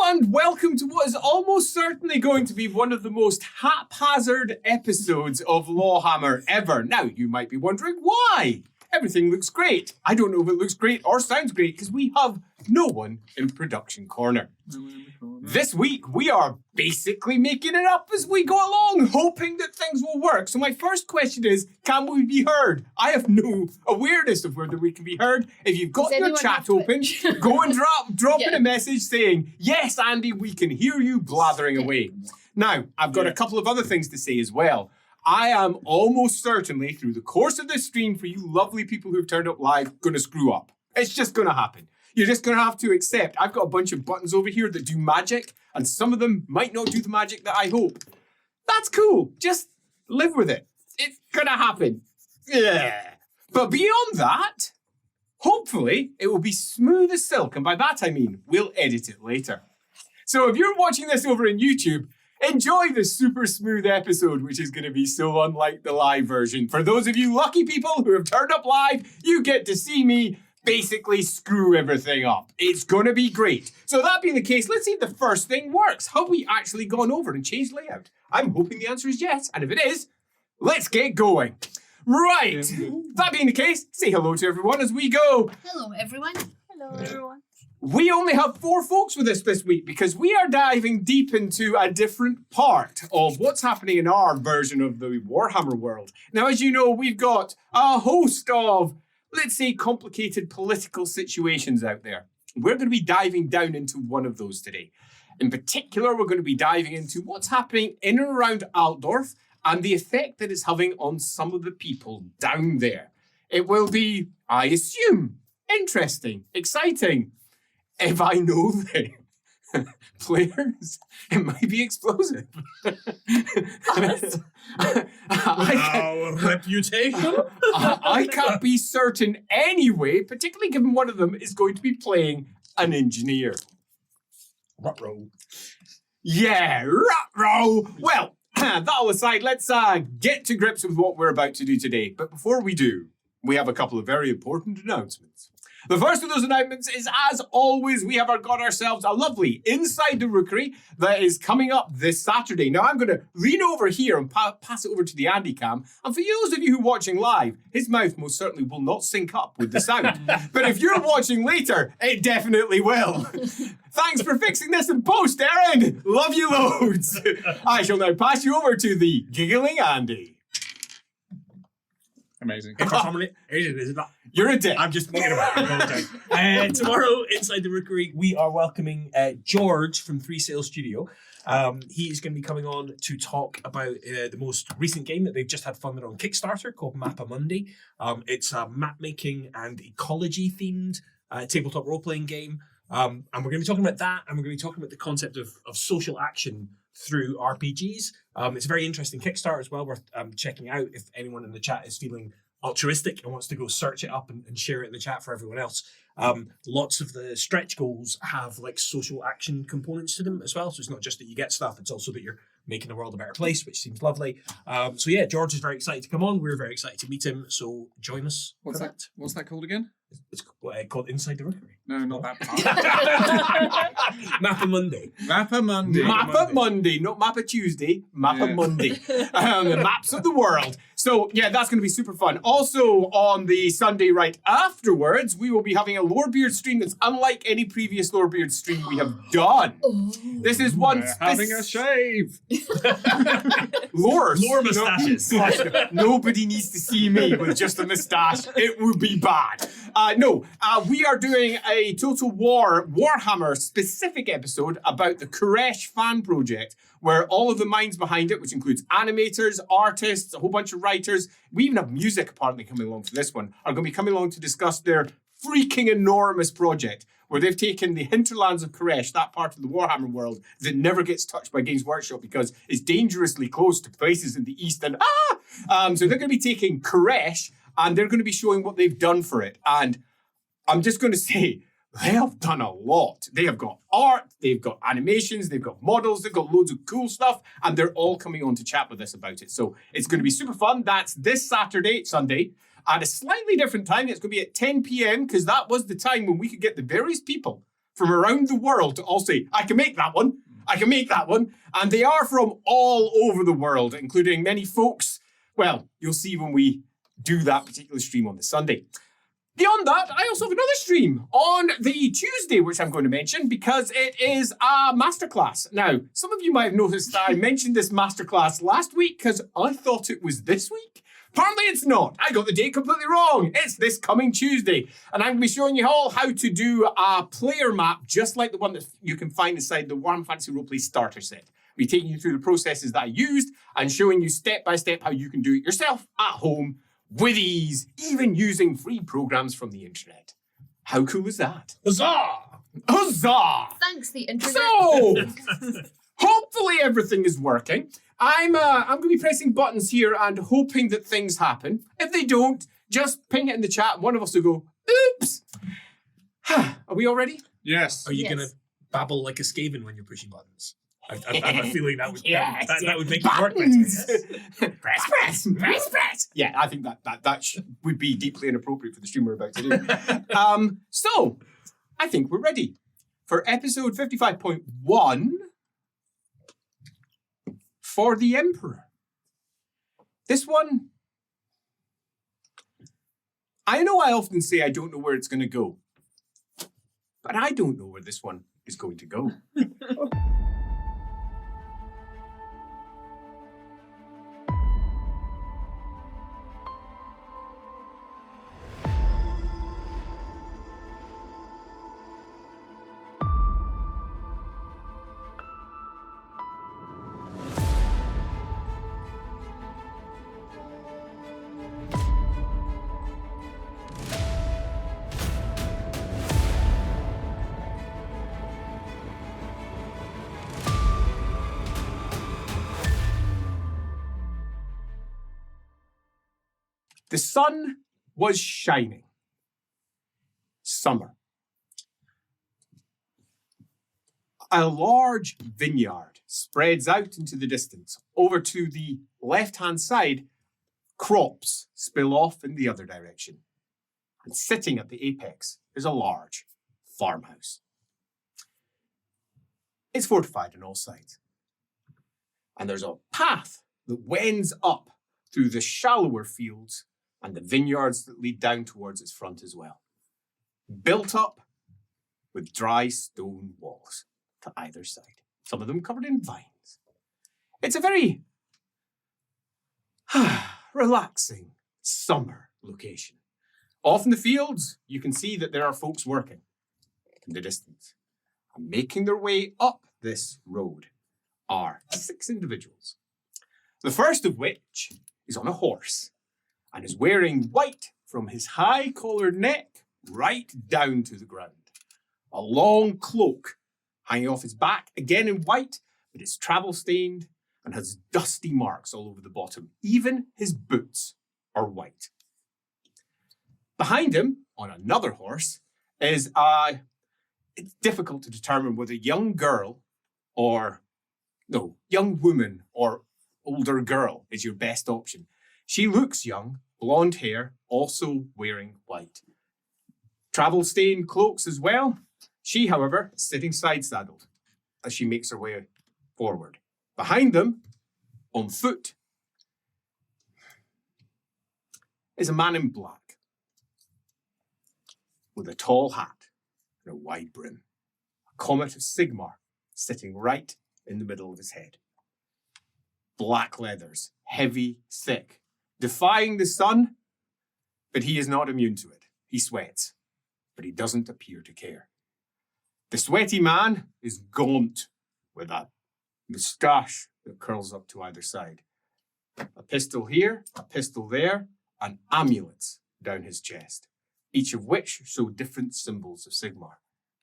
and welcome to what is almost certainly going to be one of the most haphazard episodes of LAWhammer ever. Now, you might be wondering why. Everything looks great. I don't know if it looks great or sounds great because we have no one in production corner. This week, we are basically making it up as we go along, hoping that things will work. So my first question is, can we be heard? I have no awareness of whether we can be heard. If you've got your chat open, go and drop in a message saying, yes, Andy, we can hear you blathering away. Now, I've got a couple of other things to say as well. I am almost certainly, through the course of this stream, for you lovely people who've turned up live, going to screw up. It's just going to happen. You're just going to have to accept. I've got a bunch of buttons over here that do magic, and some of them might not do the magic that I hope. That's cool. Just live with it. It's going to happen. Yeah. But beyond that, hopefully, it will be smooth as silk, and by that I mean we'll edit it later. So if you're watching this over on YouTube, enjoy the super smooth episode, which is going to be so unlike the live version. For those of you lucky people who have turned up live, you get to see me basically screw everything up. It's going to be great. So that being the case, let's see if the first thing works. Have we actually gone over and changed layout? I'm hoping the answer is yes. And if it is, let's get going. Right. That being the case, say hello to everyone as we go. Hello, everyone. Hello, everyone. We only have 4 folks with us this week because we are diving deep into a different part of what's happening in our version of the Warhammer world. Now, as you know, we've got a host of, let's say, complicated political situations out there. We're going to be diving down into one of those today. In particular, we're going to be diving into what's happening in and around Altdorf and the effect that it's having on some of the people down there. It will be, I assume, interesting, exciting. If I know the players, it might be explosive. Our reputation? I can't be certain anyway, particularly given one of them is going to be playing an engineer. Ruh-roh. Yeah, ruh-roh. Well, that all aside, let's get to grips with what we're about to do today. But before we do, we have a couple of very important announcements. The first of those announcements is, as always, we have got ourselves a lovely Inside the Rookery that is coming up this Saturday. Now, I'm going to lean over here and pass it over to the Andy cam. And for those of you who are watching live, his mouth most certainly will not sync up with the sound. But if you're watching later, it definitely will. Thanks for fixing this in post, Erin. Love you loads. I shall now pass you over to the Giggling Andy. Amazing. You're a dick. I'm just thinking about it. Tomorrow, Inside the Rookery, we are welcoming George from 3 Sail Studio. He is going to be coming on to talk about the most recent game that they've just had funded on Kickstarter called Monday. It's a map-making and ecology-themed tabletop role-playing game. And we're going to be talking about that, and we're going to be talking about the concept of social action through RPGs. It's a very interesting Kickstarter as well, worth checking out if anyone in the chat is feeling altruistic and wants to go search it up and share it in the chat for everyone else. Lots of the stretch goals have like social action components to them as well. So it's not just that you get stuff, it's also that you're making the world a better place, which seems lovely. So yeah, George is very excited to come on. We're very excited to meet him. So join us. What's that? What's that called again? It's called Inside the Rookery. No, not that part. Monday. Mappa Monday. Mappa Monday, not Mappa Tuesday, Mappa Monday. The maps of the world. So, yeah, that's going to be super fun. Also, on the Sunday right afterwards, we will be having a Lorebeard stream that's unlike any previous Lorebeard stream we have done. This is one having a shave. Lore mustaches. Nobody needs to see me with just a mustache. It would be bad. We are doing a Total War Warhammer specific episode about the Koresh fan project, where all of the minds behind it, which includes animators, artists, a whole bunch of writers, we even have music apparently coming along for this one, are going to be coming along to discuss their freaking enormous project, where they've taken the hinterlands of Koresh, that part of the Warhammer world that never gets touched by Games Workshop because it's dangerously close to places in the east, and so they're going to be taking Koresh and they're going to be showing what they've done for it. And I'm just going to say, they have done a lot. They have got art, they've got animations, they've got models, they've got loads of cool stuff, and they're all coming on to chat with us about it. So it's going to be super fun. That's this Sunday, at a slightly different time. It's going to be at 10 p.m. because that was the time when we could get the various people from around the world to all say, I can make that one. I can make that one. And they are from all over the world, including many folks. Well, you'll see when we do that particular stream on the Sunday. Beyond that, I also have another stream on the Tuesday, which I'm going to mention because it is a masterclass. Now, some of you might have noticed that I mentioned this masterclass last week because I thought it was this week. Apparently it's not. I got the date completely wrong. It's this coming Tuesday. And I'm going to be showing you all how to do a player map just like the one that you can find inside the Warhammer Fantasy Roleplay starter set. We're taking you through the processes that I used and showing you step by step how you can do it yourself at home with ease, even using free programs from the internet. How cool is that? Huzzah! Huzzah! Thanks, the internet. So, hopefully everything is working. I'm going to be pressing buttons here and hoping that things happen. If they don't, just ping it in the chat and one of us will go, oops. Are we all ready? Yes. Are you Yes. going to babble like a Skaven when you're pushing buttons? I have a feeling that would, Yes, that would make it work better. Yes. Press. Yeah, I think that would be deeply inappropriate for the stream we're about to do. So, I think we're ready for episode 55.1 for the Emperor. This one, I know I often say I don't know where it's going to go, but I don't know where this one is going to go. The sun was shining. Summer. A large vineyard spreads out into the distance. Over to the left-hand side, crops spill off in the other direction. And sitting at the apex is a large farmhouse. It's fortified on all sides. And there's a path that wends up through the shallower fields and the vineyards that lead down towards its front as well. Built up with dry stone walls to either side, some of them covered in vines. It's a very relaxing summer location. Off in the fields, you can see that there are folks working in the distance. And making their way up this road are 6 individuals. The first of which is on a horse and is wearing white from his high-collared neck right down to the ground. A long cloak hanging off his back, again in white, but it's travel-stained and has dusty marks all over the bottom. Even his boots are white. Behind him, on another horse, is it's difficult to determine whether young woman or older girl is your best option. She looks young, blonde hair, also wearing white. Travel-stained cloaks as well. She, however, is sitting side-saddled as she makes her way forward. Behind them, on foot, is a man in black with a tall hat and a wide brim. A comet of Sigmar sitting right in the middle of his head. Black leathers, heavy, thick, defying the sun, but he is not immune to it. He sweats, but he doesn't appear to care. The sweaty man is gaunt with a moustache that curls up to either side. A pistol here, a pistol there, and amulets down his chest, each of which show different symbols of Sigmar.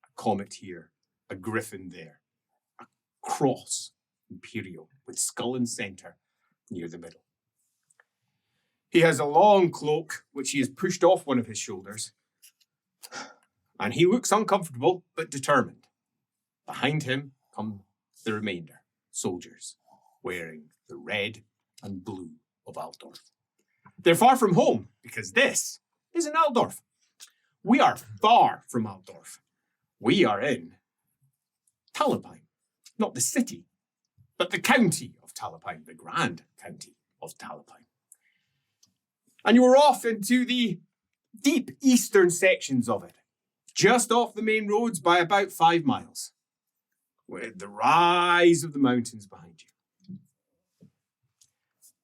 A comet here, a griffin there, a cross, imperial, with skull and center near the middle. He has a long cloak, which he has pushed off one of his shoulders, and he looks uncomfortable but determined. Behind him come the remainder, soldiers, wearing the red and blue of Altdorf. They're far from home, because this is in Altdorf. We are far from Altdorf. We are in Talepine, not the city, but the county of Talepine, the grand county of Talepine. And you're off into the deep eastern sections of it, just off the main roads by about 5 miles, with the rise of the mountains behind you.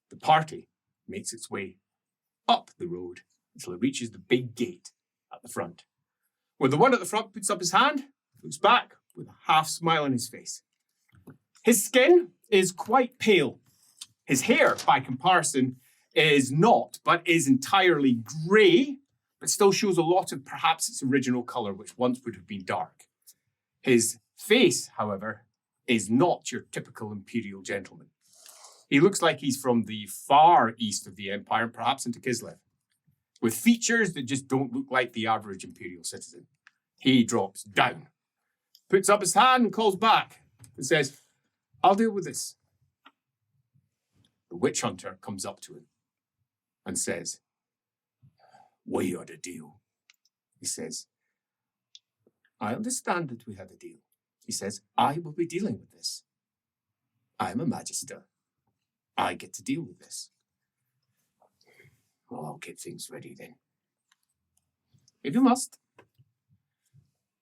The party makes its way up the road until it reaches the big gate at the front, where the one at the front puts up his hand, looks back with a half smile on his face. His skin is quite pale. His hair, by comparison, is not, but is entirely grey, but still shows a lot of perhaps its original colour, which once would have been dark. His face, however, is not your typical imperial gentleman. He looks like he's from the far east of the empire, perhaps into Kislev, with features that just don't look like the average imperial citizen. He drops down, puts up his hand and calls back and says, "I'll deal with this." The witch hunter comes up to him and says, "We are the deal." He says, "I understand that we have a deal." He says, "I will be dealing with this. I am a magister. I get to deal with this." "Well, I'll get things ready then." "If you must."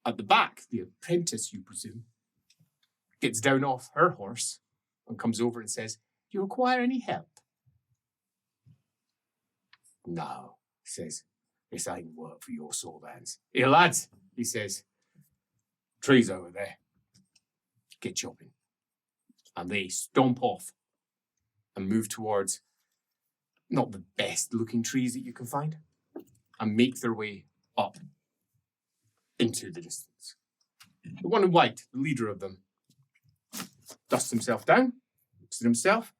At the back, the apprentice, you presume, gets down off her horse and comes over and says, "Do you require any help?" "No," he says. "This ain't work for your sword hands." "Here, lads," he says. "Trees over there. Get chopping." And they stomp off and move towards not the best looking trees that you can find and make their way up into the distance. The one in white, the leader of them, dusts himself down, looks at himself,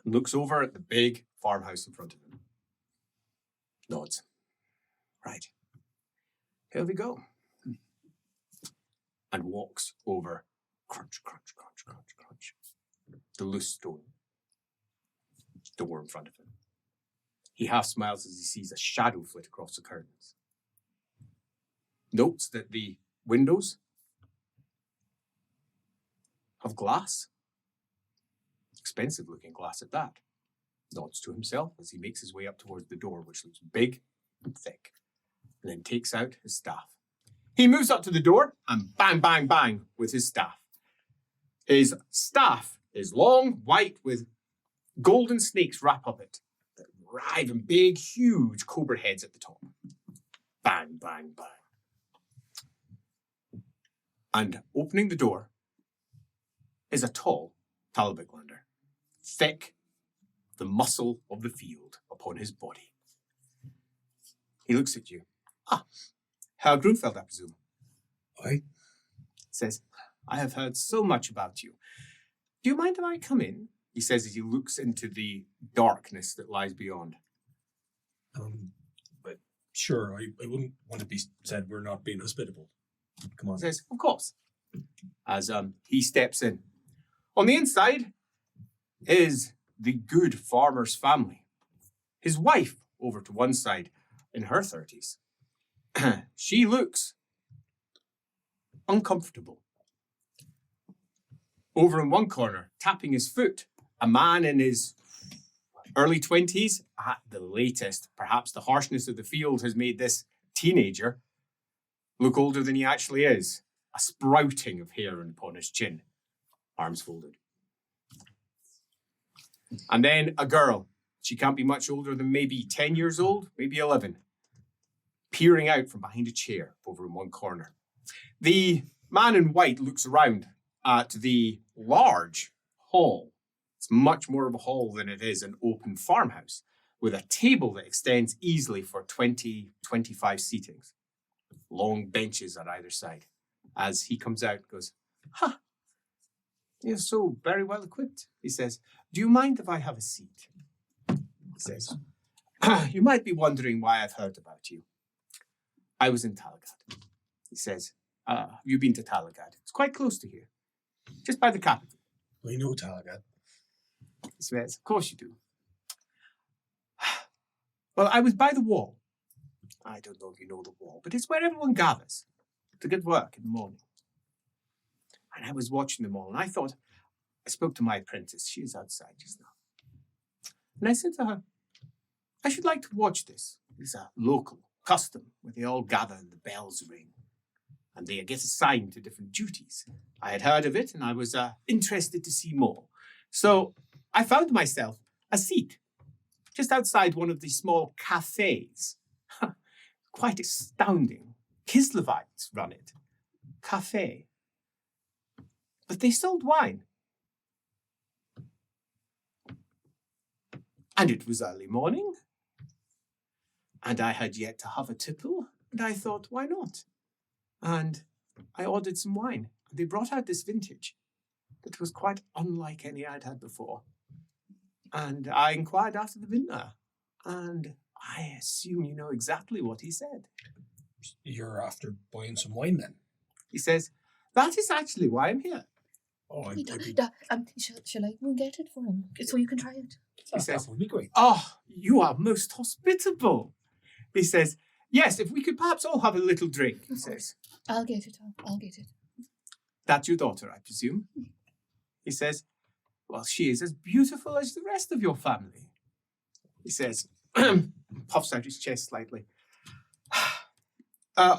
and looks over at the big farmhouse in front of him. Nods. "Right. Here we go." And walks over, crunch, crunch, crunch, crunch, crunch, the loose stone door in front of him. He half smiles as he sees a shadow flit across the curtains. Notes that the windows have glass. Expensive looking glass at that. Nods to himself as he makes his way up towards the door, which looks big and thick, and then takes out his staff. He moves up to the door and bang, bang, bang with his staff. His staff is long, white, with golden snakes wrap up it that writhe in big, huge cobra heads at the top. Bang, bang, bang. And opening the door is a tall Talbotlander, thick, the muscle of the field upon his body. He looks at you. "Ah, Herr Grunfeld, I presume." Aye. Says, "I have heard so much about you. Do you mind if I come in?" He says as he looks into the darkness that lies beyond. But sure, I wouldn't want to be said we're not being hospitable. Come on. He says, "Of course." As he steps in. On the inside is the good farmer's family. His wife over to one side in her 30s. She looks uncomfortable. Over in one corner, tapping his foot, a man in his early 20s at the latest. Perhaps the harshness of the field has made this teenager look older than he actually is. A sprouting of hair upon his chin, arms folded. And then a girl. She can't be much older than maybe 10 years old, maybe 11, peering out from behind a chair over in one corner. The man in white looks around at the large hall. It's much more of a hall than it is an open farmhouse, with a table that extends easily for 20, 25 seatings. Long benches on either side. As he comes out, goes, "Ha! You're so very well equipped," he says. "Do you mind if I have a seat?" He says, "You might be wondering why I've heard about you. I was in Talagad." He says, "Have you been to Talagad? It's quite close to here, just by the capital." I know Talagad. He says, "Of course you do." "Well, I was by the wall. I don't know if you know the wall, but it's where everyone gathers to get work in the morning. And I was watching them all, and I thought, I spoke to my apprentice. She is outside just now. And I said to her, I should like to watch this. It's a local custom where they all gather and the bells ring. And they get assigned to different duties. I had heard of it, and I was interested to see more. So I found myself a seat just outside one of the small cafes. Quite astounding. Kislevites run it. Cafe. But they sold wine. And it was early morning. And I had yet to have a tipple. And I thought, why not? And I ordered some wine. They brought out this vintage that was quite unlike any I'd had before. And I inquired after the vintner. And I assume you know exactly what he said. You're after buying some wine then? He says, that is actually why I'm here. Oh, Shall I go and get it for him so you can try it? He says, that would be great. oh, you are most hospitable. He says, yes, if we could perhaps all have a little drink, he says. I'll get it. I'll get it. That's your daughter, I presume. He says, well, she is as beautiful as the rest of your family. He says, puffs out his chest slightly.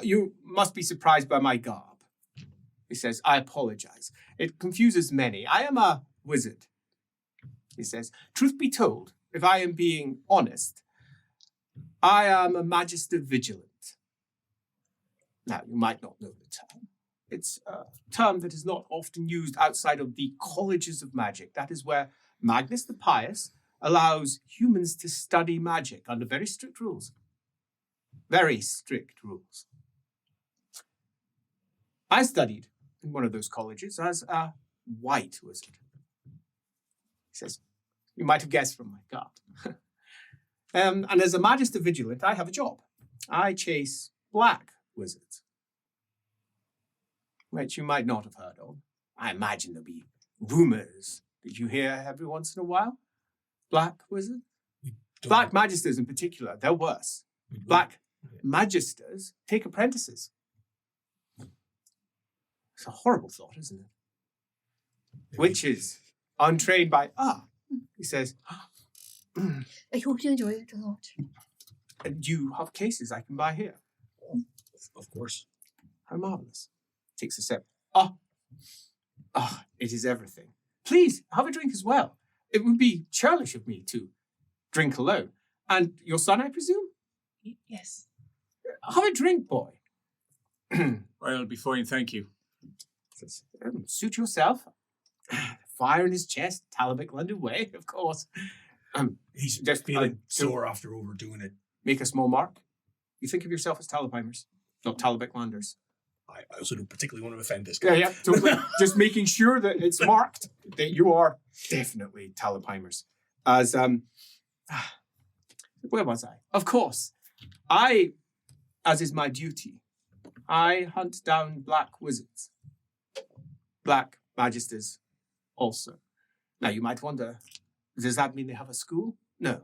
You must be surprised by my garb. He says, I apologize. It confuses many. I am a wizard. He says, truth be told, if I am being honest, I am a magister vigilant. Now, you might not know the term. It's a term that is not often used outside of the colleges of magic. That is where Magnus the Pious allows humans to study magic under very strict rules. Very strict rules. I studied in one of those colleges as a white wizard. He says, you might have guessed from my garb. And as a Magister Vigilant, I have a job. I chase black wizards, which you might not have heard of. I imagine there'll be rumors that you hear every once in a while. Black wizards? Black magisters in particular, they're worse. Black magisters take apprentices. It's a horrible thought, isn't it? Witches, untrained by, he says, I hope you enjoy it a lot. and you have cases I can buy here. Of course. How marvelous. Takes a sip. It is everything. Please, have a drink as well. It would be churlish of me to drink alone. And your son, I presume? Yes. Have a drink, boy. Well, it'll be fine, thank you. Says, suit yourself. Fire in his chest, Talbot way, of course. He's Just feeling sore after overdoing it. Make a small mark. You think of yourself as Talbot, not Talbot-Landers. I also don't particularly want to offend this guy. Yeah, totally. Just making sure that it's marked that you are definitely Talbot. As, where was I? Of course. I, as is my duty, I hunt down black wizards. Black magisters also. Now, you might wonder, does that mean they have a school? No.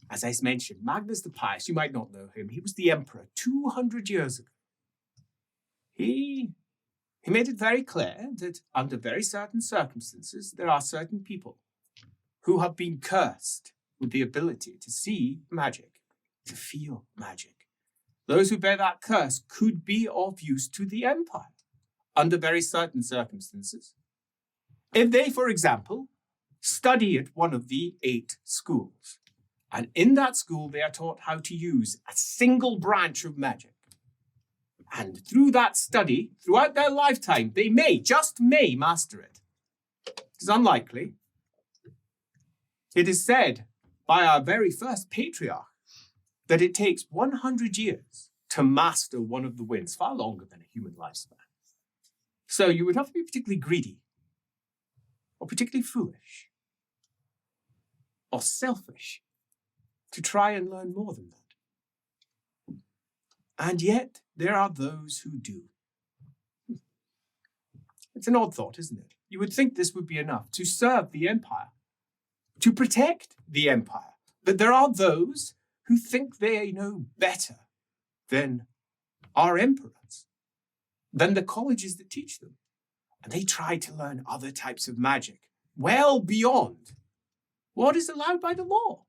As I mentioned, Magnus the Pious, you might not know him. He was the emperor 200 years ago. He made it very clear that under very certain circumstances, there are certain people who have been cursed with the ability to see magic, to feel magic. Those who bear that curse could be of use to the empire under very certain circumstances. If they, for example, study at one of the 8 schools, and in that school they are taught how to use a single branch of magic, and through that study, throughout their lifetime, they may, just may, master it. It is unlikely. It is said by our very first patriarch that it takes 100 years to master one of the winds, far longer than a human lifespan. So you would have to be particularly greedy, or particularly foolish, or selfish to try and learn more than that. And yet, there are those who do. It's an odd thought, isn't it? You would think this would be enough to serve the empire, to protect the empire. But there are those who think they know better than our emperors, than the colleges that teach them. And they try to learn other types of magic, well beyond what is allowed by the law.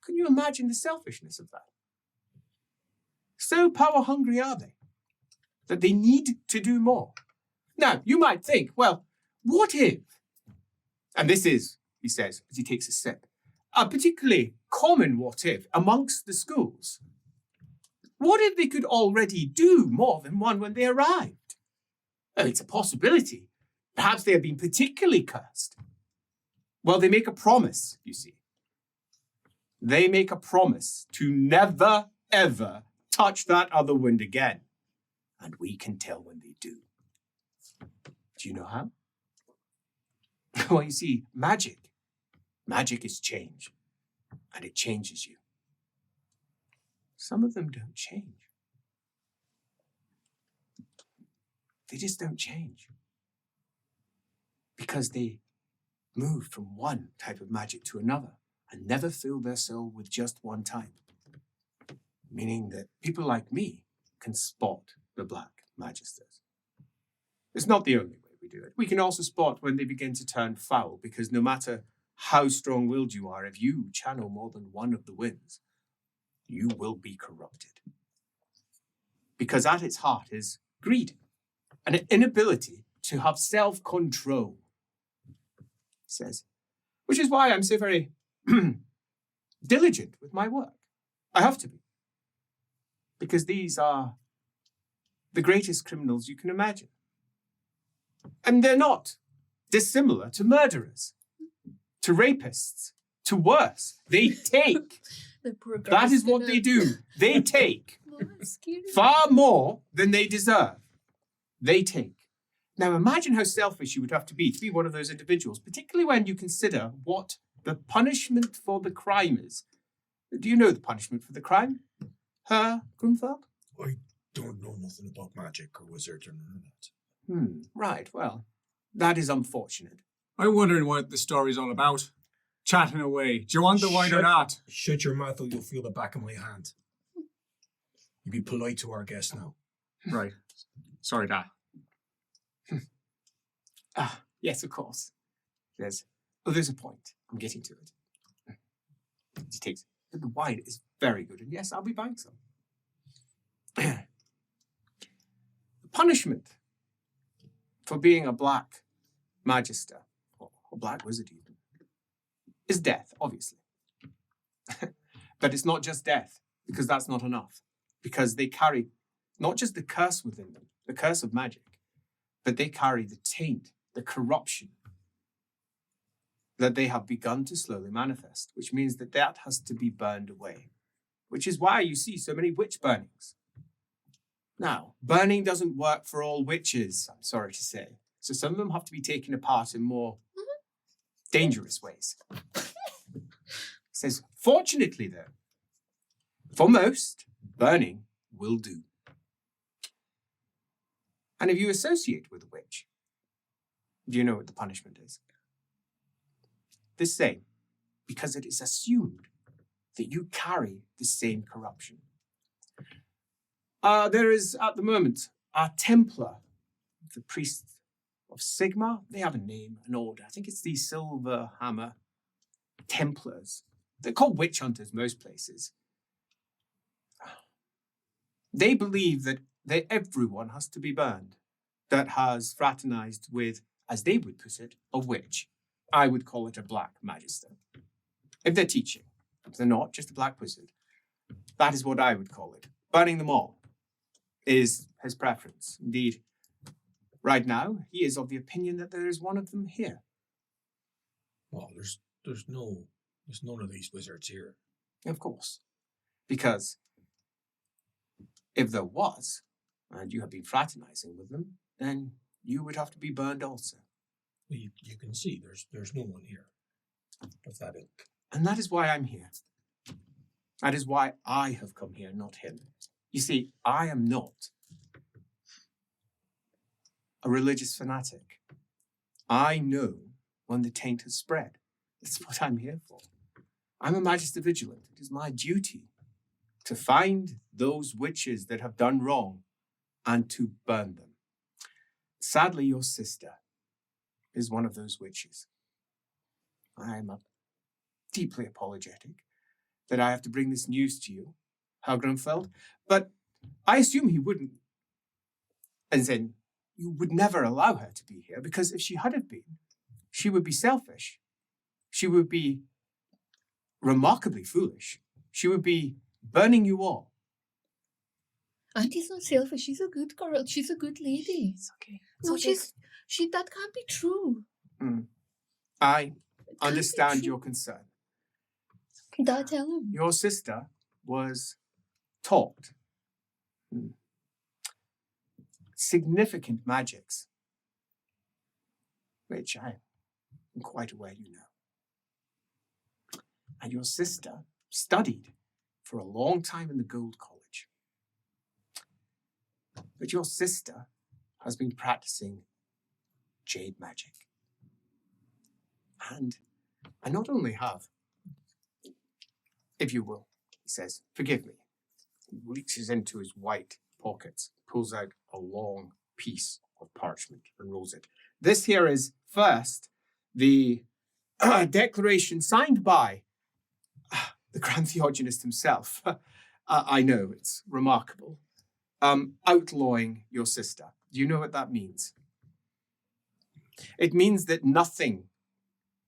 Can you imagine the selfishness of that? So power hungry are they, that they need to do more. Now, you might think, well, what if, and this is, he says, as he takes a sip, a particularly common what if amongst the schools. What if they could already do more than one when they arrived? Oh, it's a possibility. Perhaps they have been particularly cursed. Well, they make a promise, you see. They make a promise to never, ever touch that other wind again. And we can tell when they do. Do you know how? Well, you see, magic is change. And it changes you. Some of them don't change. They just don't change. Because they move from one type of magic to another and never fill their soul with just one type. Meaning that people like me can spot the black magisters. It's not the only way we do it. We can also spot when they begin to turn foul, because no matter how strong-willed you are, if you channel more than one of the winds, you will be corrupted. Because at its heart is greed, an inability to have self-control, he says, which is why I'm so very diligent with my work. I have to be. Because these are the greatest criminals you can imagine. And they're not dissimilar to murderers, to rapists, to worse. They take. That is what they do. They take far more than they deserve. They take. Now imagine how selfish you would have to be one of those individuals, particularly when you consider what the punishment for the crime is. Do you know the punishment for the crime, Herr Grunfeld? I don't know nothing about magic or wizards or none of that. Right, well, that is unfortunate. I'm wondering what the story's all about. Chatting away. Do you want the wine or not? Shut your mouth or you'll feel the back of my hand. You be polite to our guest now. Right. Sorry, Dad. Yes, of course. There's a point. I'm getting to it. He takes it. The wine is very good, and yes, I'll be buying some. The punishment for being a black magister, or black wizard even, is death, obviously. But it's not just death, because that's not enough. Because they carry not just the curse within them, the curse of magic, but they carry the taint, the corruption that they have begun to slowly manifest, which means that that has to be burned away, which is why you see so many witch burnings. Now, burning doesn't work for all witches, I'm sorry to say. So some of them have to be taken apart in more dangerous ways. It says, fortunately though, for most, burning will do. And if you associate with a witch, do you know what the punishment is? The same, because it is assumed that you carry the same corruption. There is, at the moment, a Templar, the priests of Sigma. They have a name, an order. I think it's the Silver Hammer Templars. They're called witch hunters most places. They believe that everyone has to be burned that has fraternized with, as they would put it, a witch. I would call it a black magister. If they're teaching, if they're not, just a black wizard. That is what I would call it. Burning them all is his preference. Indeed, right now, he is of the opinion that there is one of them here. Well, there's none of these wizards here. Of course. Because if there was, and you have been fraternizing with them, then you would have to be burned also. Well, you can see there's no one here of that ilk. And that is why I'm here. That is why I have come here, not him. You see, I am not a religious fanatic. I know when the taint has spread. That's what I'm here for. I'm a Magister Vigilant. It is my duty to find those witches that have done wrong and to burn them. Sadly, your sister is one of those witches. I'm deeply apologetic that I have to bring this news to you, Herr Grunfeld, but I assume he wouldn't. And then you would never allow her to be here, because if she had have been, she would be selfish. She would be remarkably foolish. She would be burning you all. Auntie's not selfish. She's a good girl. She's a good lady. It's okay. No, that can't be true. I It can't be understand true. your concern. Dad, tell him. Your sister was taught significant magics, which I am quite aware you know. And your sister studied for a long time in the Gold College. But your sister has been practicing jade magic. And I not only have, if you will, he says, forgive me. He reaches into his white pockets, pulls out a long piece of parchment and rolls it. This here is first the declaration signed by the Grand Theogenist himself. I know, it's remarkable. Outlawing your sister. Do you know what that means? It means that nothing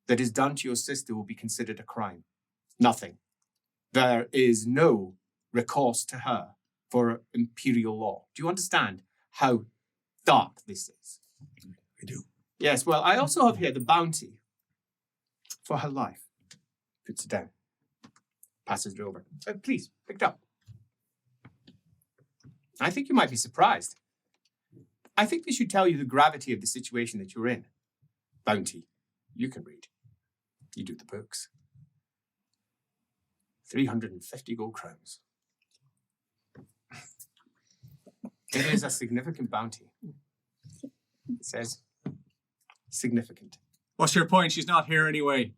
that is done to your sister will be considered a crime. Nothing. There is no recourse to her for imperial law. Do you understand how dark this is? I do. Yes, well, I also have here the bounty for her life. Puts it down. Passes it over. Please, pick it up. I think you might be surprised. I think this should tell you the gravity of the situation that you're in. Bounty. You can read. You do the books. 350 gold crowns. It is a significant bounty. It says significant. What's your point? She's not here anyway.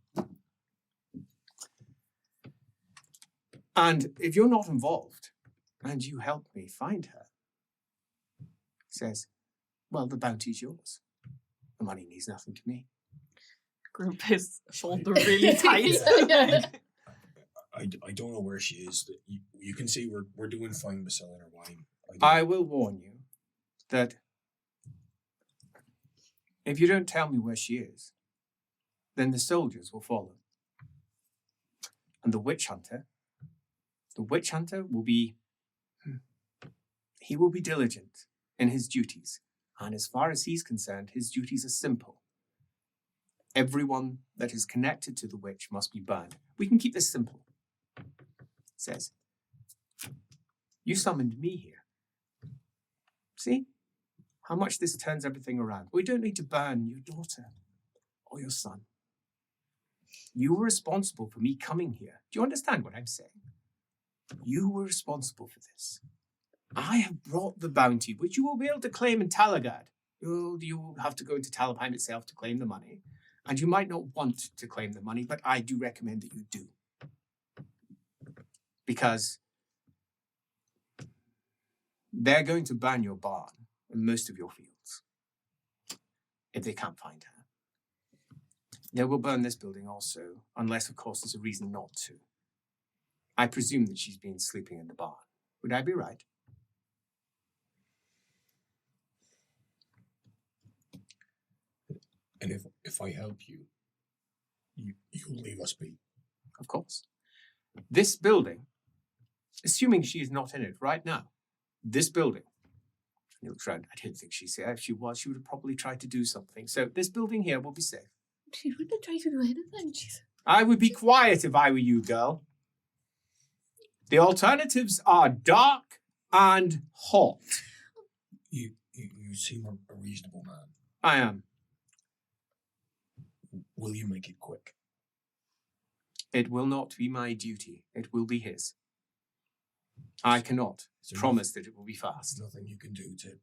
And if you're not involved and you help me find her, it says, well, the bounty's yours. The money means nothing to me. Grip his shoulder really tight. Yeah. I don't know where she is. You can see we're doing fine with selling her wine. I will warn you that if you don't tell me where she is, then the soldiers will follow. And the witch hunter will be, he will be diligent in his duties. And as far as he's concerned, his duties are simple. Everyone that is connected to the witch must be burned. We can keep this simple. It says, you summoned me here. See how much this turns everything around. We don't need to burn your daughter or your son. You were responsible for me coming here. Do you understand what I'm saying? You were responsible for this. I have brought the bounty, which you will be able to claim in Talagard. You will have to go into Talabheim itself to claim the money. And you might not want to claim the money, but I do recommend that you do. Because they're going to burn your barn and most of your fields if they can't find her. They will burn this building also, unless, of course, there's a reason not to. I presume that she's been sleeping in the barn. Would I be right? And if I help you, you'll leave us be. Of course. This building, assuming she is not in it right now, this building, and he looks around, I don't think she's here. If she was, she would have probably tried to do something. So this building here will be safe. She wouldn't try to do anything. I would be quiet if I were you, girl. The alternatives are dark and hot. You seem a reasonable man. I am. Will you make it quick? It will not be my duty. It will be his. I cannot promise that it will be fast. There's nothing you can do to...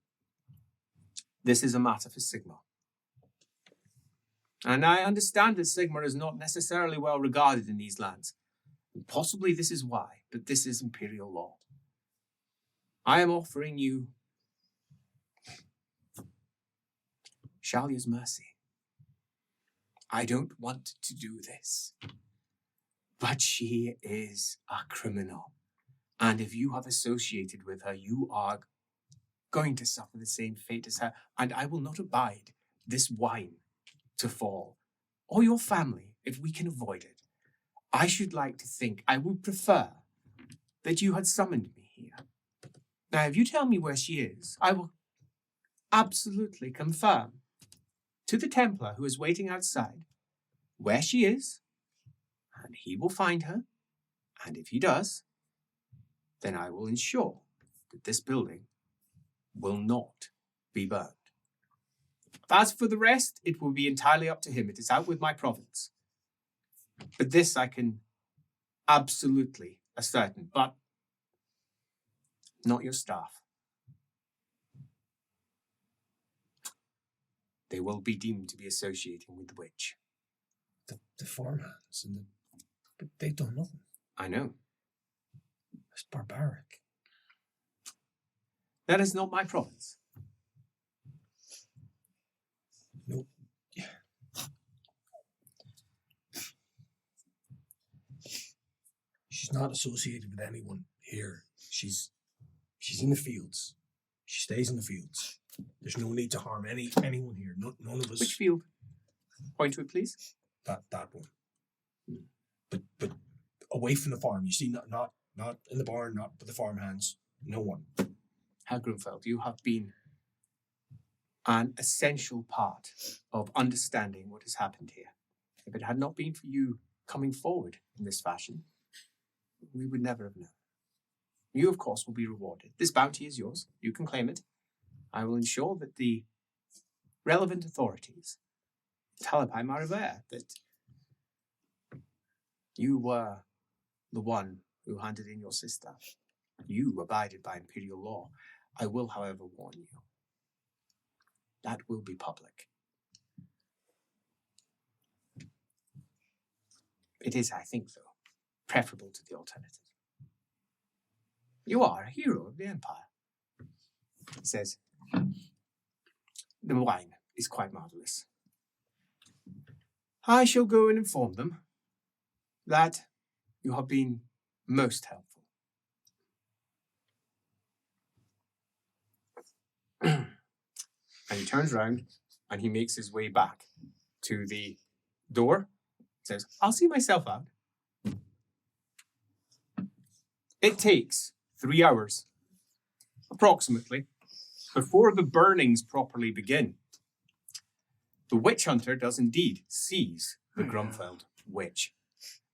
This is a matter for Sigmar. And I understand that Sigmar is not necessarily well regarded in these lands. And possibly this is why. but this is imperial law. I am offering you Shalia's mercy. I don't want to do this, but she is a criminal. And if you have associated with her, you are going to suffer the same fate as her. And I will not abide this wine to fall, or your family, if we can avoid it. I should like to think I would prefer that you had summoned me here. Now, if you tell me where she is, I will absolutely confirm to the Templar who is waiting outside where she is, and he will find her. And if he does, then I will ensure that this building will not be burned. As for the rest, it will be entirely up to him. It is out with my province. But this I can absolutely ascertain, but not your staff. They will be deemed to be associating with the witch. The farmhands and but they've done nothing. I know. It's barbaric. That is not my province. No. She's not associated with anyone here. She's in the fields. She stays in the fields. There's no need to harm anyone here. None of us. Which field? Point to it, please. That one. But away from the farm. You see, not in the barn, not with the farmhands. No one. Herr Grunfeld, you have been an essential part of understanding what has happened here. If it had not been for you coming forward in this fashion, we would never have known. You, of course, will be rewarded. This bounty is yours. You can claim it. I will ensure that the relevant authorities in Talabheim are aware that you were the one who handed in your sister. You abided by imperial law. I will, however, warn you. That will be public. It is, I think, though, preferable to the alternative. You are a hero of the Empire. He says, the wine is quite marvelous. I shall go and inform them that you have been most helpful. And he turns around and he makes his way back to the door. Says, I'll see myself out. It takes 3 hours, approximately, before the burnings properly begin. The witch hunter does indeed seize the Grunfeld witch,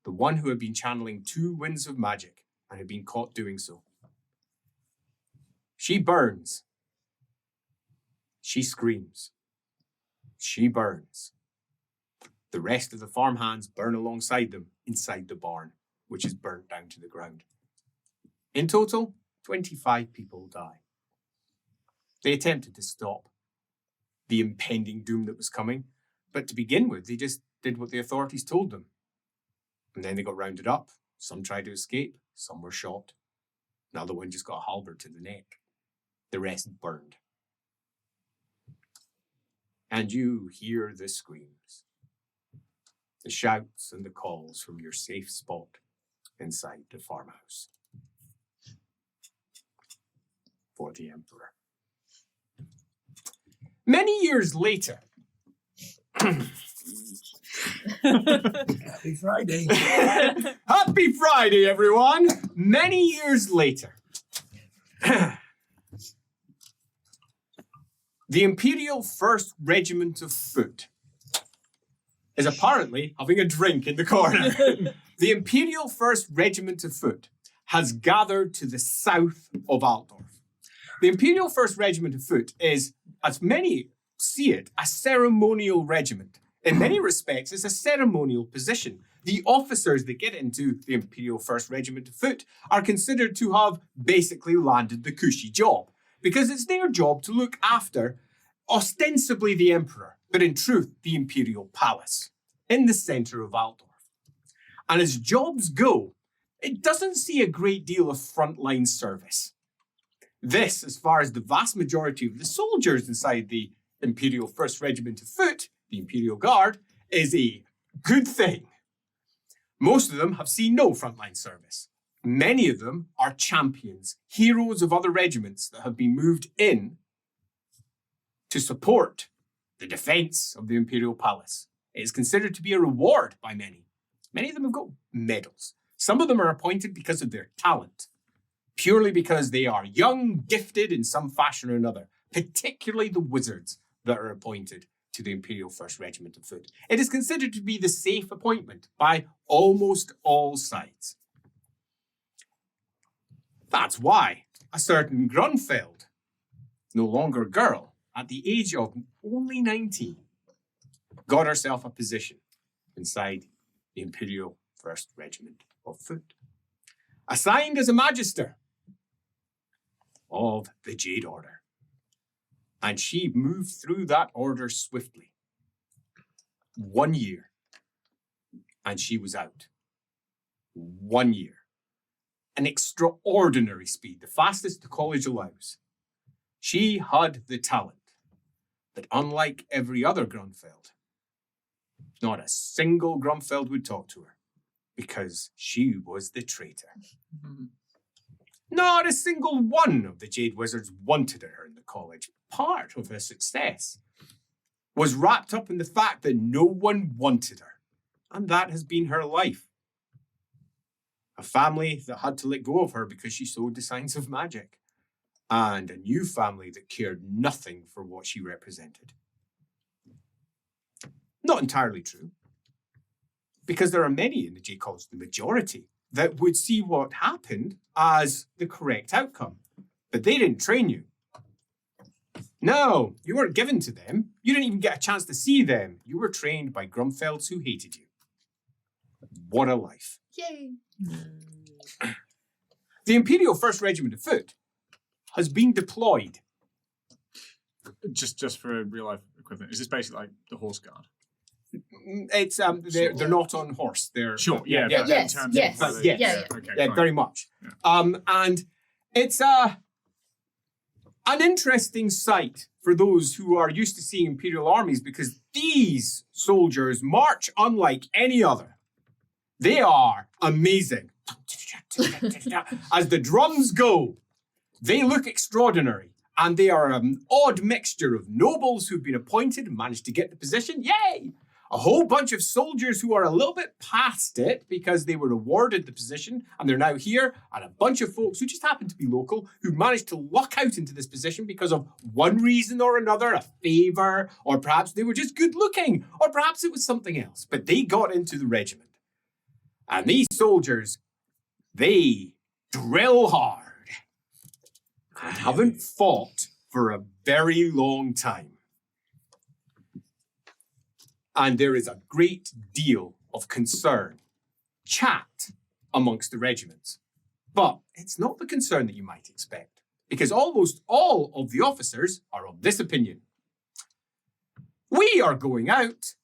the one who had been channeling 2 winds of magic and had been caught doing so. She burns. She screams. She burns. The rest of the farmhands burn alongside them inside the barn, which is burnt down to the ground. In total, 25 people die. They attempted to stop the impending doom that was coming, but to begin with, they just did what the authorities told them. And then they got rounded up. Some tried to escape. Some were shot. Another one just got a halberd to the neck. The rest burned. And you hear the screams, the shouts and the calls from your safe spot inside the farmhouse for the Emperor. Many years later, Happy Friday. Happy Friday, everyone! Many years later, the Imperial 1st Regiment of Foot is apparently having a drink in the corner. The Imperial 1st Regiment of Foot has gathered to the south of Altdorf. The Imperial 1st Regiment of Foot is, as many see it, a ceremonial regiment. In many respects, it's a ceremonial position. The officers that get into the Imperial 1st Regiment of Foot are considered to have basically landed the cushy job, because it's their job to look after, ostensibly the Emperor, but in truth, the Imperial Palace, in the centre of Altdorf. And as jobs go, it doesn't see a great deal of frontline service. This, as far as the vast majority of the soldiers inside the Imperial 1st Regiment of Foot, the Imperial Guard, is a good thing. Most of them have seen no frontline service. Many of them are champions, heroes of other regiments that have been moved in to support the defense of the Imperial Palace. It is considered to be a reward by many. Many of them have got medals. Some of them are appointed because of their talent, purely because they are young, gifted in some fashion or another, particularly the wizards that are appointed to the Imperial 1st Regiment of Foot. It is considered to be the safe appointment by almost all sides. That's why a certain Grunfeld, no longer a girl, at the age of only 19, got herself a position inside the Imperial 1st Regiment of Foot, assigned as a Magister of the Jade Order. And she moved through that order swiftly. 1 year, and she was out. 1 year. An extraordinary speed, the fastest the college allows. She had the talent, but unlike every other Grunfeld, not a single Grunfeld would talk to her, because she was the traitor. Not a single one of the Jade Wizards wanted her in the college. Part of her success was wrapped up in the fact that no one wanted her, and that has been her life. A family that had to let go of her because she showed the signs of magic, and a new family that cared nothing for what she represented. Not entirely true, because there are many in the Jade College, the majority, that would see what happened as the correct outcome, but they didn't train you. No, you weren't given to them. You didn't even get a chance to see them. You were trained by Grunfelds who hated you. What a life. Yay. The Imperial 1st Regiment of Foot has been deployed. Just for a real life equivalent, is this basically like the Horse Guard? It's they're not on horse. They're Sure, yeah. yeah, but yes, in terms yes. of Yes. Yeah. Okay, yeah, fine. very much. Yeah. And it's an interesting sight for those who are used to seeing Imperial armies, because these soldiers march unlike any other. They are amazing. As the drums go, they look extraordinary, and they are an odd mixture of nobles who've been appointed and managed to get the position. Yay! A whole bunch of soldiers who are a little bit past it because they were awarded the position and they're now here, and a bunch of folks who just happen to be local who managed to luck out into this position because of one reason or another, a favor, or perhaps they were just good looking, or perhaps it was something else, but they got into the regiment. And these soldiers, they drill hard and haven't fought for a very long time. And there is a great deal of concern, chat amongst the regiments. But it's not the concern that you might expect, because almost all of the officers are of this opinion. We are going out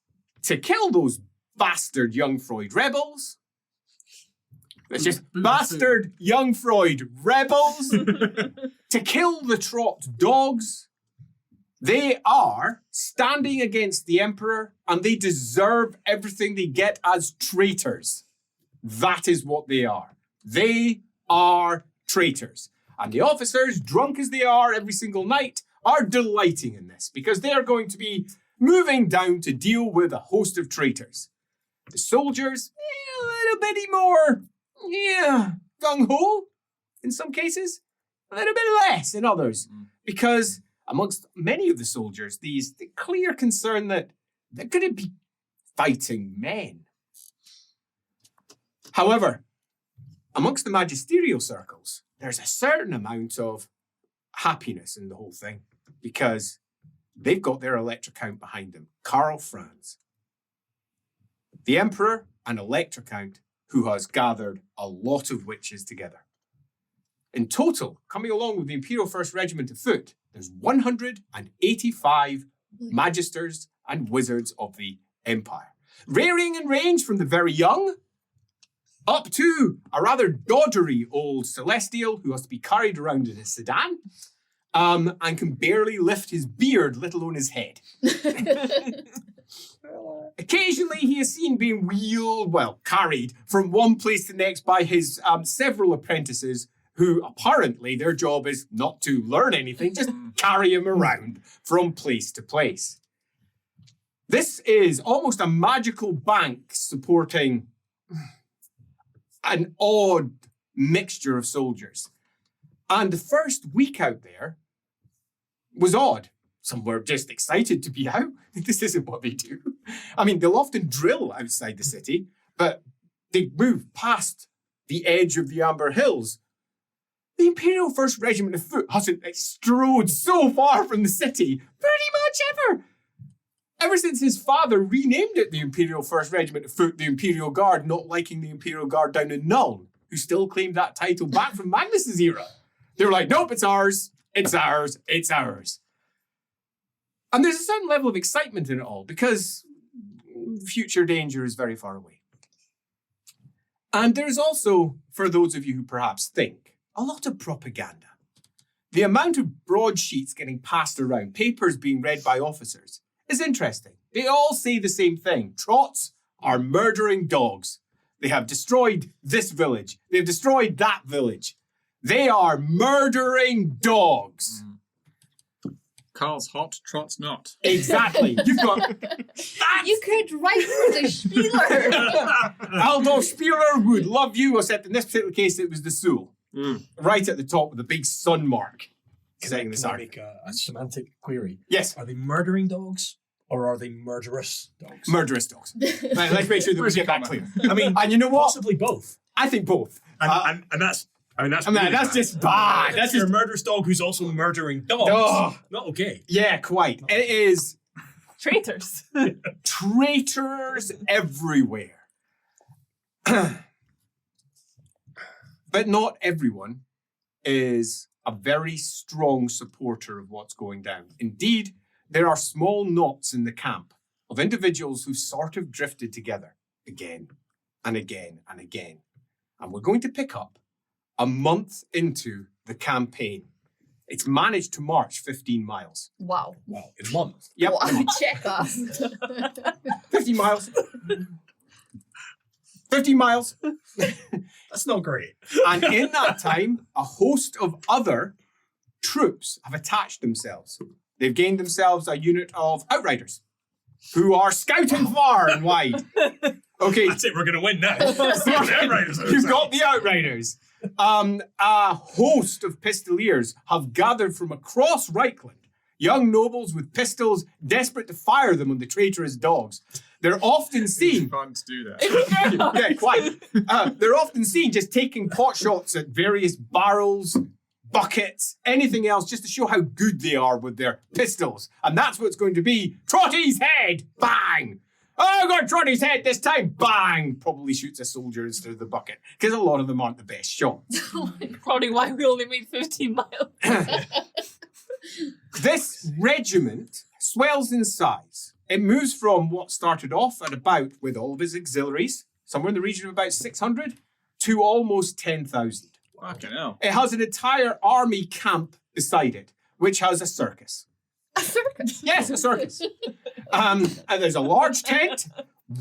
to kill those bastard young Freud rebels. It's just bastard young Freud rebels to kill the trot dogs. They are standing against the Emperor, and they deserve everything they get as traitors. That is what they are. They are traitors. And the officers, drunk as they are every single night, are delighting in this, because they are going to be moving down to deal with a host of traitors. The soldiers, a little bit more, gung-ho in some cases, a little bit less in others, because amongst many of the soldiers, the clear concern that they're going to be fighting men. However, amongst the magisterial circles, there's a certain amount of happiness in the whole thing, because they've got their Elector Count behind them, Karl Franz. The Emperor and Elector Count, who has gathered a lot of witches together. In total, coming along with the Imperial 1st Regiment of Foot, there's 185 magisters and wizards of the Empire, varying in range from the very young up to a rather doddery old celestial who has to be carried around in a sedan and can barely lift his beard, let alone his head. Occasionally, he is seen being carried from one place to the next by his several apprentices who apparently their job is not to learn anything, just carry him around from place to place. This is almost a magical bank supporting an odd mixture of soldiers. And the first week out there was odd. Some were just excited to be out. This isn't what they do. I mean, they'll often drill outside the city, but they move past the edge of the Amber Hills. The Imperial 1st Regiment of Foot hasn't strode so far from the city pretty much ever. Ever since his father renamed it the Imperial 1st Regiment of Foot, the Imperial Guard, not liking the Imperial Guard down in Nuln, who still claimed that title back from Magnus's era. They were like, nope, it's ours, it's ours, it's ours. And there's a certain level of excitement in it all because future danger is very far away. And there's also, for those of you who perhaps think, a lot of propaganda. The amount of broadsheets getting passed around, papers being read by officers, is interesting. They all say the same thing. Trots are murdering dogs. They have destroyed this village. They've destroyed that village. They are murdering dogs. Carl's hot, Trot's not. Exactly. You've got... You could write for the Spieler. Altdorf Spieler would love you, except in this particular case, it was the Sul. Right at the top with a big sun mark. Can I make a semantic query? Yes. Are they murdering dogs or are they murderous dogs? Murderous dogs. Right, let's make sure that we get that clear. I mean, and you know what? Possibly both. I think both. And that's really that's bad. just bad. That's You're just a murderous dog who's also murdering dogs. Oh. Not okay. Yeah, quite. It is Traitors. traitors everywhere. But not everyone is a very strong supporter of what's going down. Indeed, there are small knots in the camp of individuals who sort of drifted together again and again and again. And we're going to pick up a month into the campaign. It's managed to march 15 miles. Wow. Wow, in a month. Yep. Wow, check us. 15 miles. 15 miles. That's not great. And in that time, a host of other troops have attached themselves. They've gained themselves a unit of outriders who are scouting far and wide. Okay. That's it, we're going to win now. You've got the outriders. A host of pistoliers have gathered from across Reikland. Young nobles with pistols, desperate to fire them on the traitorous dogs. They're often seen... It's fun to do that. Yeah, quite. They're often seen just taking pot shots at various barrels, buckets, anything else, just to show how good they are with their pistols. And that's what's going to be Trotty's head! Bang! Oh, I got Trotty's head this time! Bang! Probably shoots a soldier instead of the bucket, because a lot of them aren't the best shots. Probably why we only made 15 miles. This regiment swells in size. It moves from what started off at about, with all of his auxiliaries, somewhere in the region of about 600, to almost 10,000. Fucking hell. It has an entire army camp beside it, which has a circus. A circus? Yes, a circus. And there's a large tent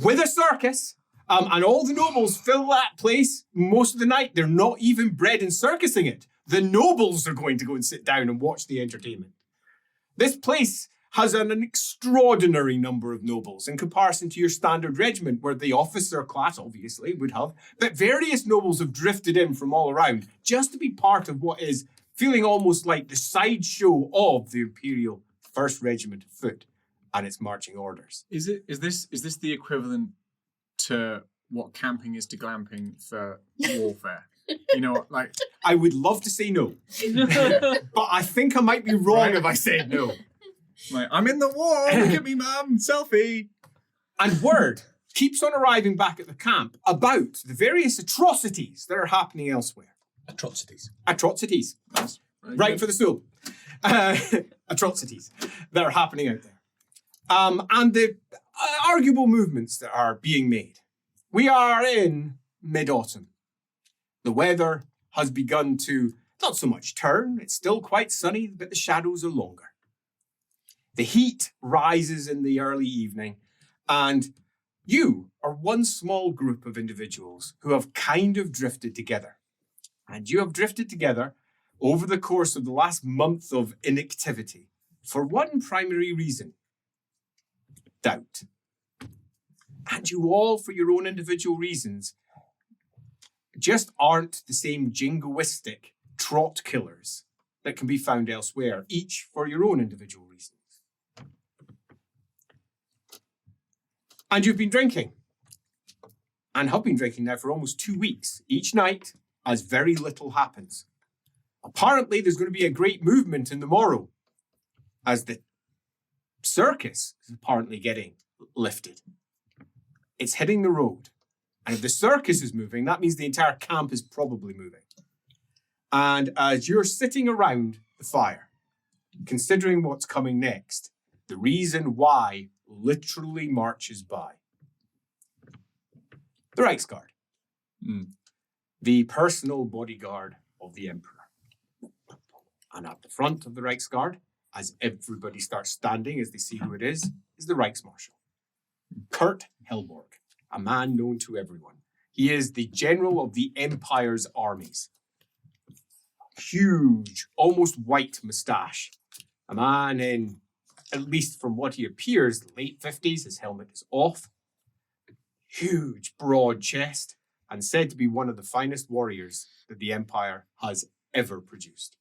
with a circus, and all the nobles fill that place most of the night. They're not even bred in circusing it. The nobles are going to go and sit down and watch the entertainment. This place has an extraordinary number of nobles in comparison to your standard regiment, where the officer class obviously would have, but various nobles have drifted in from all around just to be part of what is feeling almost like the sideshow of the Imperial 1st Regiment of Foot and its marching orders. Is this the equivalent to what camping is to glamping for warfare? You know, like... I would love to say no, but I think I might be wrong if I said no. Like, I'm in the war, look at me, mum, selfie. And word keeps on arriving back at the camp about the various atrocities that are happening elsewhere. Atrocities. Atrocities. That's Right for the soul. Atrocities that are happening out there. And the arguable movements that are being made. We are in mid-autumn. The weather has begun to not so much turn. It's still quite sunny, but the shadows are longer. The heat rises in the early evening, and you are one small group of individuals who have kind of drifted together. And you have drifted together over the course of the last month of inactivity for one primary reason: doubt. And you all, for your own individual reasons, just aren't the same jingoistic trot killers that can be found elsewhere, each for your own individual reasons. And you've been drinking, and have been drinking now for almost 2 weeks, each night, as very little happens. Apparently, there's going to be a great movement in the morrow, as the circus is apparently getting lifted. It's hitting the road. And if the circus is moving, that means the entire camp is probably moving. And as you're sitting around the fire, considering what's coming next, the reason why literally marches by. The Reichsguard. The personal bodyguard of the Emperor. And at the front of the Reichsguard, as everybody starts standing as they see who it is the Reichsmarshal. Kurt Helborg, a man known to everyone. He is the general of the Empire's armies. Huge, almost white moustache. A man in, at least from what he appears, late 50s. His helmet is off. Huge, broad chest, and said to be one of the finest warriors that the Empire has ever produced.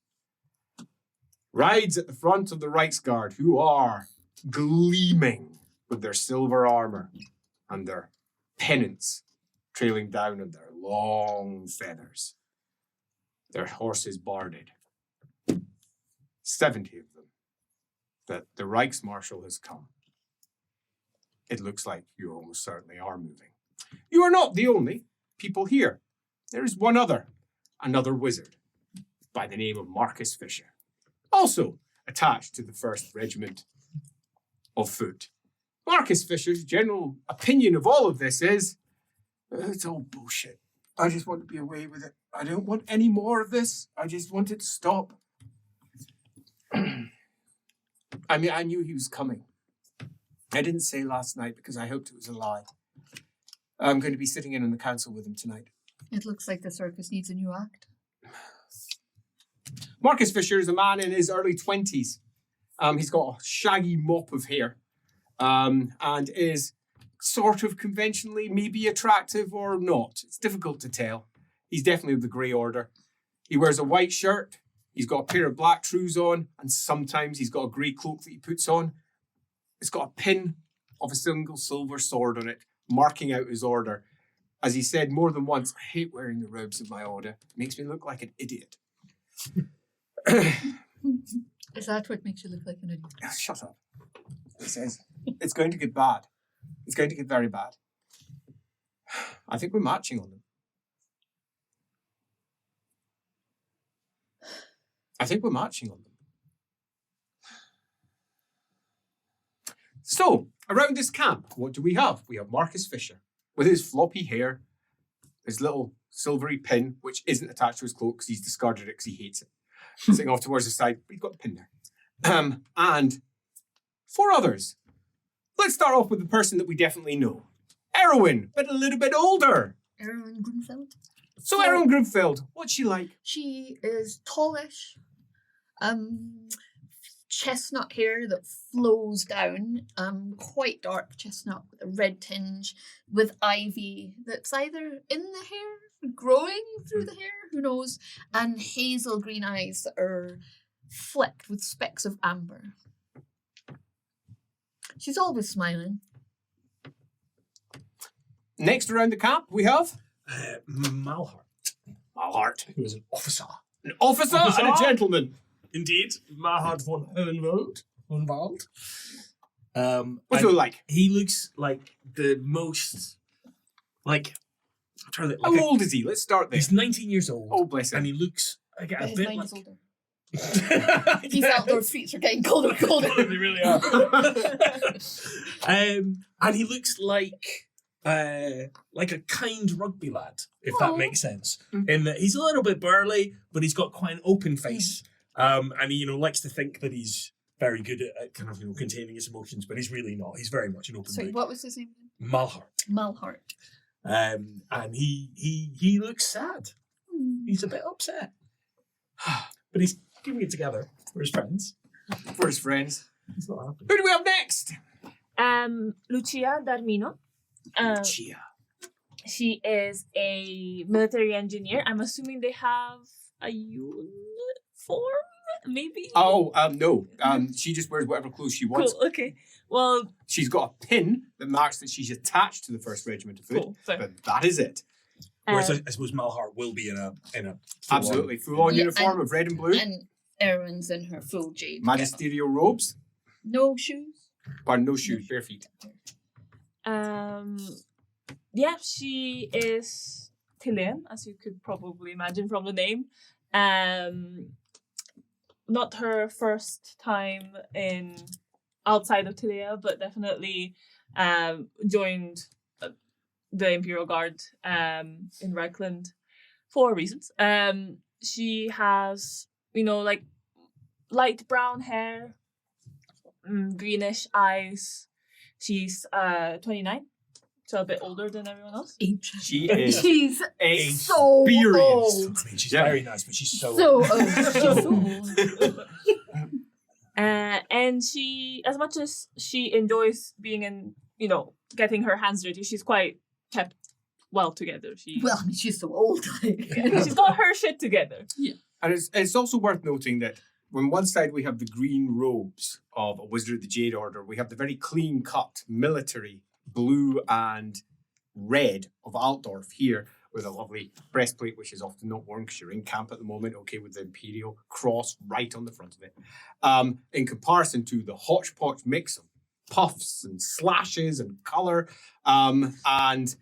Rides at the front of the Reichsguard, who are gleaming with their silver armor and their pennants trailing down on their long feathers. Their horses barded. 70 of them. That the Reichsmarshal has come. It looks like you almost certainly are moving. You are not the only people here. There is one other, another wizard, by the name of Marcus Fisher, also attached to the 1st Regiment of Foot. Marcus Fisher's general opinion of all of this is, it's all bullshit. I just want to be away with it. I don't want any more of this. I just want it to stop. I mean, I knew he was coming. I didn't say last night because I hoped it was a lie. I'm going to be sitting in on the council with him tonight. It looks like the circus needs a new act. Marcus Fisher is a man in his early 20s. He's got a shaggy mop of hair and is sort of conventionally maybe attractive or not. It's difficult to tell. He's definitely of the grey order. He wears a white shirt. He's got a pair of black trews on, and sometimes he's got a grey cloak that he puts on. It's got a pin of a single silver sword on it, marking out his order. As he said more than once, I hate wearing the robes of my order. It makes me look like an idiot. Is that what makes you look like an idiot? Shut up. He says, it's going to get bad. It's going to get very bad. I think we're marching on them. So, around this camp, what do we have? We have Marcus Fisher with his floppy hair, his little silvery pin, which isn't attached to his cloak because he's discarded it because he hates it. Sitting off towards the side, but he's got a pin there. And 4 others. Let's start off with the person that we definitely know. Erwin, but a little bit older. Erwin Grunfeld. So Erwin Grunfeld, what's she like? She is tallish. Chestnut hair that flows down, quite dark chestnut with a red tinge, with ivy that's either in the hair, growing through the hair, who knows, and hazel green eyes that are flecked with specks of amber. She's always smiling. Next around the camp, we have Malhart, Malhart, who is an officer. An officer and a gentleman. Indeed, Malhart von Hohenwald. What's he like? He looks like the most, like, I'm trying to, How old is he? Let's start there. He's 19 years old. Oh, bless him. And he looks like But a his bit mind like... is older. These outdoor streets are getting colder and colder. They really are. And he looks like like a kind rugby lad, if Aw. that makes sense. In that he's a little bit burly, but he's got quite an open face, and he likes to think that he's very good at kind of containing his emotions, but he's really not. He's very much an open Sorry, book. what was his name? Malhart. Malhart. And he looks sad. He's a bit upset, but he's keeping it together for his friends. For his friends. He's not happy. Who do we have next? Lucia Darmino. Chia. She is a military engineer. I'm assuming they have a uniform, maybe? Oh, no. She just wears whatever clothes she wants. Cool, okay. Well, She's got a pin that marks that she's attached to the 1st Regiment of Foot. cool. Fair. But that is it. Whereas Um, I suppose Malhart will be in a Absolutely. Full-on Yeah, uniform of red and blue. And Erwin's in her full jade. Magisterial robes. No shoes. Pardon, no shoes, bare feet. Yeah, she is Chilean, as you could probably imagine from the name. Not her first time in outside of Tilea, but definitely joined the Imperial Guard in Reikland for reasons. She has, like light brown hair, greenish eyes. She's 29, so a bit older than everyone else. She is She's experienced. so old. I mean, she's very nice, but she's so So old. She's so old. And she, as much as she enjoys being in, getting her hands dirty, she's quite kept well together. Well, I mean, she's so old. She's got her shit together. And it's also worth noting that on one side we have the green robes of a Wizard of the Jade Order. We have the very clean-cut military blue and red of Altdorf here with a lovely breastplate, which is often not worn because you're in camp at the moment, okay, with the Imperial cross right on the front of it. In comparison to the hodgepodge mix of puffs and slashes and colour, and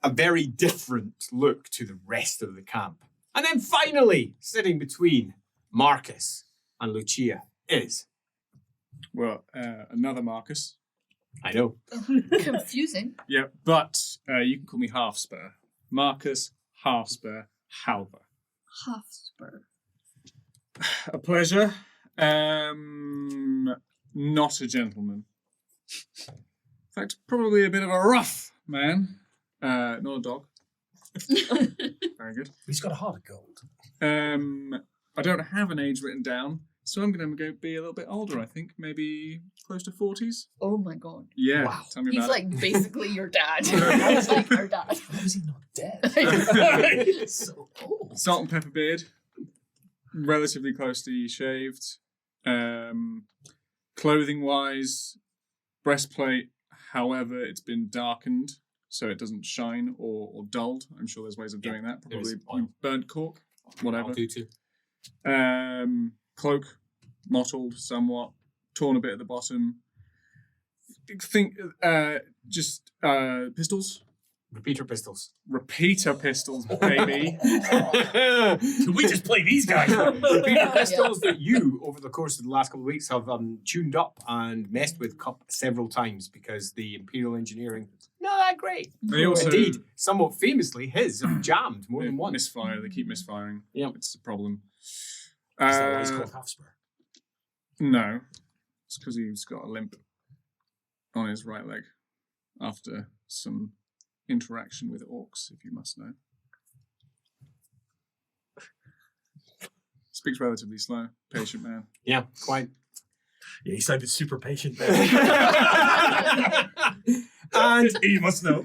a very different look to the rest of the camp. And then finally, sitting between Marcus and Lucia is... Well, another Marcus. I know. Confusing. Yeah, but you can call me Half Spur. Marcus Half Spur Halver. Half spur. A pleasure. Not a gentleman. In fact, probably a bit of a rough man. Not a dog. Very good. he's got a heart of gold. I don't have an age written down, so I'm going to go be a little bit older, I think. Maybe close to 40s. Oh my god. Yeah, Wow. tell me He's about like basically your dad. He's like our dad. How is he not dead? He's so old. it. Salt and pepper beard. Relatively closely shaved. Clothing-wise, breastplate, however, it's been darkened, so it doesn't shine or dulled. I'm sure there's ways of doing that. there is Probably oil. burnt cork, whatever. I'll do too. Cloak, mottled somewhat, torn a bit at the bottom. Think just pistols, Repeater pistols. repeater pistols, baby. Can we just play these guys? Repeater pistols that you, over the course of the last couple of weeks, have tuned up and messed with several times because the Imperial engineering is not that great. They also Indeed, somewhat famously, his have jammed more than once. misfire. They keep misfiring. Yeah. It's a problem. Is that why he's called Half Spur? No, it's because he's got a limp on his right leg after some interaction with orcs, if you must know. Speaks relatively slow, patient man. Yeah, quite. Yeah, he sounded super patient there. And You must know.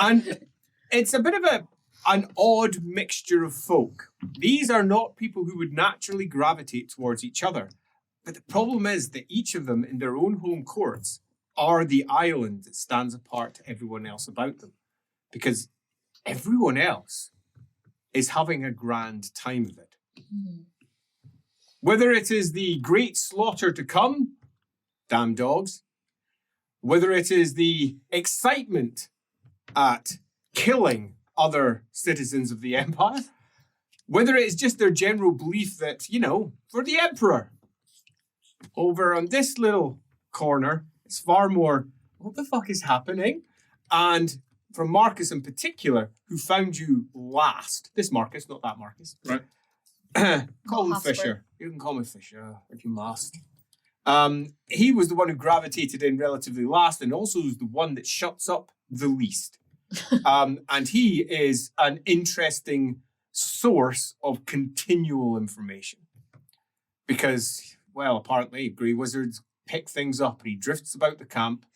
And it's a bit of an odd mixture of folk. These are not people who would naturally gravitate towards each other. But the problem is that each of them in their own home courts are the island that stands apart to everyone else about them. Because everyone else is having a grand time of it. Whether it is the great slaughter to come, damn dogs, whether it is the excitement at killing other citizens of the Empire, whether it is just their general belief that, for the Emperor, over on this little corner, it's far more what the fuck is happening? And from Marcus in particular, who found you last. This Marcus, not that Marcus. Right. Call him Hasper. Fisher. You can call me Fisher if you must. He was the one who gravitated in relatively last and also was the one that shuts up the least. And he is an interesting source of continual information. Because, well, apparently Grey Wizards pick things up and he drifts about the camp,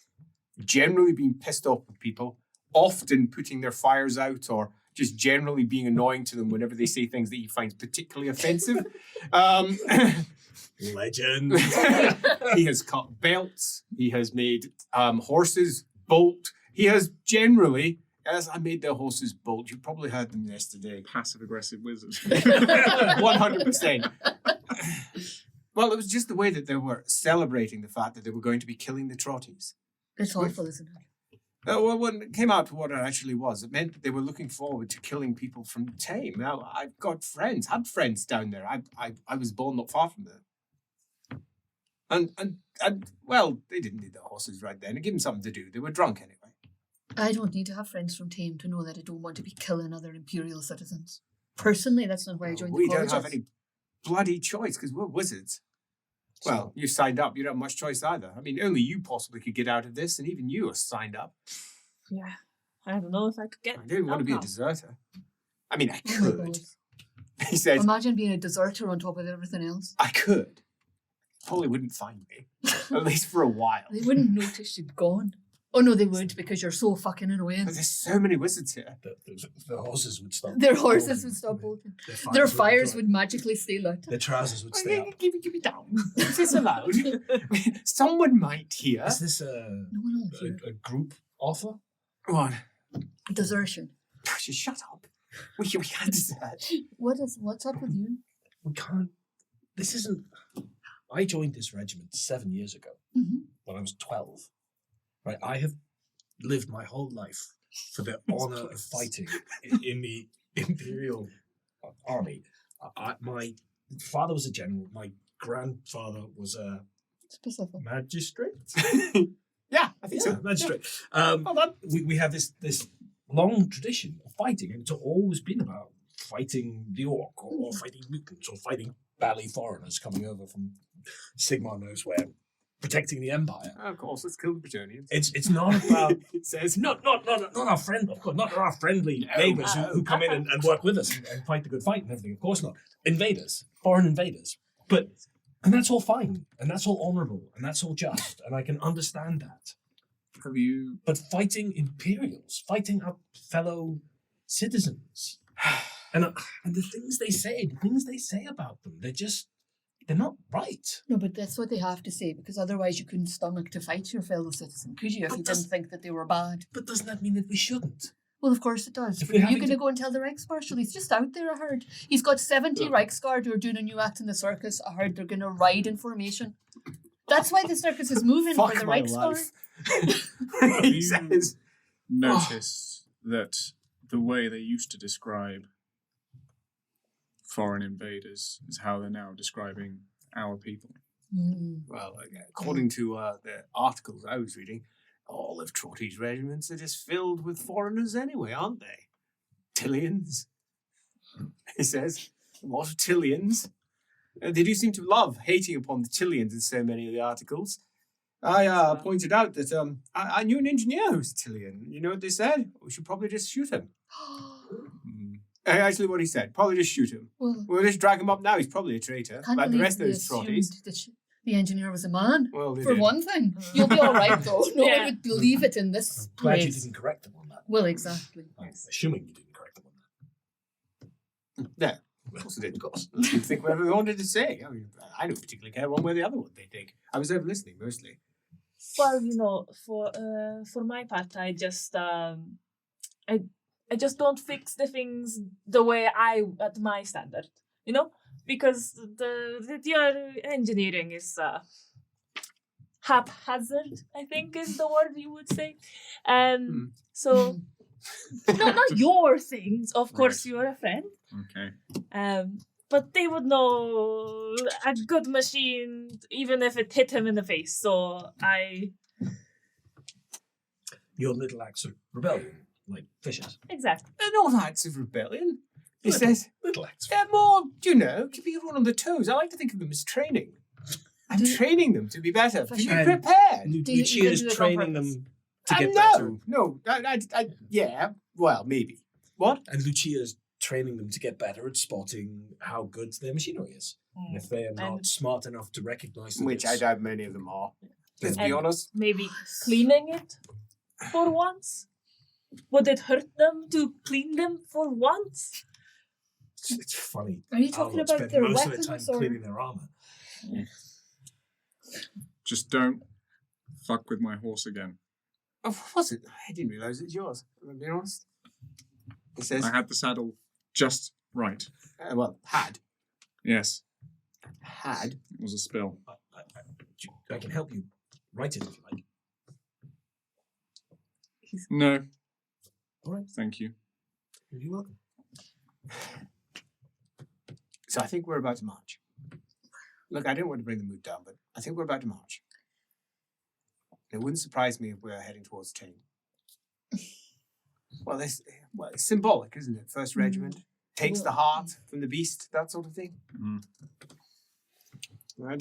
generally being pissed off with people, often putting their fires out or just generally being annoying to them whenever they say things that he finds particularly offensive. Legend. He has cut belts. He has made horses bolt. He has generally, as I made the horses bolt, you probably heard them yesterday. Passive-aggressive wizard. 100%. Well, it was just the way that they were celebrating the fact that they were going to be killing the Trotties. It's awful, isn't it? Well, when it came out to what it actually was, it meant that they were looking forward to killing people from Tame. Now, I've got friends, had friends down there. I was born not far from there. And well, they didn't need the horses right then. It gave them something to do. They were drunk anyway. I don't need to have friends from Tame to know that I don't want to be killing other Imperial citizens. Personally, that's not why I joined the We colleges. don't have any bloody choice because we're wizards. Well, you signed up. You don't have much choice either. I mean, only you possibly could get out of this, and even you are signed up. Yeah. I don't know if I could get I don't want to be a out now. deserter. I mean, I Oh my could. God. He says, Imagine being a deserter on top of everything else. I could. Probably wouldn't find me, at least for a while. They wouldn't notice you'd gone. Oh no, they would because you're so fucking annoying. But there's so many wizards here. The horses would stop. Their horses bolting. would stop bolting. Their Their fires go would magically stay lit. Their trousers would stay up. Give me down. Is this allowed? Someone might hear. Is this No one will hear. a group offer? What? Desertion. Just shut up. We had dessert. What's up with you? We can't. This isn't. I joined this regiment 7 years ago Mm-hmm. when I was 12. Right, I have lived my whole life for the honor of fighting in the Imperial Army. My father was a general. My grandfather was a Specific. magistrate. Yeah, I think so. Magistrate. Well done. We have this long tradition of fighting, and it's always been about fighting the orc or fighting mutants or fighting bally foreigners coming over from Sigmar knows where, protecting the empire. Of course, let's kill the Bretonians. It's not about It says not our friend, of course, not our friendly neighbours who come in and work with us and fight the good fight and everything. Of course not. Invaders, foreign invaders. And that's all fine, and that's all honourable, and that's all just, and I can understand that. Have you... But fighting Imperials, fighting our fellow citizens, and the things they say about them, they're not right. No, but that's what they have to say because otherwise you couldn't stomach to fight your fellow citizen, could you? If But you does- didn't think that they were bad. But doesn't that mean that we shouldn't? Well, of course it does. If But we're are you having going to to- go and tell the Reichsmarshal? He's just out there, I heard. He's got 70 Reichsguard who are doing a new act in the circus. I heard they're going to ride in formation. That's why the circus is moving Fuck for the my Reichsguard. life. Have He you says, noticed that the way they used to describe foreign invaders is how they're now describing our people? Mm. well, according to the articles I was reading, all of Trotty's regiments are just filled with foreigners anyway, aren't they? Tillians. He says, a lot of Tillians. They do seem to love hating upon the Tillians in so many of the articles. I pointed out that I knew an engineer who's Tillian. You know what they said? We should probably just shoot him. Actually, what he said, probably just shoot him. Well, We'll just drag him up now. He's probably a traitor, can't like the believe rest of they those Trotties. assumed that the engineer was a man. Well, they For did. one thing, you'll be all right though. No one Yeah. would believe it in this I'm glad you place. didn't correct them on that. Well, exactly. I'm assuming you didn't correct them on that. Yeah, of course I did. Of course. You can think whatever they wanted to say. I mean, I don't particularly care one way or the other what they think. I was over listening mostly. Well, you know, for my part, I just don't fix the things the way at my standard, you know, because your engineering is haphazard, I think is the word you would say. So, no, not your things. Of course, Right. you're a friend. Okay. But they would know a good machine, even if it hit him in the face. So Your little acts of rebellion, like fishes. Exactly. They're not acts of rebellion. He Little- says, Little acts. they're more, keeping everyone on the toes. I like to think of them as training. I'm training them to be better, to be And prepared. Do you Lucia's do it on training purpose? them to get better. No. Yeah, well, maybe. What? And Lucia's training them to get better at spotting how good their machinery is. And if they are not And- smart enough to recognize that Which I it's- doubt many of them are. Let's be And- honest. Maybe cleaning it for once? Would it hurt them to clean them for once? it's funny. Are you how talking lot about spend their most of weapons the time or? cleaning their armor. Just don't fuck with my horse again. Oh, what was it? I didn't realise it was yours. If I'm being honest. It says, I had the saddle just right. had. Yes, Had. it was a spill. I can help you write it if you like. No, All right. thank you. You're welcome. So I think we're about to march. Look, I don't want to bring the mood down, but I think we're about to march. It wouldn't surprise me if we're heading towards Tane. Well, it's symbolic, isn't it? First regiment takes the heart from the beast, that sort of thing. Mm. I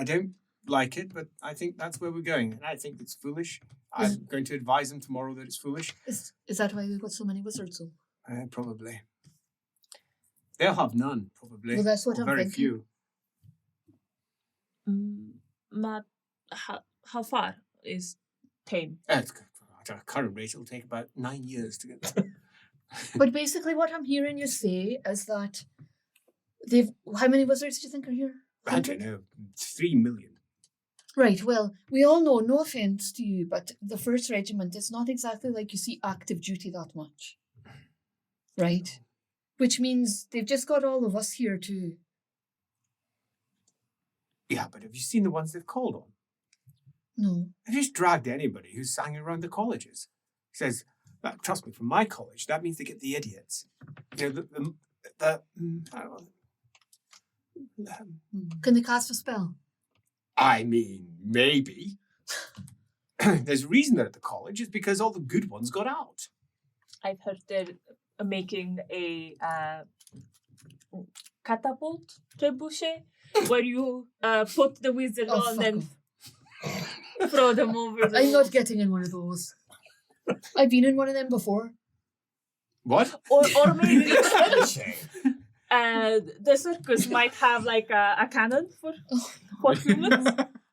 don't like it, but I think that's where we're going, and I think it's foolish. I'm going to advise them tomorrow that it's foolish. Is that why we've got so many wizards? Though? Probably. They'll have none, probably. Well, that's what Or I'm very thinking. few. Matt, how far is Tame? At our current rate, it'll take about 9 years to get there. But basically, what I'm hearing you say is that they've. How many wizards do you think are here? I don't know, 3 million. Right. Well, we all know. No offense to you, but the first regiment is not exactly like you see active duty that much. Right. Which means they've just got all of us here too. Yeah, but have you seen the ones they've called on? No. They've just dragged anybody who's sang around the colleges. He says, trust me, from my college, that means they get the idiots. You know, Can they cast a spell? I mean, maybe. There's a reason they're at the college, is because all the good ones got out. I've heard they're making a catapult trebuchet where you put the wizard Oh, on fuck and off. throw them over the I'm not getting in one of those. I've been in one of them before. What? or maybe the circus might have like a cannon for humans.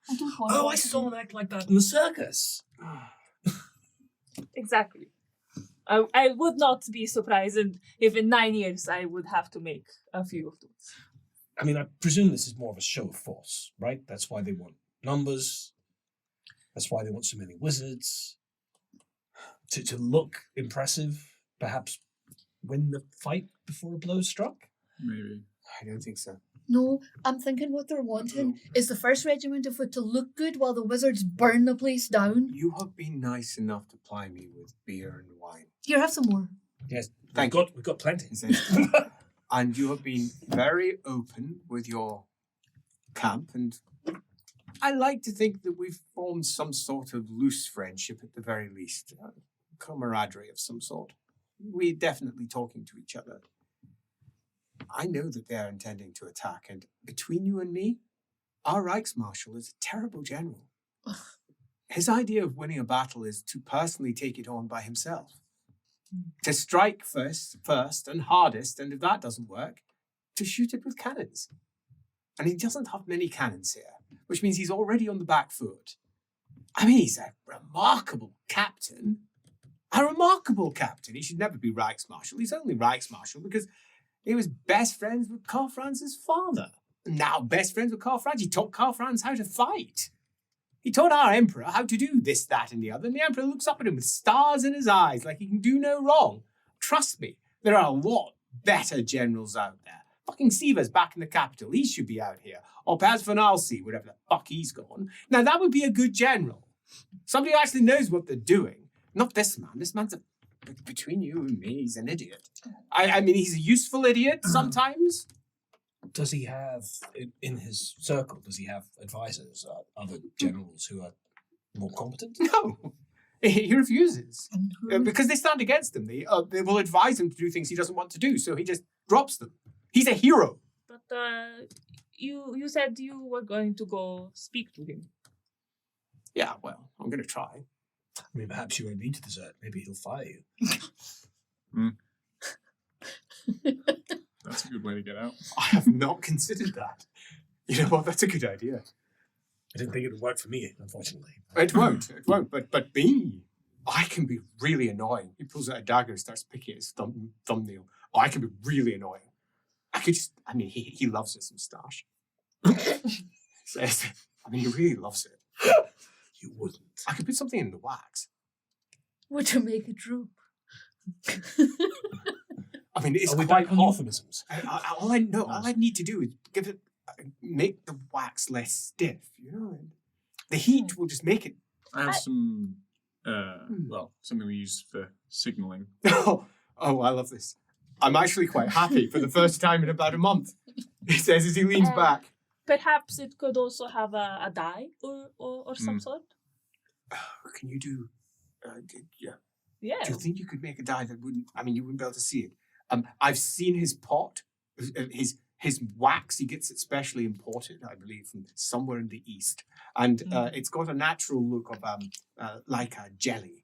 I don't want Oh, to. I saw an act like that in the circus. Exactly. I would not be surprised if in 9 years I would have to make a few of those. I mean, I presume this is more of a show of force, right? That's why they want numbers. That's why they want so many wizards. To look impressive, perhaps win the fight before a blow's struck. Maybe. I don't think so. No, I'm thinking what they're wanting is the first regiment of it to look good while the wizards burn the place down. You have been nice enough to ply me with beer and wine. Here, have some more. Yes, Thank we've got plenty. He says, and you have been very open with your camp, and I like to think that we've formed some sort of loose friendship at the very least, camaraderie of some sort. We're definitely talking to each other. I know that they're intending to attack, and between you and me, our Reichsmarshal is a terrible general. His idea of winning a battle is to personally take it on by himself. To strike first and hardest, and if that doesn't work, to shoot it with cannons. And he doesn't have many cannons here, which means he's already on the back foot. I mean, he's a remarkable captain. A remarkable captain. He should never be Reichsmarshal. He's only Reichsmarshal because he was best friends with Karl Franz's father. And now best friends with Karl Franz. He taught Karl Franz how to fight. He taught our emperor how to do this, that, and the other, and the emperor looks up at him with stars in his eyes like he can do no wrong. Trust me, there are a lot better generals out there. Fucking Siva's back in the capital. He should be out here. Or Paz von Alsi, whatever the fuck he's gone. Now, that would be a good general. Somebody who actually knows what they're doing. Not this man. This man's between you and me, he's an idiot. I mean, he's a useful idiot sometimes. Does he have, in his circle, does he have advisors, other generals who are more competent? No. He refuses. And who? Because they stand against him. They will advise him to do things he doesn't want to do, so he just drops them. He's a hero. But you said you were going to go speak to him. Yeah, well, I'm going to try. I mean, perhaps you won't need to desert. Maybe he'll fire you. That's a good way to get out. I have not considered that. You know what? That's a good idea. I didn't think it would work for me, unfortunately. It won't. But me, I can be really annoying. He pulls out a dagger and starts picking at his thumbnail. Oh, I can be really annoying. He loves his moustache. He really loves it. You wouldn't. I could put something in the wax. Would you make it droop? It's Are we quite back on hot. euphemisms? All I need to do is make the wax less stiff. You know, the heat will just make it. I have some, something we use for signalling. Oh, I love this. I'm actually quite happy for the first time in about a month. He says as he leans back. Perhaps it could also have a die or some sort. Can you do? Yeah. Yeah. Do you think you could make a die that wouldn't? You wouldn't be able to see it. I've seen his pot, his wax. He gets it specially imported, I believe, from somewhere in the east, and it's got a natural look of like a jelly.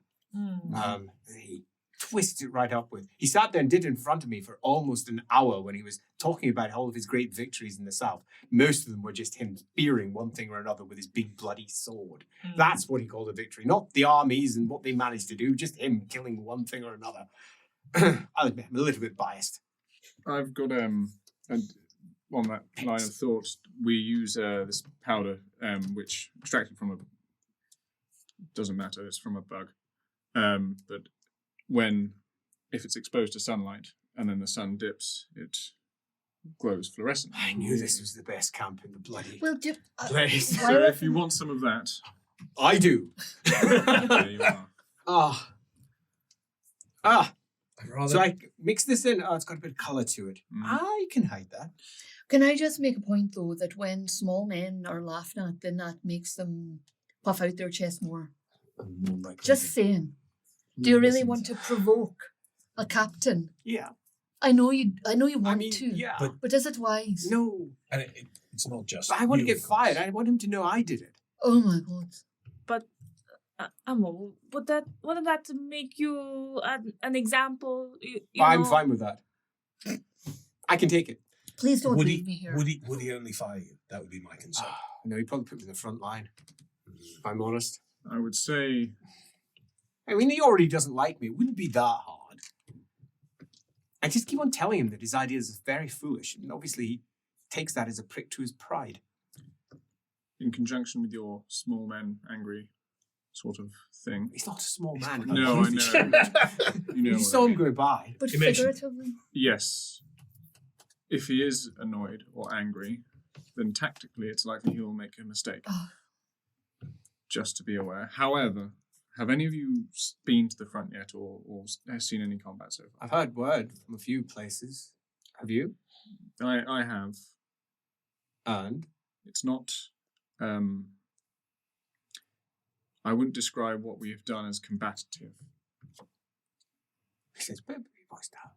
He twists it right up with. He sat there and did it in front of me for almost an hour when he was talking about all of his great victories in the south. Most of them were just him spearing one thing or another with his big bloody sword. That's what he called a victory, not the armies and what they managed to do, just him killing one thing or another. I'll admit, I'm a little bit biased. I've got and on that line of thought, we use this powder, which extracted from doesn't matter, it's from a bug. But if it's exposed to sunlight and then the sun dips, it glows fluorescent. I knew this was the best camp in the bloody Well, place. So if you want some of that, I do. there you are. So I mix this in. Oh, it's got a bit of colour to it. I can hide that. Can I just make a point, though, that when small men are laughed at, then that makes them puff out their chest more? Just saying. Do you really want to provoke a captain? Yeah. I know you want to. Yeah. But is it wise? No. And it's not just. I want to you, get of course. fired. I want him to know I did it. Oh my god. But Amo, wouldn't that make you an example? I'm fine with that. I can take it. Please don't Would leave me here. Would he only fire you? That would be my concern. No, he'd probably put me in the front line. If I'm honest. I would say He already doesn't like me. It wouldn't be that hard. I just keep on telling him that his ideas are very foolish, and obviously he takes that as a prick to his pride. in conjunction with your small men angry sort of thing. He's not a small man. No, I know. You know You what saw I him mean. go by. But Imagine. figuratively. Yes. If he is annoyed or angry, then tactically it's likely he will make a mistake. Oh. Just to be aware. However, have any of you been to the front yet or seen any combat so far? I've heard word from a few places. Have you? I have. And? It's not... I wouldn't describe what we have done as combative. He says, "Baby, voice down."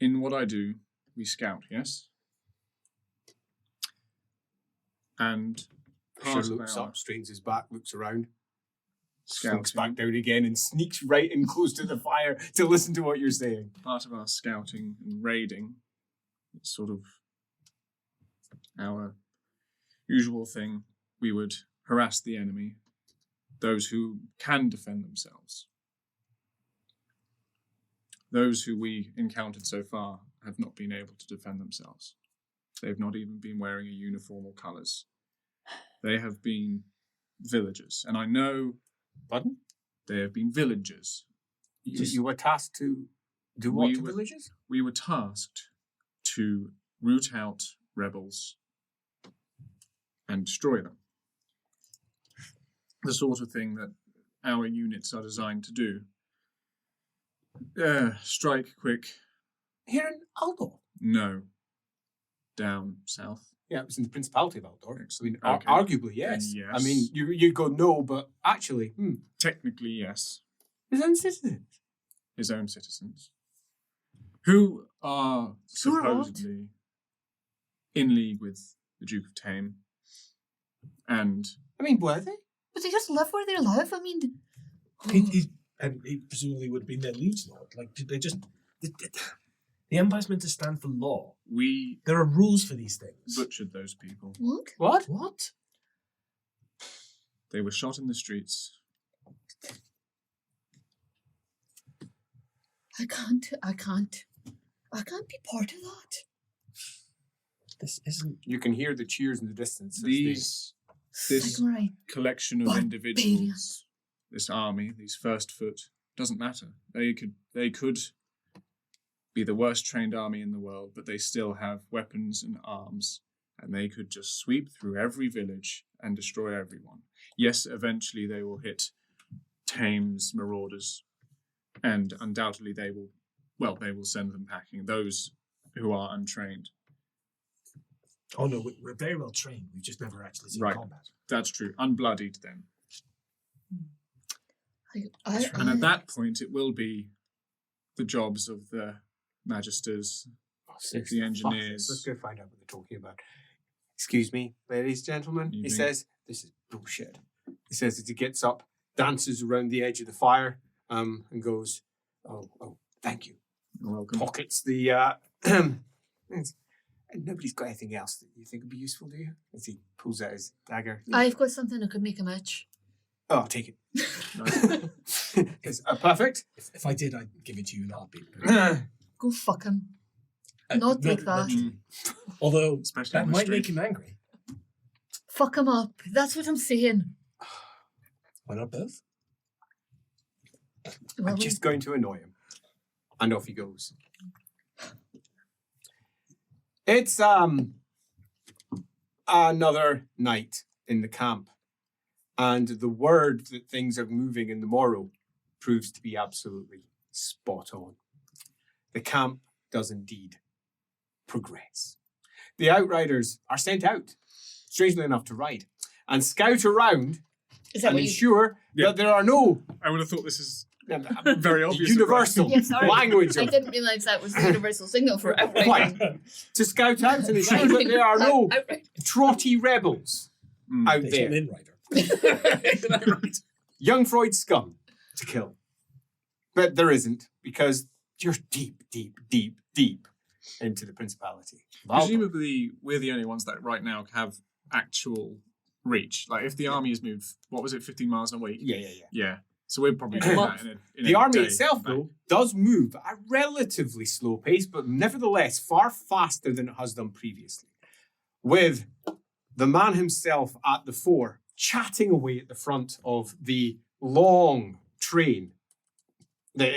In what I do, we scout, yes? And part Sure of looks our up, straightens his back, looks around, scouting, slinks back down again and sneaks right in close to the fire to listen to what you're saying. part of our scouting and raiding, it's sort of our usual thing. We would harass the enemy, those who can defend themselves. Those who we encountered so far have not been able to defend themselves. They've not even been wearing a uniform or colours. They have been villagers, and I know. Pardon? They have been villagers. You were tasked to do what to villages? We were tasked to root out rebels and destroy them. The sort of thing that our units are designed to do. Strike quick. Here in Altdorf? No. Down south. Yeah, it was in the Principality of Altdorf. I mean, Okay. arguably, yes. Yes. I mean, you'd go no, but actually, Technically, yes. his own citizens. His own citizens. Who are Who are what? supposedly in league with the Duke of Tame. And I mean, were they? But they just live where they live. I mean, He presumably would have been their liege lord. Like, did they just... The Empire's meant to stand for law. we There are rules for these things. butchered those people. what? What? What? They were shot in the streets. I can't be part of that. This isn't... You can hear the cheers in the distance. as they- This Right. collection of Barbarians. individuals, this army, these first foot, doesn't matter. They could be the worst trained army in the world, but they still have weapons and arms, and they could just sweep through every village and destroy everyone. Yes, eventually they will hit Tame's marauders, and undoubtedly they will send them packing, those who are untrained. Oh no, we're very well trained. We've just never actually seen Right. combat. That's true. Unbloodied then. And I at that point, it will be the jobs of the magisters, Oh, seriously, the fuck engineers. this. Let's go find out what they're talking about. Excuse me, ladies, gentlemen. He Evening. says, this is bullshit. He says as he gets up, dances around the edge of the fire, and goes, oh, thank you. You're welcome. Pockets the, nobody's got anything else that you think would be useful, do you? As he pulls out his dagger. I've got something that could make a match. Oh, I'll take it. It's perfect. If I did, I'd give it to you in a heartbeat. Go fuck him. Not like that. literally. Although, Especially that on the might street. make him angry. Fuck him up. That's what I'm saying. Why not both? Well, I'm just going to annoy him. And off he goes. It's another night in the camp. And the word that things are moving in the morrow proves to be absolutely spot on. The camp does indeed progress. The outriders are sent out, strangely enough, to ride and scout around is that and what you... ensure Yeah. that there are no I would have thought this is very obvious. universal Yeah, sorry. language I of didn't realise that was the universal signal for Quite. everything. to scout out and ensure that there are no Outright. trotty rebels out It's an there. inrider. Young Freud scum to kill. But there isn't, because you're deep, deep, deep, deep into the Principality. Presumably, we're the only ones that right now have actual reach. Like, if the army has moved, what was it, 15 miles in a week? Yeah. Yeah. So we're probably doing that in The a army day itself, back. though, does move at a relatively slow pace, but nevertheless far faster than it has done previously. With the man himself at the fore, chatting away at the front of the long train that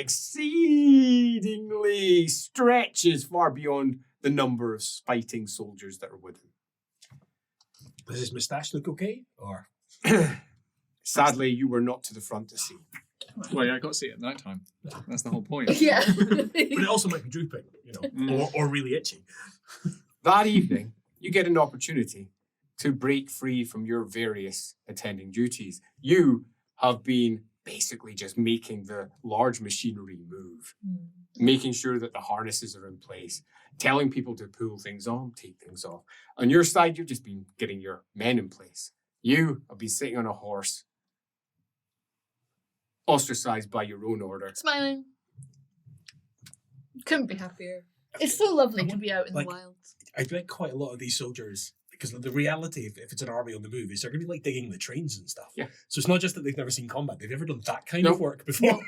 exceedingly stretches far beyond the number of fighting soldiers that are with him. Does his moustache look okay? Or Sadly, you were not to the front to see. Well, yeah, I got to see it at night time. That's the whole point. Yeah. but it also might be drooping, or really itchy. That evening, you get an opportunity to break free from your various attending duties. You have been basically just making the large machinery move, making sure that the harnesses are in place, telling people to pull things on, take things off. On your side, you've just been getting your men in place. You have been sitting on a horse, ostracized by your own order. Smiling. Couldn't be happier. It's so lovely to be out in Like- the wild. I bet quite a lot of these soldiers, because the reality, if it's an army on the move, is they're going to be like digging the trains and stuff. Yeah. So it's not just that they've never seen combat; they've never done that kind No. of work before.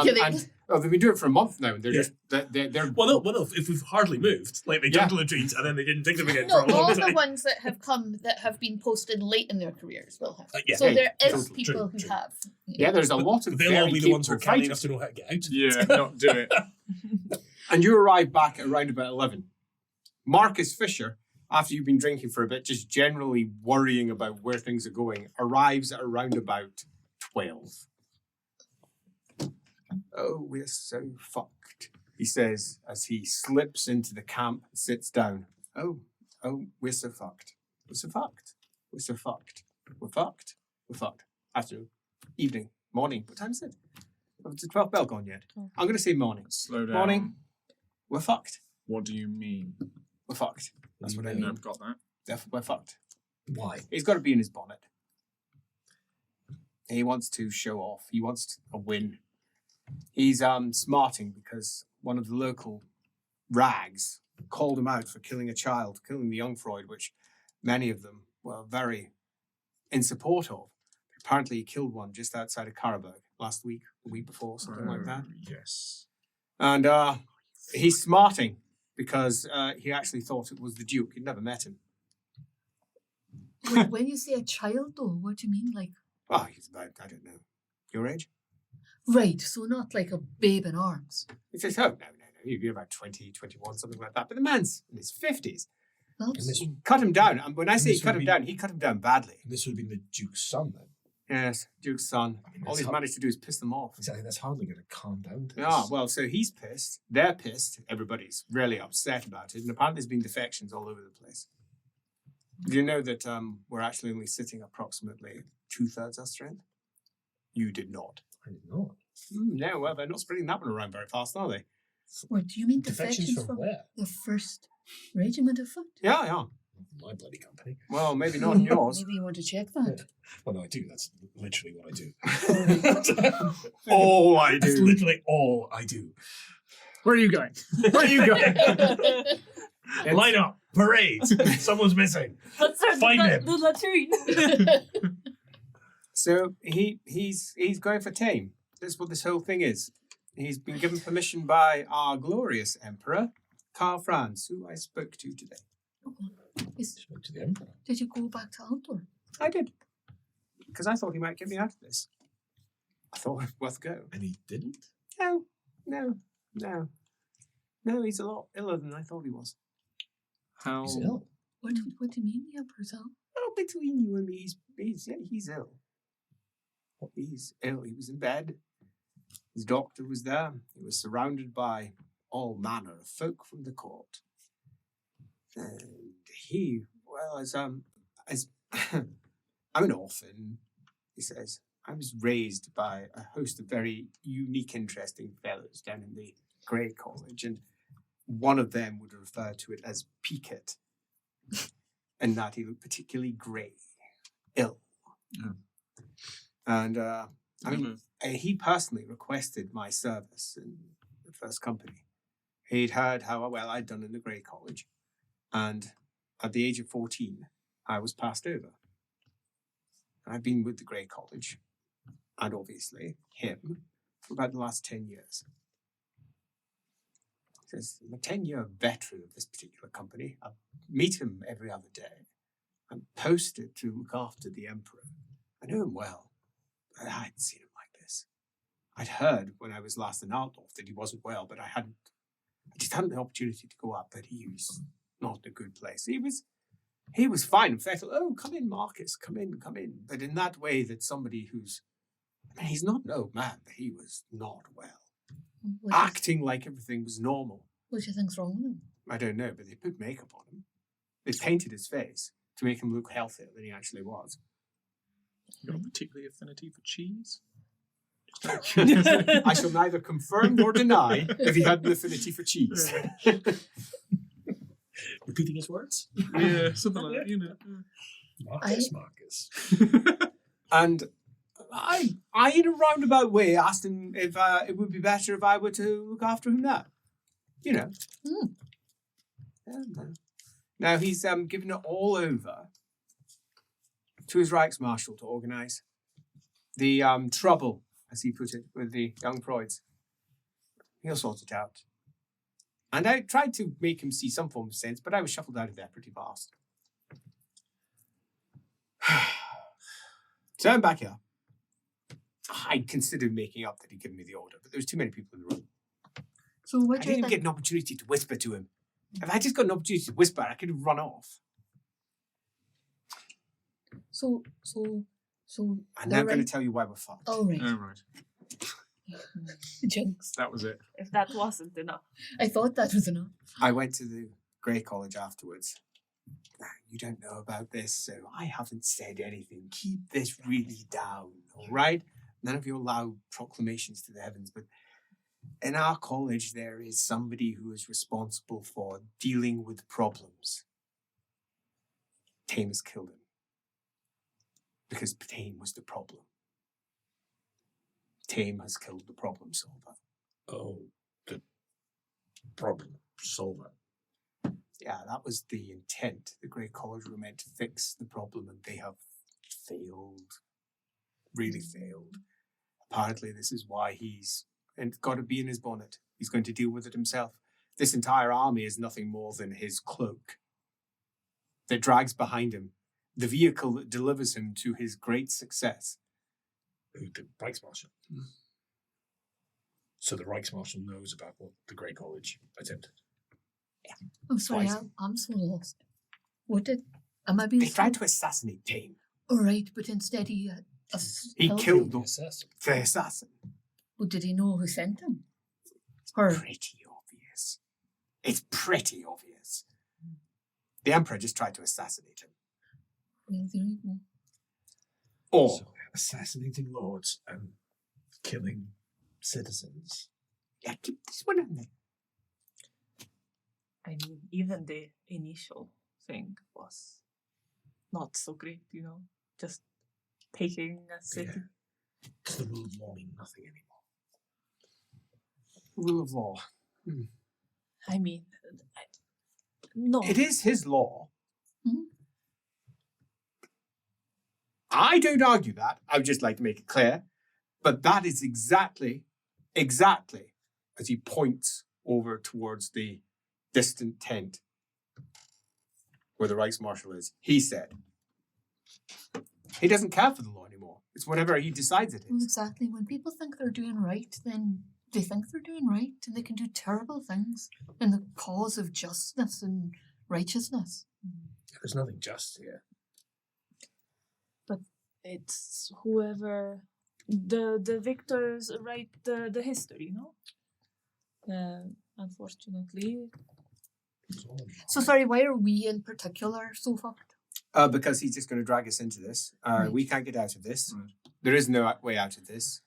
Yeah, they- They've been doing it for a month now, and they're Yeah. just they're Well, no. If we've hardly moved, like they Yeah. jumped on the trains and then they didn't dig them again No, for a long all time. the ones that have come that have been posted late in their careers will have. Yeah. So Hey, there is totally, people true, who true. have. yeah. There's a lot of But they'll all very be the ones who are capable canny enough fighters. to know how to get out. Yeah, not do it. And you arrive back at around about 11. Marcus Fisher, after you've been drinking for a bit, just generally worrying about where things are going, arrives at around about 12. Oh, we're so fucked, he says as he slips into the camp and sits down. Oh, Oh, we're so fucked. We're so fucked. We're so fucked. We're fucked. We're fucked. Afternoon, evening, morning. What time is it? Oh, it's the 12th bell gone yet. Oh. I'm going to say morning. Slow down. Morning. We're fucked. What do you mean? We're fucked. That's what I I mean. never got that. Therefore, we're fucked. Why? He's got to be in his bonnet. He wants to show off. He wants a win. He's smarting because one of the local rags called him out for killing a child, killing the young Freud, which many of them were very in support of. Apparently, he killed one just outside of Karabakh last week, the week before, something like that. Yes. And he's smarting because he actually thought it was the Duke. He'd never met him. When you say a child, though, what do you mean? Like, Oh, he's about, I don't know, your age? right, so not like a babe in arms. He says, oh, no. He'd be about 20, 21, something like that. But the man's in his 50s. That's, this- Cut him down. And when I say this cut would him be- down, he cut him down badly. This would have been the Duke's son then. Yes, Duke's son. I mean, All that's he's hard- managed to do is piss them off. Exactly. That's hardly going to calm down. To Yeah, this. well, so he's pissed. They're pissed. Everybody's really upset about it. And apparently there's been defections all over the place. Do you know that we're actually only sitting approximately 2/3 our strength? You did not. I didn't know. No, well, they're not spreading that one around very fast, are they? what do you mean Defections defections from where? the first regiment of foot? Yeah. My bloody company. Well, maybe not in yours. Maybe you want to check that. Well, no, I do. That's literally what I do. All I That's literally all I do. Where are you going? Where are you going? Line up. Parade. Someone's missing. Let's start Find him. the latrine. So he's going for tame. That's what this whole thing is. He's been given permission by our glorious Emperor, Karl Franz, who I spoke to today. Spoke to the Emperor. Did you go back to Altdorf? I did. Because I thought he might get me out of this. I thought it was worth a go. And he didn't? No, he's a lot iller than I thought he was. How? He's ill. What do you mean, the Emperor's out? Oh, between you and me, he's ill. He's ill. He was in bed. His doctor was there. He was surrounded by all manner of folk from the court. And he, well, as I'm an orphan, he says. I was raised by a host of very unique, interesting fellows down in the Grey College, and one of them would refer to it as Peakett, and that he looked particularly grey, ill. Yeah. And he personally requested my service in the first company. He'd heard how well I'd done in the Grey College, and at the age of 14, I was passed over. I've been with the Grey College, and obviously him, for about the last 10 years. He says, I'm a 10-year veteran of this particular company. I meet him every other day. I'm posted to look after the Emperor. I know him well, but I hadn't seen him like this. I'd heard when I was last in Altdorf that he wasn't well, but I just hadn't the opportunity to go up, but he was not in a good place. He was fine. In fact, oh, come in, Marcus, come in. But in that way that somebody who's, he's not an old man, but he was not well. Acting like everything was normal. What do you think's wrong with him? I don't know, but they put makeup on him. They painted his face to make him look healthier than he actually was. You got a particular affinity for cheese? I shall neither confirm nor deny if he had an affinity for cheese. Repeating his words? Yeah, something like that, you know. Marcus. And I, in a roundabout way, asked him if it would be better if I were to look after him now. You know. Mm. Yeah, no. Now he's given it all over to his Reichsmarshal to organise the trouble, as he put it, with the young Freuds. He'll sort it out. And I tried to make him see some form of sense, but I was shuffled out of there pretty fast. So I'm back here. I considered making up that he'd given me the order, but there was too many people in the room. So I what do you didn't think? get an opportunity to whisper to him. If I just got an opportunity to whisper, I could have run off. So And now I'm going to tell you why we're fucked. Oh right. Oh, right. Jinx. That was it. If that wasn't enough. I thought that was enough. I went to the Grey College afterwards, You don't know about this, so I haven't said anything. Keep this really down, all right? None of your loud proclamations to the heavens, but in our college there is somebody who is responsible for dealing with problems. Tame has killed him. Because Tame was the problem. Tame has killed the problem solver. Oh, the problem solver. Yeah, that was the intent. The Great College were meant to fix the problem, and they have failed. Really failed. Apparently, this is why he's got to be in his bonnet. He's going to deal with it himself. This entire army is nothing more than his cloak that drags behind him, the vehicle that delivers him to his great success. The Reichsmarshal. So the Reichsmarshal knows about what the Great College attempted. I'm sorry, Twice. I'm so lost. Am I being... They tried to assassinate Tame. All right, but instead he... He killed the assassin. assassin. Well, did he know who sent him? Or... Pretty obvious. It's pretty obvious. The Emperor just tried to assassinate him. Well, there you go. Or So assassinating lords and killing citizens. yeah, keep this one in there. I mean, even the initial thing was not so great, you know, just taking a city. Does the rule of law mean nothing anymore? Rule of law. I mean, no. It is his law. Hmm? I don't argue that. I would just like to make it clear. But that is exactly as he points over towards the distant tent where the Reichsmarshal is. He said, he doesn't care for the law anymore. It's whatever he decides it Well, is. exactly. When people think they're doing right, then they think they're doing right, and they can do terrible things in the cause of justice and righteousness. There's nothing just here. It's whoever the victors write the history, no? Unfortunately. So sorry, why are we in particular so fucked? Because he's just going to drag us into this. Right. We can't get out of this. Right. There is no way out of this.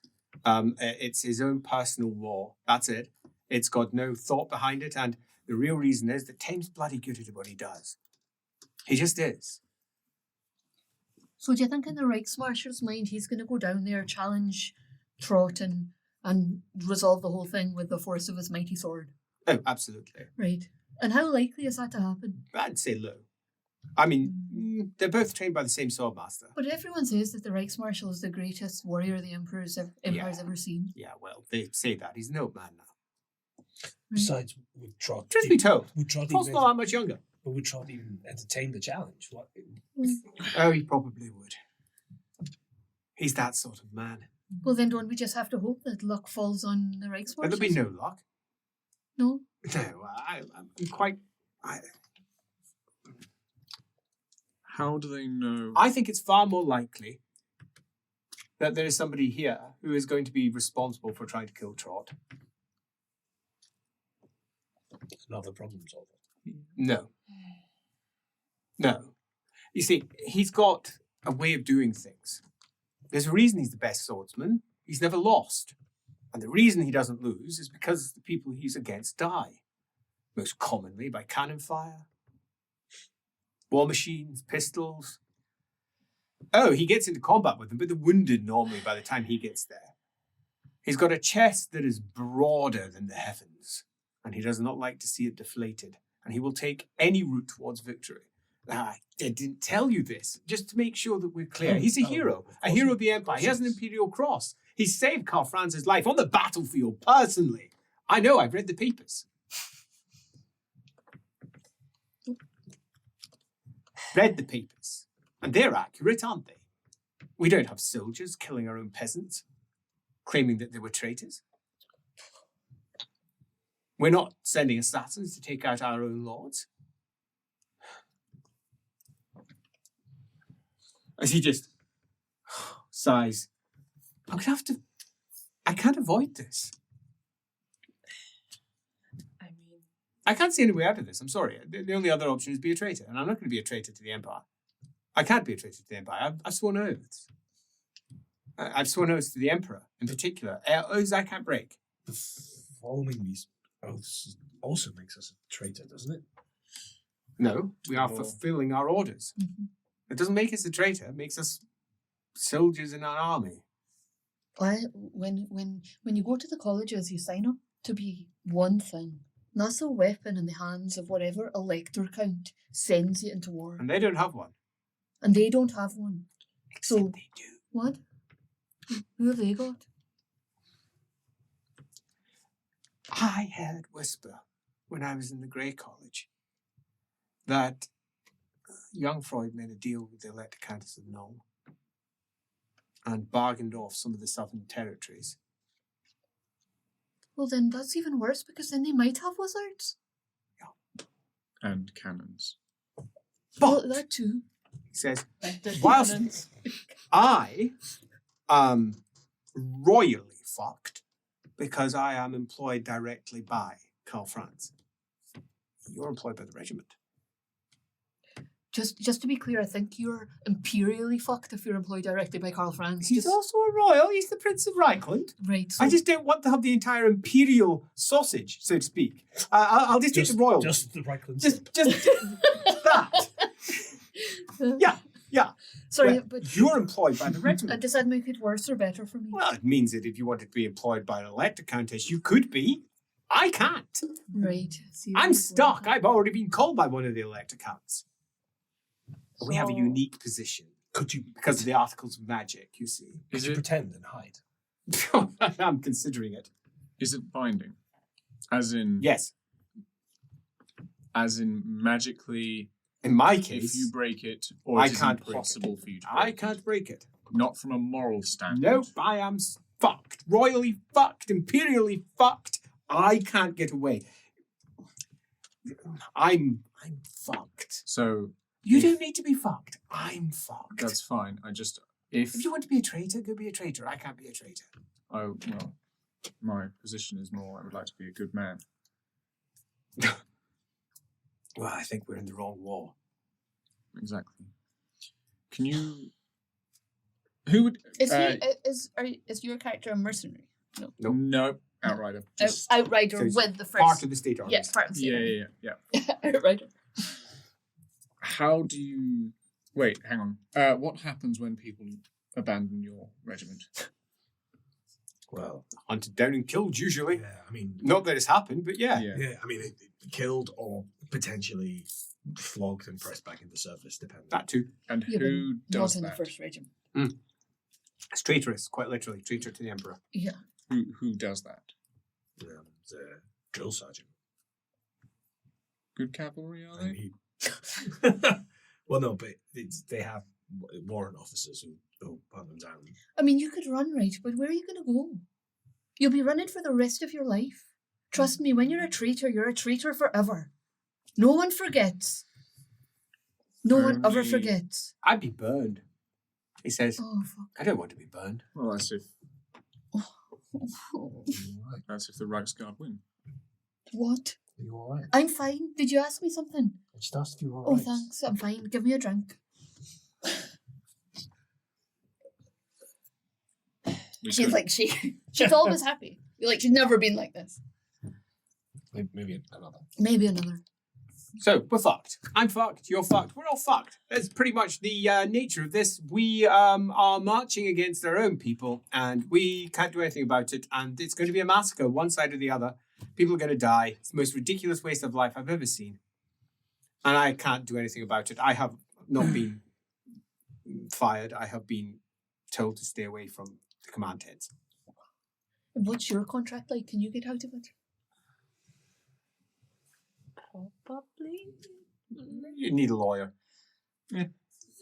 It's his own personal law. That's it. It's got no thought behind it. And the real reason is that Tame's bloody good at what he does. He just is. So do you think in the Reichsmarshal's mind he's going to go down there, challenge Trot and resolve the whole thing with the force of his mighty sword? Oh, absolutely. Right. And how likely is that to happen? I'd say low. I mean, they're both trained by the same swordmaster. But everyone says that the Reichsmarshal is the greatest warrior the Empire's ever seen. Yeah, well, they say that. He's an old man now. Besides, would Trot Truth be told, Trot Paul's even, not that much younger. but would Trot even entertain the challenge? What? Oh, he probably would. He's that sort of man. Well, then don't we just have to hope that luck falls on the Reichsmarshal? But there'll be no luck. No? No, I'm quite... How do they know? I think it's far more likely that there is somebody here who is going to be responsible for trying to kill Trot. Another problem solver. No. No. You see, he's got a way of doing things. There's a reason he's the best swordsman. He's never lost. And the reason he doesn't lose is because the people he's against die. Most commonly by cannon fire, war machines, pistols. Oh, he gets into combat with them, but they're wounded normally by the time he gets there. He's got a chest that is broader than the heavens, and he does not like to see it deflated, and he will take any route towards victory. Now, I didn't tell you this, just to make sure that we're clear. He's a hero of the Empire. He has an Imperial Cross. He saved Karl Franz's life on the battlefield, personally. I know, I've read the papers. Read the papers. And they're accurate, aren't they? We don't have soldiers killing our own peasants, claiming that they were traitors. We're not sending assassins to take out our own lords. As he just sighs, I can't avoid this. I mean, I can't see any way out of this. I'm sorry. The only other option is be a traitor, and I'm not going to be a traitor to the Empire. I can't be a traitor to the Empire. I've sworn oaths. I've sworn oaths to the Emperor in particular. Oaths I can't break. Following these oaths also makes us a traitor, doesn't it? No, we are Oh. fulfilling our orders. Mhm. It doesn't make us a traitor. It makes us soldiers in an army. When you go to the colleges, you sign up to be one thing. That's a weapon in the hands of whatever elector count sends you into war. And they don't have one. And they don't have one. Except So- they do. What? Who have they got? I heard whisper when I was in the Grey College that young Freud made a deal with the Elector Countess of Null and bargained off some of the southern territories. Well, then that's even worse because then they might have wizards. And cannons. Well, But, that too. he says, The whilst cannons. I am royally fucked because I am employed directly by Karl Franz. You're employed by the regiment. Just to be clear, I think you're imperially fucked if you're employed directly by Karl Franz. He's Just- also a royal. He's the Prince of Reikland. right. So I just don't want to have the entire imperial sausage, so to speak. I'll just take the royal. Just the Reikland. Just that. Yeah. sorry, Well, but You're employed by the regiment. does that make it worse or better for me? Well, it means that if you wanted to be employed by an elector countess, you could be. I can't. Right. See, I'm that's stuck. what- I've already been called by one of the elector counts. We have a So- unique position Could you because of the articles of magic, you see. could Is you it pretend and hide? I'm considering it. is it binding? As in Yes. magically In my if case, you break it, or I it is can't break it. impossible for you to break I it? can't break it. Not from a moral standpoint. Nope, I am fucked. Royally fucked. Imperially fucked. I can't get away. I'm fucked. So You If- don't need to be fucked. I'm fucked. that's fine. I just if If you want to be a traitor, go be a traitor. I can't be a traitor. well, my position is more I would like to be a good man. Well, I think we're in the wrong war. Exactly. Can you who would Is uh, is your character a mercenary? Nope. no outrider. Just Outrider So he's with the Part first. of the state army. Yeah, part of the yeah. Outrider. How do you wait, hang on. What happens when people abandon your regiment? Well, Hunted down and killed, usually. yeah, I mean, Not that it's happened, but yeah. yeah, I mean, killed or potentially flogged and pressed back into service, depending. That too. And Yeah, but who does Not in that? the first regiment. It's traitorous, quite literally. Traitor to the Emperor. Yeah. Who does that? The drill sergeant. Good cavalry, are And they? he, well, no, but they have warrant officers who hunt them down. I mean, you could run, right, but where are you going to go? You'll be running for the rest of your life. Trust me, when you're a traitor forever. No one forgets. No one ever Only- forgets. I'd be burned. He says, Oh, fuck. I don't want to be burned. Well, that's if Right. that's if the Reichsguard win. What? Are you all right? I'm fine. Did you ask me something? I just asked if you were all Oh, right. thanks. I'm fine. Give me a drink. We She's could- like, she's always happy. Like, she's never been like this. Maybe another. Maybe another. So, we're fucked. I'm fucked. You're fucked. We're all fucked. That's pretty much the nature of this. We are marching against our own people, and we can't do anything about it, and it's going to be a massacre, one side or the other. People are going to die. It's the most ridiculous waste of life I've ever seen. And I can't do anything about it. I have not been fired. I have been told to stay away from the command heads. And what's your contract like? Can you get out of it? Probably You need a lawyer.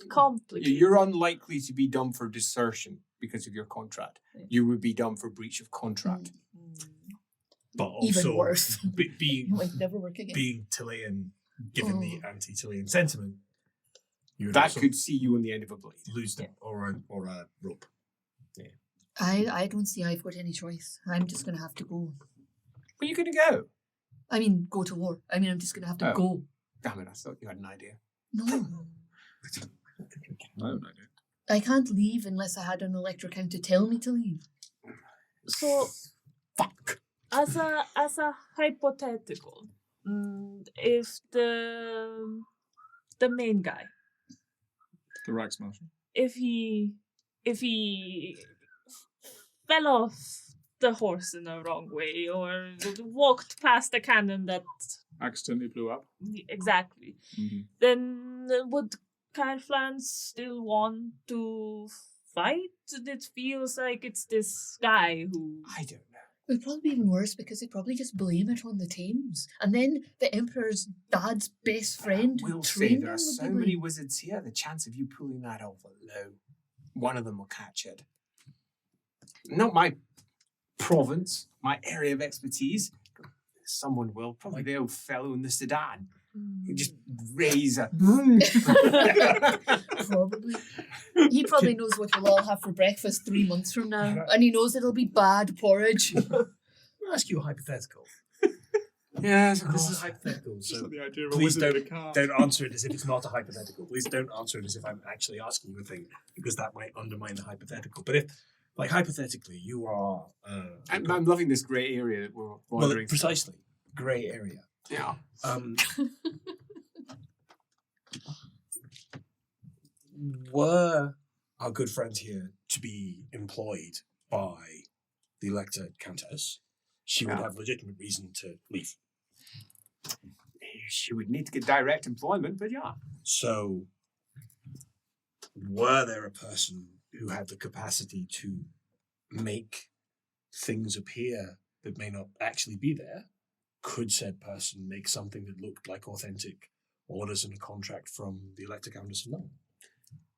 complicated. You're unlikely to be done for desertion because of your contract. You would be done for breach of contract. But Even also worse. be- You being might never work again. being Chilean, given the anti-Chilean sentiment, you would That also could see you on the end of a blade. lose them or a rope. I don't see I've got any choice. I'm just going to have to go. Where are you going to go? I mean, go to war. I mean, I'm just going to have to Oh. go. Damn it, I thought you had an idea. No. I have an idea. I can't leave unless I had an electric count to tell me to leave. So, Fuck. as a hypothetical, if the main guy, The Reichsmarshal. if he fell off the horse in the wrong way or walked past a cannon that Accidentally blew up. exactly, Mm-hmm. then would Karflan still want to fight? It feels like it's this guy who. I don't know. It would probably be even worse because they'd probably just blame it on the Thames. And then the Emperor's dad's best friend who We'll say trained there him are would so be many blamed. wizards here, the chance of you pulling that off are low. One of them will catch it. Not my province, my area of expertise. Someone will, probably the old fellow in the sedan. You just raise a... Probably. He probably knows what we'll all have for breakfast 3 months from now. And he knows it'll be bad porridge. I'll ask you a hypothetical. Yes, of This course. is a hypothetical, Just so like the idea of please a wizard in a car. don't answer it as if it's not a hypothetical. Please don't answer it as if I'm actually asking you a thing, because that might undermine the hypothetical. But if, like, hypothetically, you are... I'm loving this grey area that we're well, wandering. precisely. Grey area. Yeah. Were our good friend here to be employed by the Elector Countess, she would Yeah. have legitimate reason to leave. She would need to get direct employment, but yeah. So, were there a person who had the capacity to make things appear that may not actually be there, could said person make something that looked like authentic orders in a contract from the Elector Countess of None?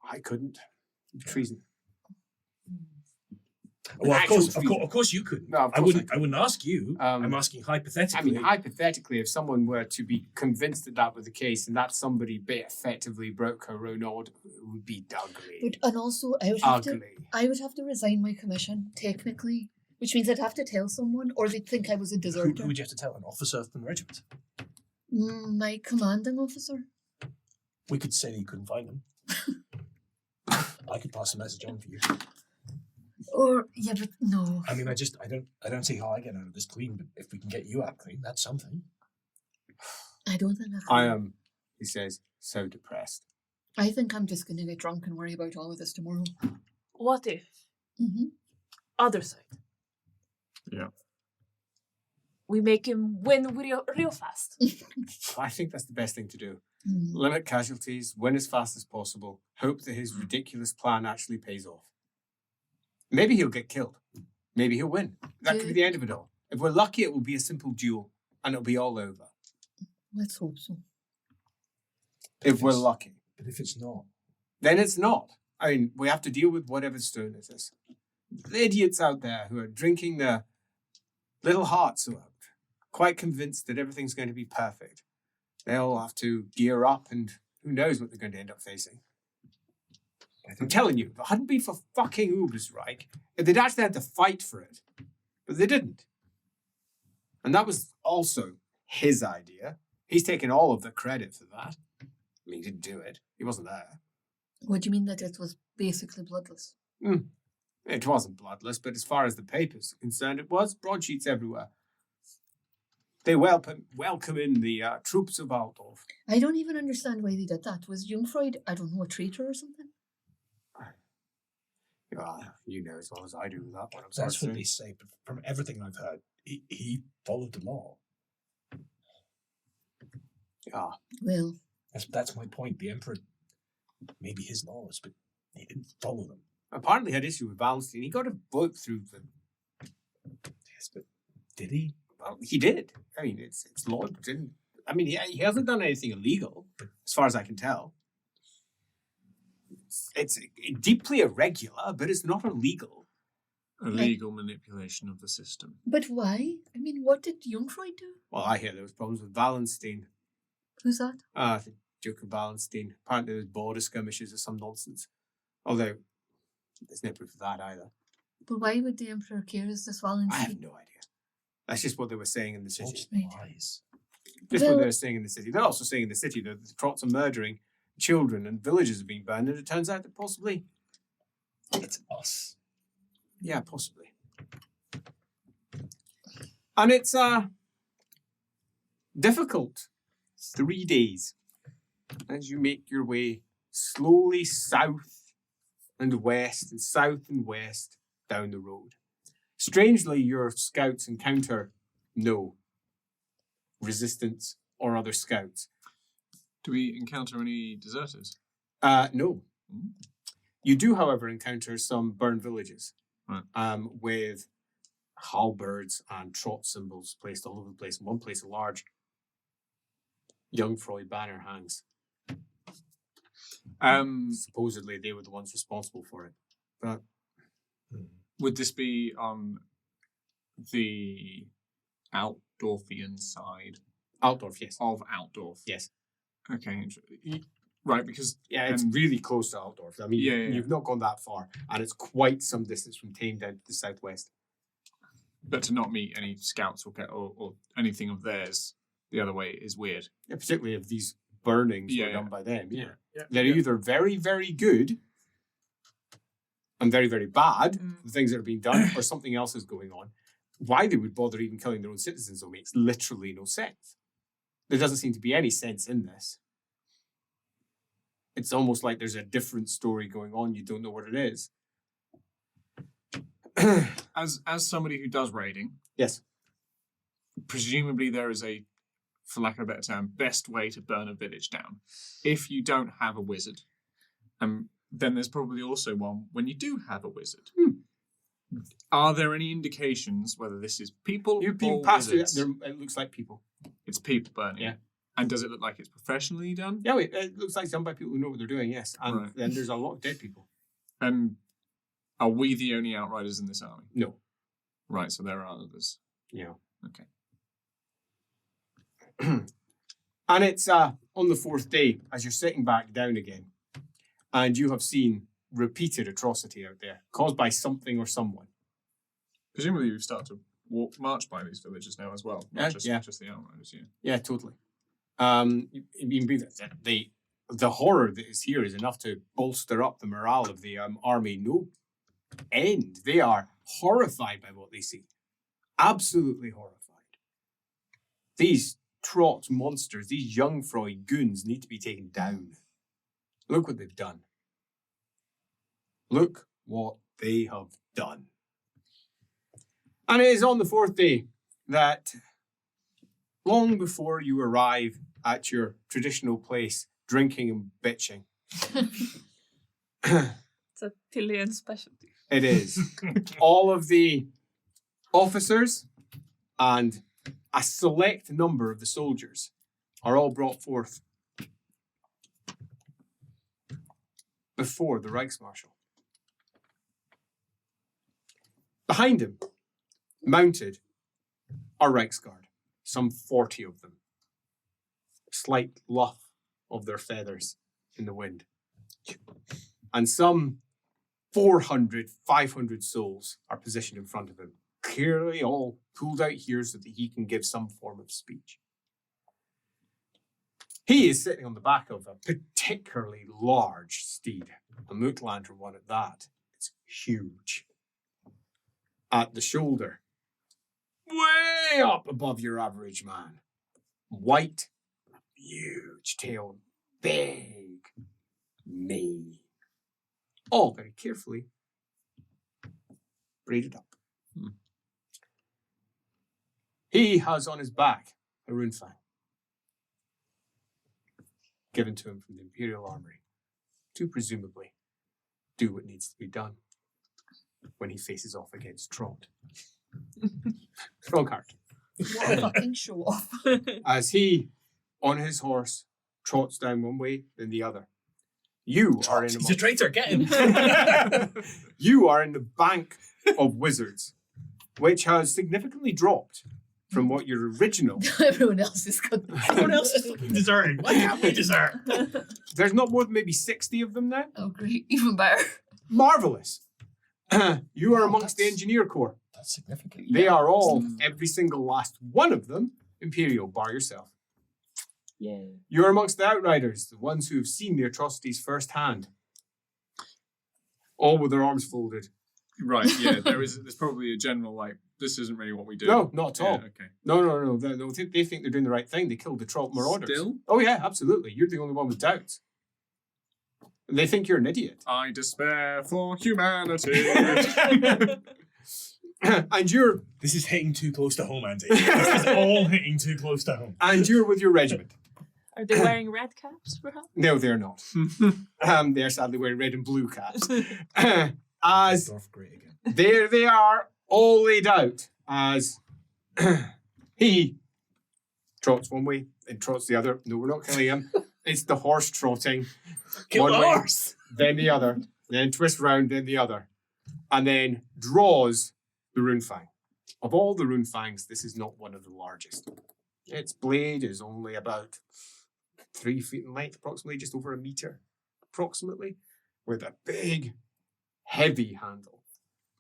I couldn't. Treason. Well, Actual of course you couldn't. No, of I course wouldn't. I wouldn't ask you. I'm asking I hypothetically. mean, hypothetically, if someone were to be convinced that that was the case and that somebody effectively broke her own order, it would be ugly. But, and also, I would have to resign my commission, technically. Which means I'd have to tell someone, or they'd think I was a who deserter. would you have to tell? An officer from the regiment? My commanding officer. We could say that you couldn't find him. I could pass the message on for you. Or, yeah, but no. I mean, I don't see how I get out of this clean, but if we can get you out clean, that's something. I don't think I am, he says, so depressed. I think I'm just going to get drunk and worry about all of this tomorrow. What if? Mm-hmm. Other side. Yeah. We make him win real fast. I think that's the best thing to do. Mm. Limit casualties, win as fast as possible, hope that his ridiculous plan actually pays off. Maybe he'll get killed. Maybe he'll win. That could be the end of it all. If we're lucky, it will be a simple duel, and it'll be all over. Let's hope so. If we're lucky. But if it's not, Then it's not. I mean, we have to deal with whatever's thrown at us. The idiots out there who are drinking their little hearts out, quite convinced that everything's going to be perfect. They'll have to gear up, and who knows what they're going to end up facing. I'm telling you, if it hadn't been for fucking Ubersreich, if they'd actually had to fight for it, but they didn't. And that was also his idea. He's taken all of the credit for that. I mean, he didn't do it. He wasn't there. What do you mean that it was basically bloodless? It wasn't bloodless, but as far as the papers are concerned, it was. Broadsheets everywhere. They welcome in the troops of Altdorf. I don't even understand why they did that. Was Jungfreud, I don't know, a traitor or something? You know as well as I do that. What I'm that's what saying. they say. But from everything I've heard, he followed the law. Yeah. Well, That's my point. The Emperor, maybe his laws, but he didn't follow them. Apparently had issue with Wallenstein. He got a vote through them. Yes, but did he? Well, he did. I mean, it's law. He hasn't done anything illegal, as far as I can tell. It's deeply irregular, but it's not illegal. Illegal manipulation of the system. but why? I mean, what did Jungfreud do? Well, I hear there was problems with Wallenstein. Who's that? The Duke of Wallenstein. Apparently there was border skirmishes or some nonsense. Although, there's no proof of that either. But why would the Emperor care? Is this Wallenstein? I have no idea. That's just what they were saying in the city. Lies. Just what they were saying in the city. They're also saying in the city that the Trots are murdering children and villages are being burned, and it turns out that possibly... It's us. Yeah, possibly. And it's difficult 3 days as you make your way slowly south and west down the road. Strangely, your scouts encounter no resistance or other scouts. Do we encounter any deserters? No. You do, however, encounter some burned villages. Right. With halberds and trot symbols placed all over the place. In one place, a large Jungfrau banner hangs. Supposedly, they were the ones responsible for it. But would this be on the Altdorfian side? Altdorf, yes. Of Altdorf? Yes. Okay. Right, because... Yeah, it's really close to Altdorf. I mean, you've not gone that far, and it's quite some distance from Tame down to the southwest. But to not meet any scouts or anything of theirs the other way is weird. Yeah, particularly if these burnings were done by them. Yeah. They're either very, very good and very, very bad, the things that are being done, or something else is going on. Why they would bother even killing their own citizens, though, makes literally no sense. There doesn't seem to be any sense in this. It's almost like there's a different story going on. You don't know what it is. As somebody who does raiding, yes, presumably there is a, for lack of a better term, best way to burn a village down. If you don't have a wizard, then there's probably also one when you do have a wizard. Are there any indications whether this is people You've been or past wizards? it looks like people. It's people burning. Yeah. And does it look like it's professionally done? Yeah, it looks like it's done by people who know what they're doing, yes. And Right. then there's a lot of dead people. And are we the only outriders in this army? No. Right, so there are others. Yeah. Okay. And it's on the fourth day, as you're sitting back down again, and you have seen repeated atrocity out there, caused by something or someone. Presumably we've started to march by these villages now as well, not just the outriders, Yeah, totally. The horror that is here is enough to bolster up the morale of the army. No end. They are horrified by what they see. Absolutely horrified. These trot monsters, these Jungfrau goons need to be taken down. Look what they've done. Look what they have done. And it is on the fourth day that, long before you arrive at your traditional place, drinking and bitching. It's a Tillian specialty. It is. All of the officers and a select number of the soldiers are all brought forth before the Reichsmarshal. Behind him, mounted, are Reichsguard, some 40 of them. Slight luff of their feathers in the wind. And some 400, 500 souls are positioned in front of him, clearly all pulled out here so that he can give some form of speech. He is sitting on the back of a particularly large steed, a Mutlanter one at that. It's huge. At the shoulder, way up above your average man. White, huge tail, big, mane. All very carefully braided up. He has on his back a runefang, given to him from the Imperial Armory, to presumably do what needs to be done when he faces off against Trot. Strong heart. What a fucking show off. As he, on his horse, trots down one way, then the other. You are in He's a traitor, get him! You are in the bank of wizards, which has significantly dropped from what your original. Everyone else is good. Everyone else is fucking deserting. Why can't we desert? There's not more than maybe 60 of them now. Oh, great. Even better. Marvelous. You are amongst the engineer corps. That's significant. They are all, every single last one of them, Imperial, bar yourself. Yeah. You're amongst the Outriders, the ones who have seen the atrocities firsthand. All with their arms folded. Right, yeah, there's probably a general, like, this isn't really what we do. No, not at all. Yeah, okay. No. They think they're doing the right thing. They killed the Trot Marauders. Still? Oh, yeah, absolutely. You're the only one with doubts. They think you're an idiot. I despair for humanity. And you're... This is hitting too close to home, Andy. This is all hitting too close to home. And you're with your regiment. Are they wearing red caps, perhaps? No, they're not. They're sadly wearing red and blue caps. As Altdorf, great again. there they are, all laid out, as he trots one way and trots the other. No, we're not killing him. It's the horse trotting. Kill One the way, horse! then the other, then twist round, then the other, and then draws the rune fang. Of all the rune fangs, this is not one of the largest. Its blade is only about 3 feet in length, approximately, just over a meter, approximately, with a big, heavy handle.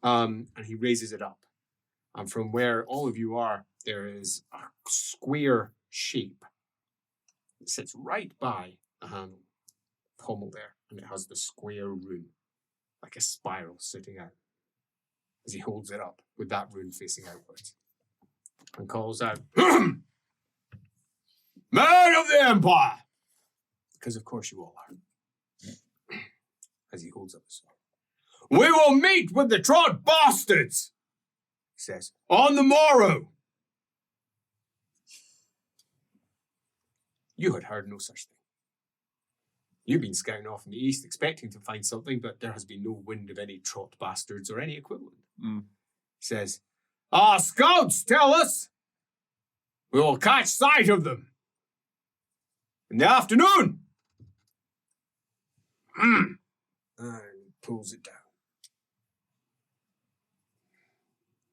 And he raises it up. And from where all of you are, there is a square shape. It sits right by the handle, pommel there, and it has the square rune, like a spiral sitting out, as he holds it up with that rune facing outwards, and calls out, "Men of the Empire!" Because of course you all are. As he holds up his sword. "We will meet with the Trot bastards," he says, "on the morrow." You had heard no such thing. You've been scouting off in the east, expecting to find something, but there has been no wind of any Trot bastards or any equivalent. He says, "Our scouts tell us we will catch sight of them in the afternoon." And pulls it down.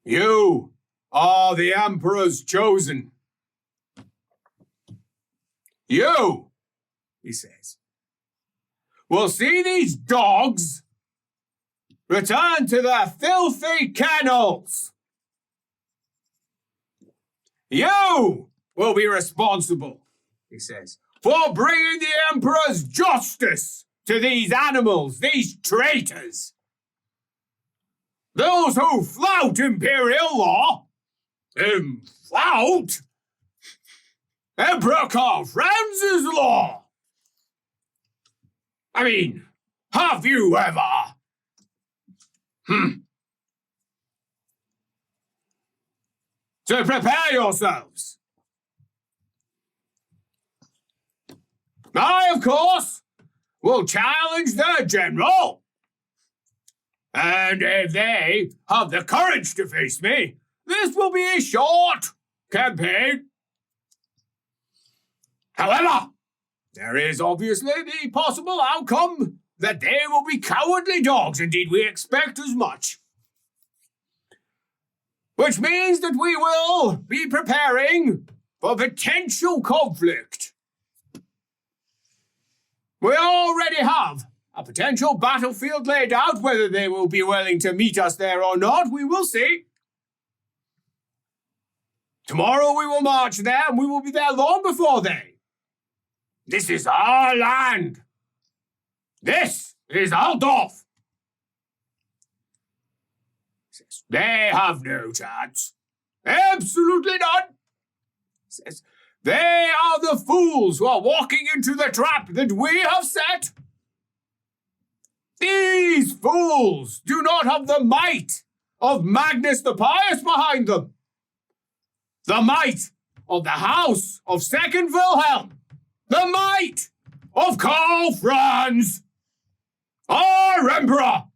"You are the Emperor's chosen. You," he says, "will see these dogs return to their filthy kennels. You will be responsible," he says, "for bringing the Emperor's justice to these animals, these traitors. Those who flout imperial law, flout Emperor Karl Franz's law. I mean, have you ever? So prepare yourselves. I, of course, will challenge their general. And if they have the courage to face me, this will be a short campaign. However, there is obviously the possible outcome that they will be cowardly dogs. Indeed, we expect as much. Which means that we will be preparing for potential conflict. We already have a potential battlefield laid out. Whether they will be willing to meet us there or not, we will see. Tomorrow we will march there, and we will be there long before they. This is our land. This is Altdorf. Says, they have no chance. Absolutely none. Says, they are the fools who are walking into the trap that we have set. These fools do not have the might of Magnus the Pious behind them. The might of the House of Second Wilhelm. The might of Karl Franz. Our Emperor.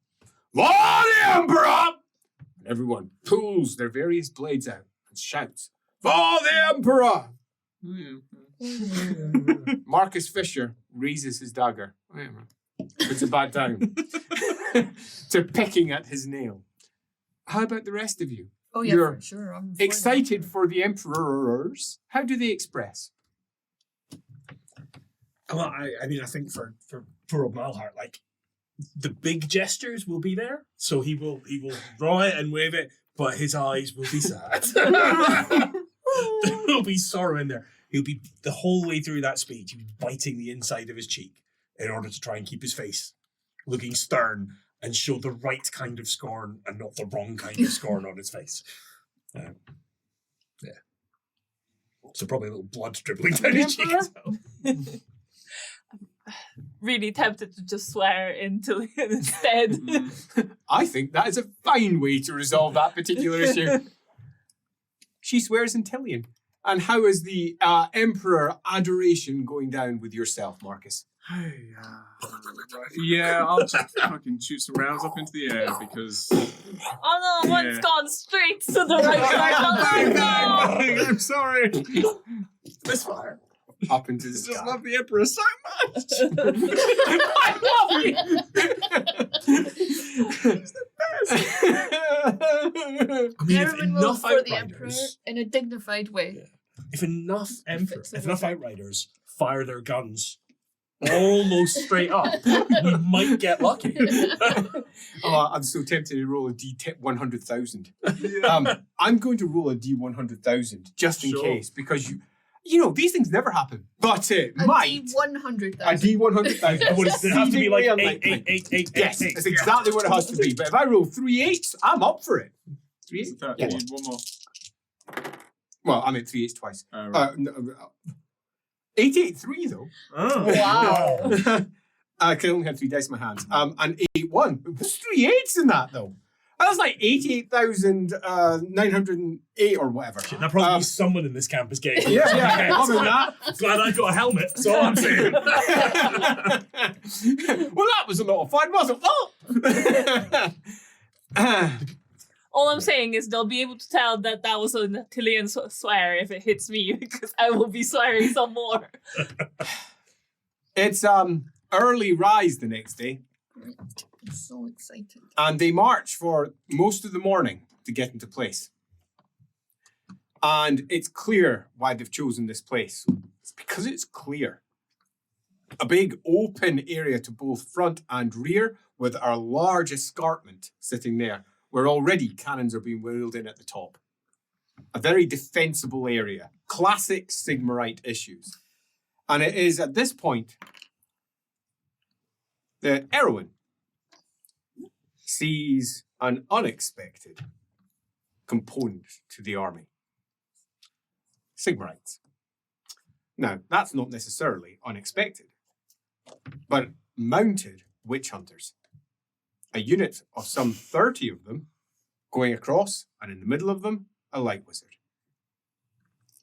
For the Emperor. And everyone pulls their various blades out and shouts, "For the Emperor." Marcus Fisher raises his dagger. Puts it back down. To picking at his nail. How about the rest of you? Oh, yeah, You're for sure. I'm for excited for the Emperors. How do they express? Well, I mean, I think for Malhart, like, the big gestures will be there. So he will draw it and wave it, but his eyes will be sad. There'll be sorrow in there. He'll be, the whole way through that speech, he'll be biting the inside of his cheek in order to try and keep his face looking stern and show the right kind of scorn and not the wrong kind of scorn on his face. Yeah. So probably a little blood dribbling down his cheek as well. Really tempted to just swear into instead. I think that is a fine way to resolve that particular issue. She swears in Tillian. And how is the Emperor adoration going down with yourself, Marcus? Yeah, I'll just fucking shoot some rounds up into the air because... Oh no, one's gone straight to the right side. I'm sorry. This fire. Up into the I just sky. love the Emperor so much. I love it. I mean, if Everyone will enough for the Emperor outriders, in a dignified way. if enough Fix if the enough weather. outriders fire their guns almost straight up, we might get lucky. Oh, I'm so tempted to roll a D100,000. I'm going to roll a D100,000 just in Sure. case, because you know these things never happen. But it A might. D100,000. A D100,000. What is it have to be like Exceedingly 8, 8, unlikely. 8, 8, Yes, 8, 8. that's exactly what it has to be. But if I roll 3 8s, I'm up for it. 3 8? Yeah. Yeah. One more. Well, I meant 3 8s twice. Right. 8 8 3 though. Oh. Wow. I can only have 3 dice in my hands. And 8 1. There's 3 8s in that though. That was like 88,908 or whatever. That probably means someone in this camp is getting. Yeah. Other than that. Glad I got a helmet. That's all I'm saying. Well, that was a lot of fun, wasn't it? Oh! All I'm saying is they'll be able to tell that that was an Attilian swear if it hits me, because I will be swearing some more. It's early rise the next day, I'm so excited. and they march for most of the morning to get into place. And it's clear why they've chosen this place. It's because it's clear. A big open area to both front and rear with our large escarpment sitting there, where already cannons are being wheeled in at the top. A very defensible area. Classic Sigmarite issues. And it is at this point that Erwin sees an unexpected component to the army. Sigmarites. Now, that's not necessarily unexpected, but mounted witch hunters. A unit of some 30 of them going across, and in the middle of them, a light wizard.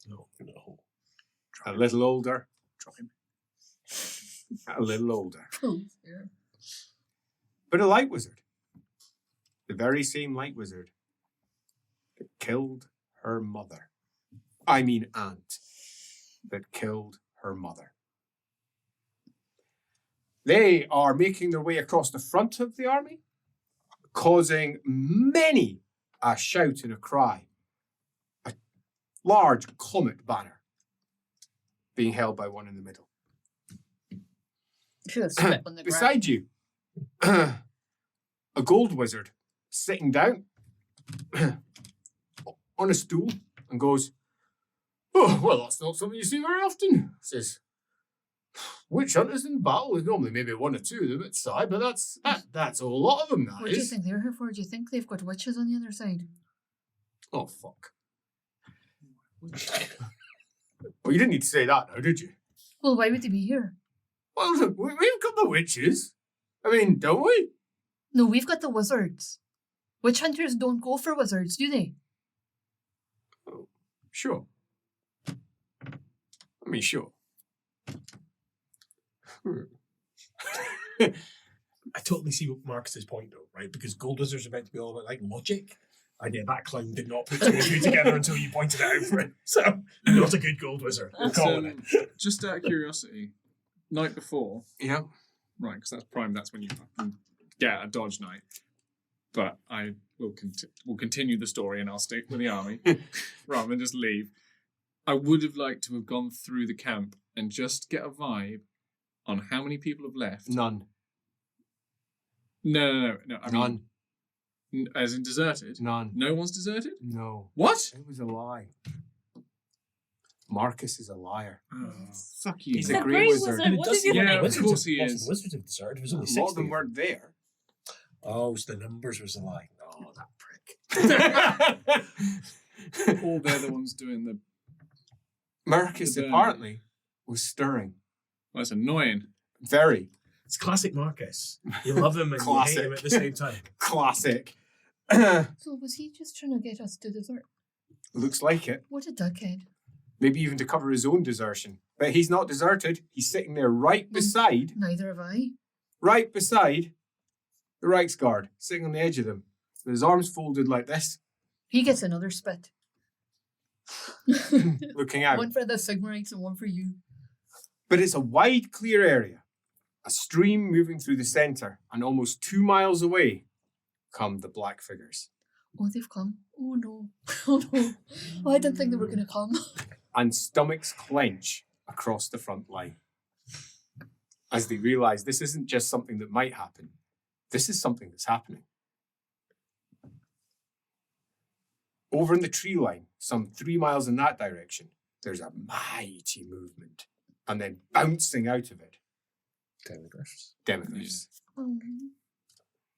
No. A little older, Drop him. a little older. Yeah. But a light wizard. The very same light wizard that killed her mother. I mean aunt. That killed her mother. They are making their way across the front of the army, causing many a shout and a cry. A large comet banner being held by one in the middle. Should have spit on the ground. Beside you, a gold wizard sitting down on a stool and goes, "Oh, well, that's not something you see very often." Says, "Witch hunters in battle is normally maybe 1 or 2 of them at side, but that's a whole lot of them, that What do you is." think they're here for? Do you think they've got witches on the other side? Oh, fuck. Well, you didn't need to say that now, did you? Well, why would they be here? Well, look, we've got the witches. I mean, don't we? No, we've got the wizards. Witch hunters don't go for wizards, do they? Sure. I mean, sure. I totally see what Marcus's point though, right? Because gold wizards are meant to be all about like logic. And yeah, that clown did not put 2 and 2 together until you pointed it out for him. So, not a good gold wizard. We're calling it. Just out of curiosity, night before, Yeah. right? Because that's prime. That's when you fucking get out of dodge night. But I will continue the story, and I'll stick with the army rather than just leave. I would have liked to have gone through the camp and just get a vibe on how many people have left. None. No. I mean, None. As in deserted? None. No one's deserted? No. What? It was a lie. Marcus is a liar. Oh, fuck you. He's The a great great wizard. wizard. What did you Yeah, think? of course he Lots is. of wizards have deserted. There was only A lot of 60. them weren't there. Oh, so the numbers was a lie. Oh, that prick. Or they're the ones doing the... Marcus The burning. apparently was stirring. Well, that's annoying. Very It's classic Marcus. You love him and you Classic. hate him at the same time. classic. So was he just trying to get us to desert? Looks like it. What a dickhead. Maybe even to cover his own desertion. But he's not deserted. He's sitting there right beside Neither have I. the Reichsguard, sitting on the edge of them, with his arms folded like this, He gets another spit. looking out. One for the Sigmarites and one for you. But it's a wide, clear area. A stream moving through the centre, and almost 2 miles away come the black figures. Oh, they've come. Oh no. Oh no. Oh, I didn't think they were going to come. And stomachs clench across the front line as they realise this isn't just something that might happen. This is something that's happening. Over in the tree line, some 3 miles in that direction, there's a mighty movement. And then bouncing out of it, demiglyphs. Oh.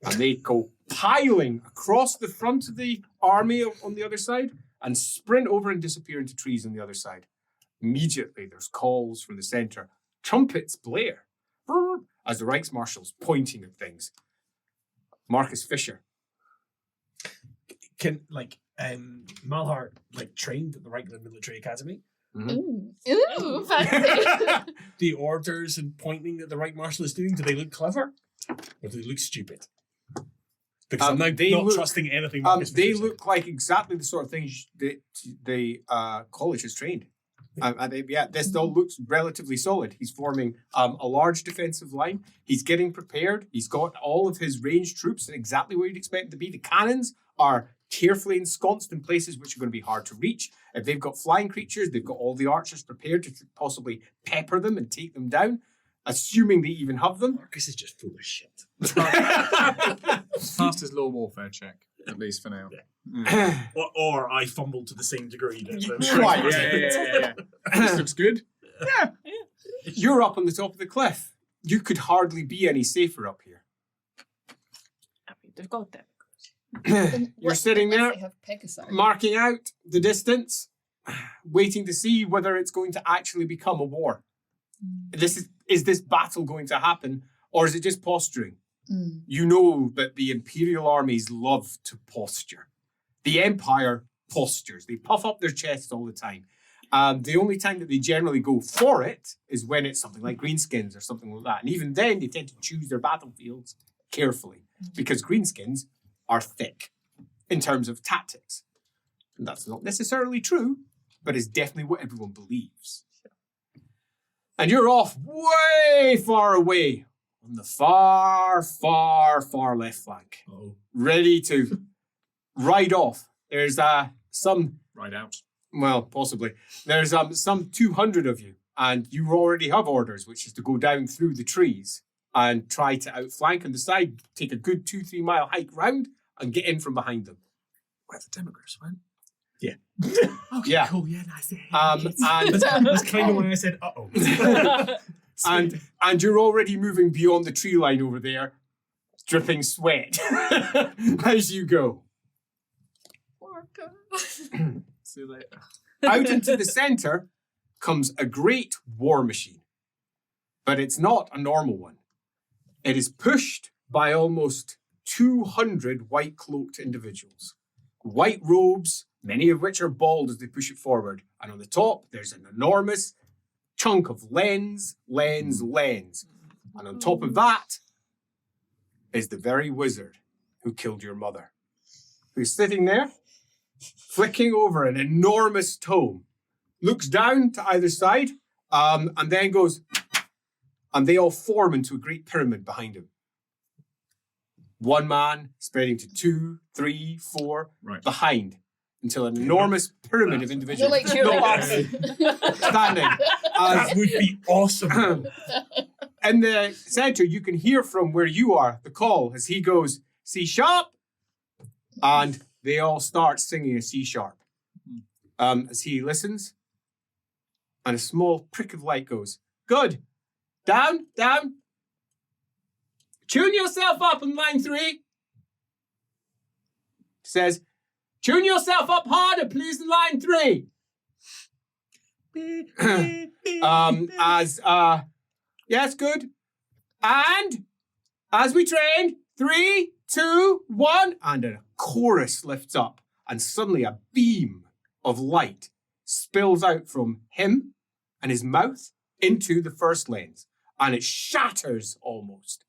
And they go piling across the front of the army on the other side and sprint over and disappear into trees on the other side. Immediately, there's calls from the centre. Trumpets blare as the Reichsmarschal's pointing at things. Marcus Fisher. Can, Malhart, trained at the Reikland Military Academy? Ooh. Ooh, fancy. The orders and pointing that the Reich Marshal is doing, do they look clever? Or do they look stupid? Because I'm now they not look- trusting anything Marcus They Fisher said. look like exactly the sort of things that the college has trained. This all looks relatively solid. He's forming a large defensive line. He's getting prepared. He's got all of his ranged troops exactly where you'd expect them to be. The cannons are carefully ensconced in places which are going to be hard to reach. If they've got flying creatures, they've got all the archers prepared to possibly pepper them and take them down, assuming they even have them. Marcus is just full of shit. Passed his law warfare check, at least for now. Yeah. Or I fumbled to the same degree. Right. Yeah. This looks good. You're up on the top of the cliff. You could hardly be any safer up here. I mean, they've got them. You're sitting there, They have Pegasi. marking out the distance, waiting to see whether it's going to actually become a war. Is this battle going to happen, or is it just posturing? Mm. You know that the imperial armies love to posture. The empire postures. They puff up their chests all the time. The only time that they generally go for it is when it's something like greenskins or something like that. And even then, they tend to choose their battlefields carefully because greenskins are thick in terms of tactics. And that's not necessarily true, but it's definitely what everyone believes. And you're off way far away on the far, far, far left flank, ready to ride off. There's some, Right out. well, possibly, there's some 200 of you, and you already have orders, which is to go down through the trees and try to outflank on the side, take a good 2-3 mile hike round, and get in from behind them. Where the democrats went? Yeah. Okay, Yeah. cool. Yeah, nice. And That's kind of when I said, uh-oh. and you're already moving beyond the tree line over there, dripping sweat as you go. See you later. Out into the center comes a great war machine, but it's not a normal one. It is pushed by almost 200 white-cloaked individuals. White robes, many of which are bald as they push it forward. And on the top, there's an enormous chunk of lens. And on top of that is the very wizard who killed your mother, who's sitting there, flicking over an enormous tome, looks down to either side, and then goes, and they all form into a great pyramid behind him. One man spreading to 2, 3, 4, Right. behind, until an enormous pyramid of They're individuals like cheerleaders. standing. That would be awesome. In the center, you can hear from where you are the call as he goes, "See sharp, And they all start singing a C sharp. As he listens, and a small prick of light goes, good. Down, down. Tune yourself up in line 3. Says, tune yourself up harder, please, in line 3. Yes, good. And as we train, 3, 2, 1, and a chorus lifts up, and suddenly a beam of light spills out from him and his mouth into the first lens, and it shatters almost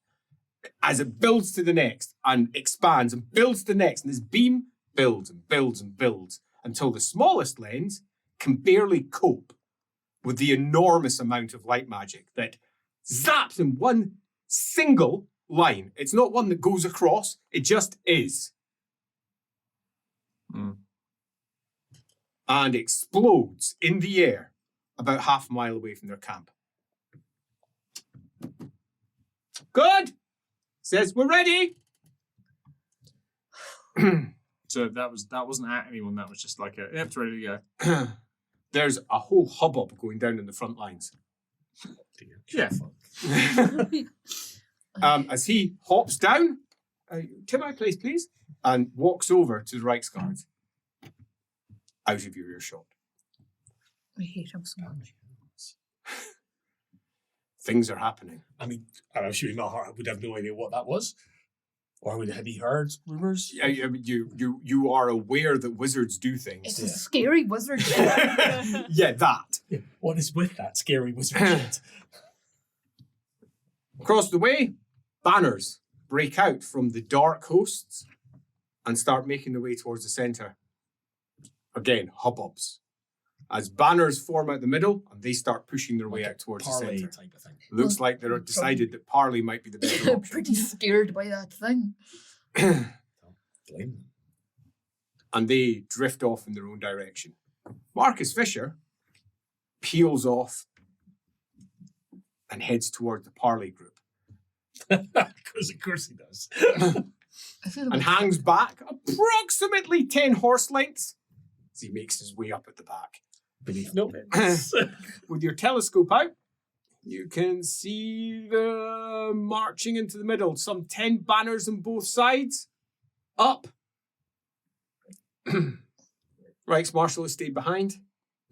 as it builds to the next and expands and builds to the next, and this beam builds and builds and builds until the smallest lens can barely cope with the enormous amount of light magic that zaps in one single line. It's not one that goes across, it just is. And explodes in the air about half a mile away from their camp. Good! Says, we're ready! So that wasn't at anyone, that was just like a, it's ready to go. There's a whole hubbub going down in the front lines. Yeah. As he hops down, to my place, please, and walks over to the Reichsguards. Out of your earshot. I hate him so much. Things are happening. I mean, I'm assuming Malhart would have no idea what that was. Or had he heard rumors? Yeah, you are aware that wizards do things. It's a scary wizard. Yeah, that. Yeah. What is with that scary wizard shit? Across the way, banners break out from the dark hosts and start making their way towards the centre. Again, hubbubs. As banners form out the middle and they start pushing their way out towards the Parlay centre. type of thing. Looks like they're decided that parley might be the better I'm option. pretty scared by that thing. Blame them. And they drift off in their own direction. Marcus Fisher peels off and heads towards the parley group. Because of course he does. I feel And hangs back approximately 10 horse lengths as he makes his way up at the back. Beneath notice. With your telescope out, you can see the marching into the middle. Some 10 banners on both sides. Up. Reichsmarshal has stayed behind.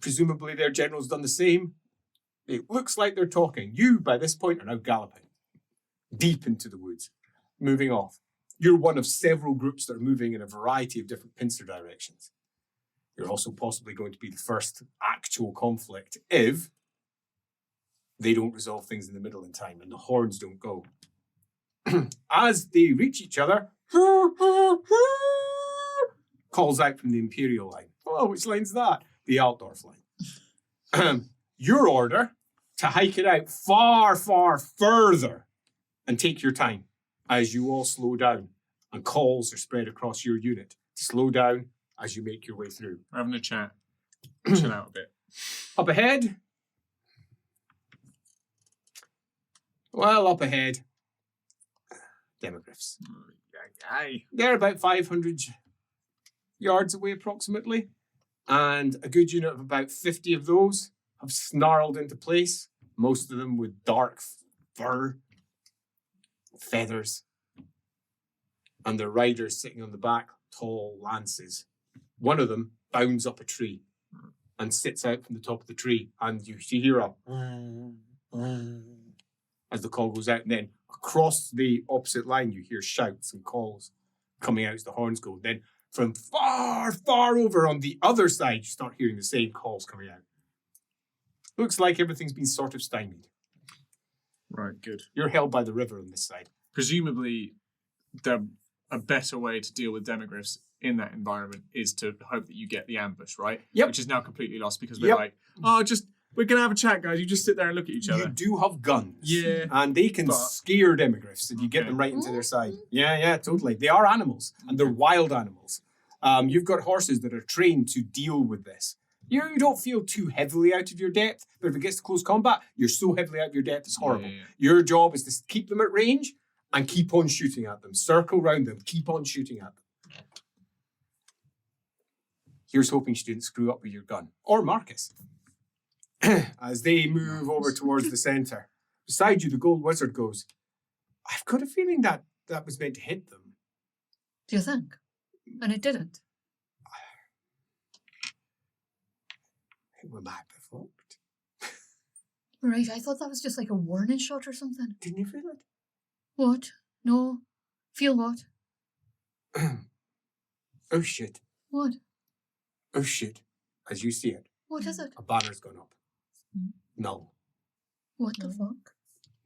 Presumably their general's done the same. It looks like they're talking. You, by this point, are now galloping. Deep into the woods. Moving off. You're one of several groups that are moving in a variety of different pincer directions. You're also possibly going to be the first actual conflict if they don't resolve things in the middle in time and the horns don't go. As they reach each other, calls out from the Imperial line. Oh, which line's that? The Altdorf line. Your order to hike it out far, far further and take your time as you all slow down and calls are spread across your unit to slow down as you make your way through. We're having a chat. Chill out a bit. Up ahead. Well, up ahead. Demogryphs. Aye. They're about 500 yards away approximately. And a good unit of about 50 of those have snarled into place. Most of them with dark fur, feathers. And their riders sitting on the back, tall lances. One of them bounds up a tree and sits out from the top of the tree. And you hear a as the call goes out. And then across the opposite line, you hear shouts and calls coming out as the horns go. Then from far, far over on the other side, you start hearing the same calls coming out. Looks like everything's been sort of stymied. Right, good. You're held by the river on this side. Presumably, a better way to deal with demogryphs in that environment is to hope that you get the ambush, right? Yep. Which is now completely lost because we're like, we're going to have a chat, guys. You just sit there and look at each You other. do have guns. Yeah. And they can But- scare demogryphs if you get Okay. them right into their side. Yeah, totally. They are animals, and they're wild animals. You've got horses that are trained to deal with this. You don't feel too heavily out of your depth, but if it gets to close combat, you're so heavily out of your depth, it's horrible. Yeah. Your job is to keep them at range and keep on shooting at them. Circle round them, keep on shooting at them. Here's hoping she didn't screw up with your gun. Or Marcus. As they move over towards the centre. Beside you, the gold wizard goes, I've got a feeling that was meant to hit them. Do you think? And it didn't. I think we might be fucked. Right, I thought that was just like a warning shot or something. Didn't you feel it? What? No. Feel what? Oh shit. What? Oh shit. As you see it, What is it? a banner's gone up. Mm. No. What the fuck?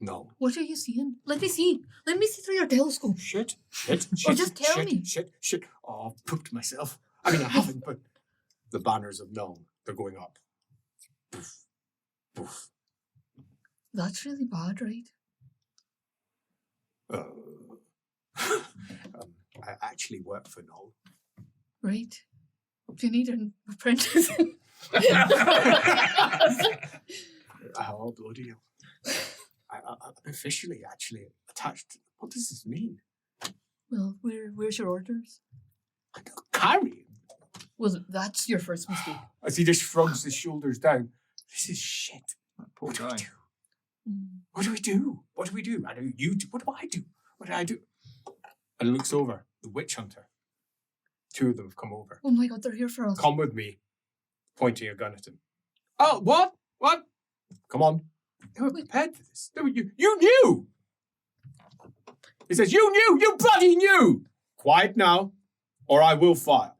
No. What are you seeing? Let me see. Let me see through your telescope. Shit. Shit. Or Shit. just tell shit, me. Shit. Oh, I've pooped myself. I mean, I haven't, but the banners have known. They're going up. Poof. Poof. That's really bad, right? I actually work for Null. Right. Do you need an apprentice? Oh, bloody hell. I'm officially actually attached. What does this mean? Well, where's your orders? I don't carry him. Well, that's your first mistake. As he just shrugs his shoulders down. This is shit. That poor What do we guy. do? What do we do? What do we do? I know you do. What do I do? What do I do? And looks over. The witch hunter. Two of them have come over. Oh my god, they're here for us. Come with me. Pointing a gun at him. Oh, what? What? Come on. They were prepared for this. You knew! He says, you knew! You bloody knew! Quiet now, or I will fire.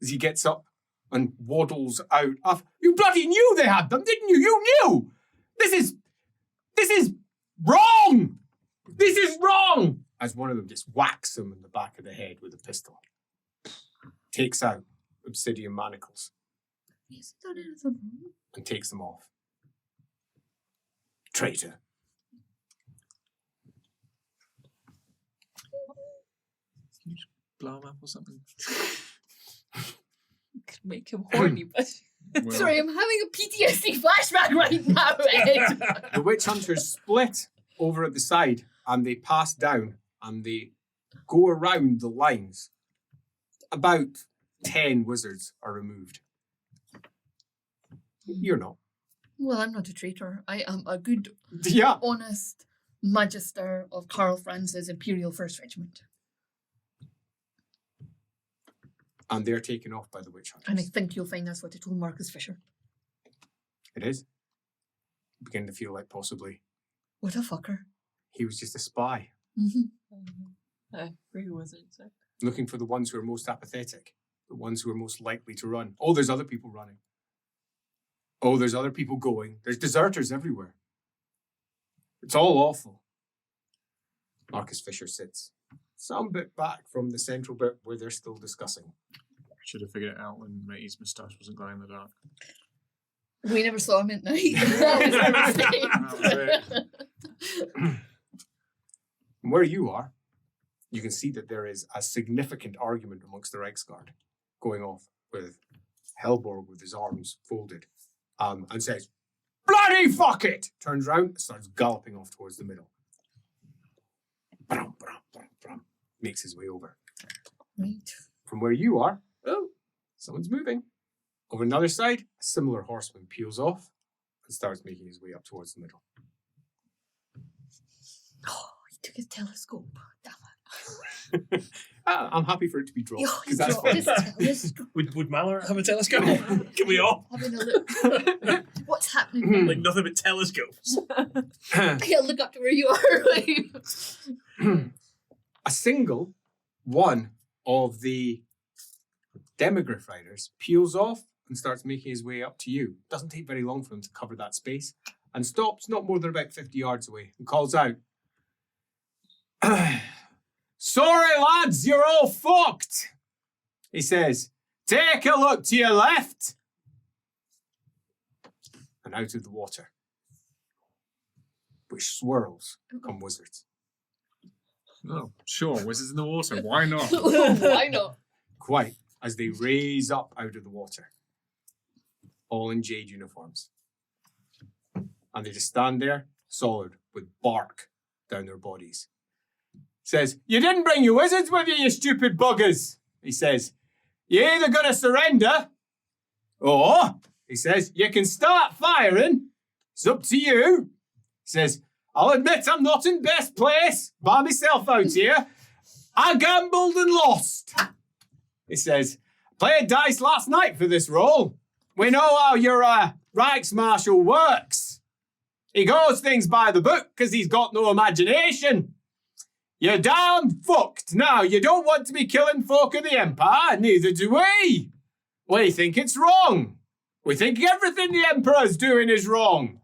As he gets up and waddles out. You bloody knew they had them, didn't you? You knew! This is wrong! This is wrong! As one of them just whacks him in the back of the head with a pistol. Takes out obsidian manacles Is that anything wrong? and takes them off. Traitor. Blow him up or something? Could make him horny, but Well, Sorry, I'm having a PTSD flashback right now, Ed. The witch hunters split over at the side and they pass down and they go around the lines. About 10 wizards are removed. You're not. Well, I'm not a traitor. I am a good, Yeah. honest magister of Karl Franz's Imperial First Regiment. And they're taken off by the witch hunters. And I think you'll find that's what I told Marcus Fisher. It is. Begin to feel like possibly What a fucker. he was just a spy, free wizards. looking for the ones who are most apathetic, the ones who are most likely to run. Oh, there's other people running. Oh, there's other people going. There's deserters everywhere. It's all awful. Marcus Fisher sits some bit back from the central bit where they're still discussing. should have figured it out when Matey's moustache wasn't glowing in the dark. We never saw him at night. That was our mistake. From where you are, you can see that there is a significant argument amongst the Reichsguard going off with Helborg with his arms folded and says, bloody fuck it! Turns around and starts galloping off towards the middle. Brum, brum, brum, brum. Makes his way over. Right. From where you are, oh, someone's moving. Over another side, a similar horseman peels off and starts making his way up towards the middle. Oh, he took his telescope. Damn it. I'm happy for it to be dropped Yeah, because that's dropped fun. his telescope. Would Malor have a telescope? Can we all? Having a look. What's happening? Like nothing but telescopes. Yeah, look up to where you are. A single one of the demograph riders peels off and starts making his way up to you. Doesn't take very long for him to cover that space and stops not more than about 50 yards away and calls out, sorry lads, you're all fucked. He says, take a look to your left. And out of the water, which swirls, come wizards. Oh, sure. Wizards in the water. Why not? Why not? Quite as they raise up out of the water, all in jade uniforms. And they just stand there, solid, with bark down their bodies. Says, you didn't bring your wizards with you, you stupid buggers. He says, you're either going to surrender, or, he says, you can start firing. It's up to you. He says, I'll admit I'm not in best place by myself out here. I gambled and lost. He says, played dice last night for this role. We know how your Reichsmarshal works. He goes things by the book because he's got no imagination. You're damn fucked. Now, you don't want to be killing folk of the Empire, neither do we. We think it's wrong. We think everything the Emperor's doing is wrong.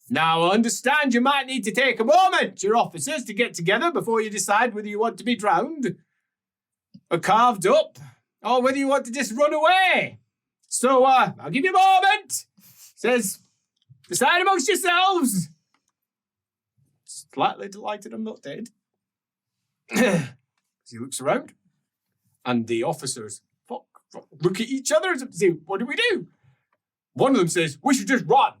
Now, I understand you might need to take a moment, your officers, to get together before you decide whether you want to be drowned or carved up, or whether you want to just run away. So, I'll give you a moment. Says, decide amongst yourselves. Slightly delighted I'm not dead. He looks around, and the officers look at each other and say, what do we do? One of them says, we should just run.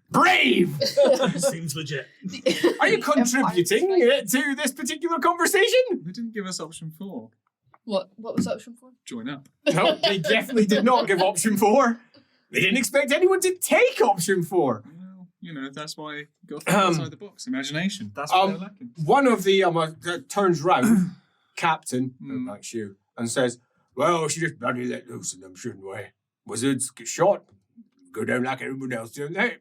Brave! Seems legit. Are you contributing to this particular conversation? They didn't give us option 4. What was option 4? Join up. No, they definitely did not give option 4. They didn't expect anyone to take option 4. Well, you know, that's why you got to think outside the box. Imagination. That's what they're lacking. One of the turns round, Captain, that's you, and says, well, we should just bloody let loose in them, shouldn't we? Wizards get shot, go down like everyone else, don't they?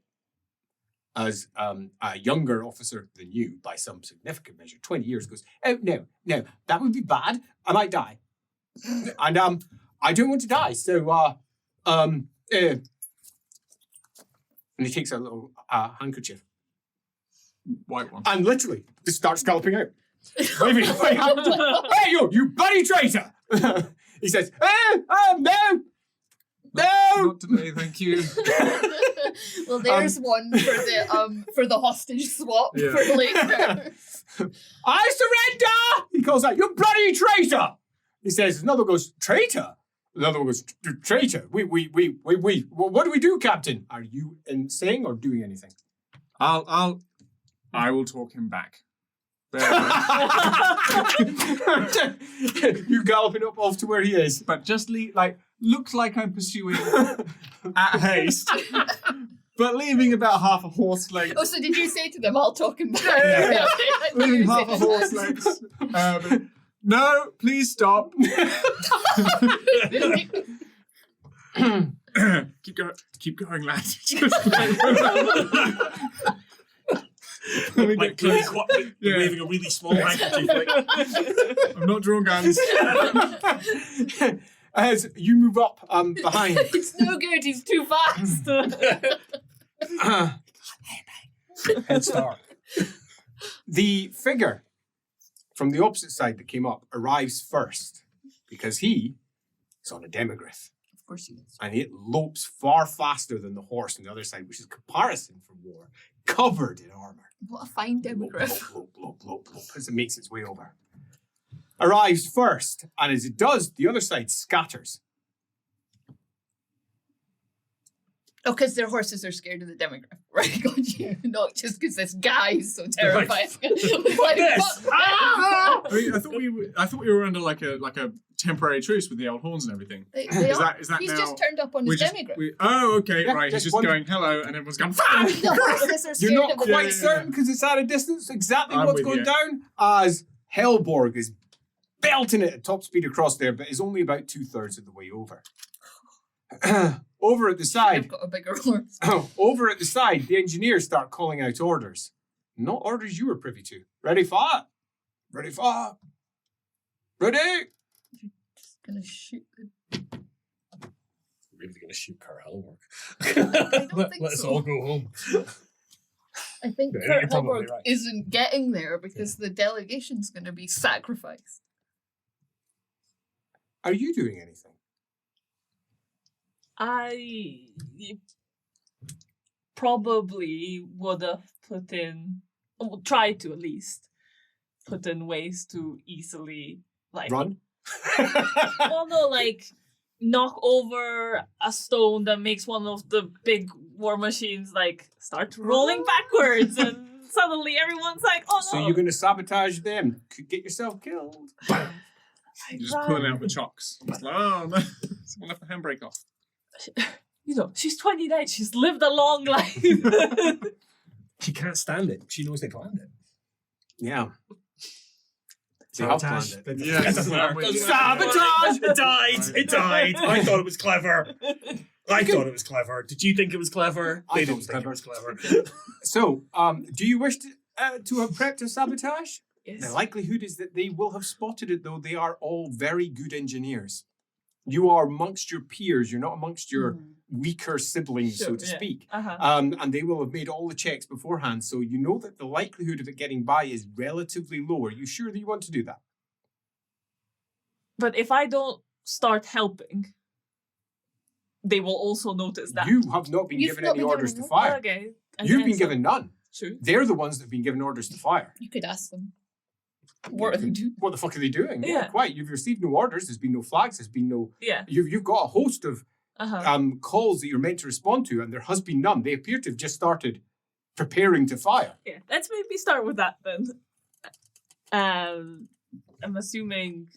As a younger officer than you, by some significant measure, 20 years, goes, oh, no, that would be bad. I might die. And I don't want to die, so, and he takes a little handkerchief. White one. And literally just starts scalloping out. Waving my hand. Hey, you bloody traitor! He says, no! Not today, thank you. Well, there's one for the hostage swap for later. I surrender! He calls out, you bloody traitor! He says, another goes, traitor? Another one goes, traitor. We. What do we do, Captain? Are you saying or doing anything? I will talk him back. You galloping up off to where he is. But just looks like I'm pursuing at haste, but leaving about half a horse length. Oh, so did you say to them, I'll talk him back? Yeah. Leaving half a horse length. No, please stop. Keep going, lad. Like waving a really small handkerchief. I'm not drawing guns. As you move up behind. It's no good, he's too fast. Head start. The figure from the opposite side that came up arrives first because he is on a demigryph. Of course he is. And it lopes far faster than the horse on the other side, which is comparison for war, covered in armor. What a fine demigryph. Lope, as it makes its way over. Arrives first, and as it does, the other side scatters. Oh, because their horses are scared of the demigryph, right? Got you? Not just because this guy is so terrifying. Like, Yes. I thought we were under like a temporary truce with the old horns and everything. They Is are. that He's now? just turned up on his demigryph. Okay, Yeah, right. He's just just one- going hello, and everyone's going. The horses are scared You're not of the quite yeah. certain because it's at a distance exactly I'm what's with going you. down as Hellborg is belting it at top speed across there, but is only about 2/3 of the way over. Over at the I've side, got a bigger horse. over at the side, the engineers start calling out orders. Not orders you were privy to. Ready, fire! Ready, fire! Ready! Just gonna shoot the... Really gonna shoot Kurt Hellborg. I don't think Let's so. all go home. I think Yeah, you're Kurt probably Hellborg right. isn't getting there because the delegation's gonna be sacrificed. Are you doing anything? I probably would have tried to at least put in ways to easily Run? well, no, like knock over a stone that makes one of the big war machines like start rolling backwards and suddenly everyone's like, oh no. So you're going to sabotage them. Could get yourself killed. I You're just run. pulling out the chocks. It's like, oh no, someone left the handbrake off. You know, she's 29. She's lived a long life. She can't stand it. She knows they planned it. Yeah. They have Sabotage. planned it. Yeah, It doesn't matter. Sabotage. Sabotage! It died! It died! I thought it was clever. I thought it was clever. Did you think it was clever? I They thought didn't think it was clever. So, do you wish to have prepped a sabotage? Yes. The likelihood is that they will have spotted it, though. They are all very good engineers. You are amongst your peers. You're not amongst your weaker siblings, so Sure, to yeah. speak. Uh-huh. And they will have made all the checks beforehand. So you know that the likelihood of it getting by is relatively low. Are you sure that you want to do that? But if I don't start helping, they will also notice that. You have not been You've given not any been orders given to fire. Okay. I You've guess been so. given none. True. They're the ones that have been given orders to fire. You could ask them. What are they doing? What the fuck are they doing? Yeah. Quite. You've received no orders. There's been no flags. There's been no. Yeah. You've got a host of Uh-huh. calls that you're meant to respond to, and there has been none. They appear to have just started preparing to fire. Yeah. Let's maybe start with that then. I'm assuming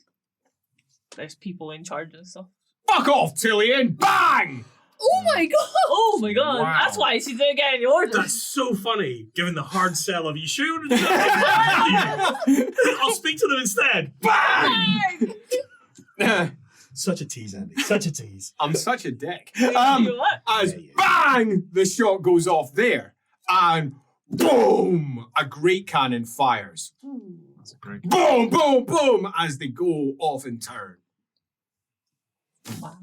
there's people in charge and stuff. Fuck off, Tillian! Bang! Oh my god! Oh my god, Wow. that's why she didn't get any orders. That's so funny, given the hard sell of you sure you want to do that? I'll speak to them instead. Bang! Such a tease, Andy. Such a tease. I'm such a dick. You know what? As Yeah, yeah. bang, the shot goes off there, and boom, a great cannon fires. That's a great. Boom, boom, boom, as they go off in turn. Wow.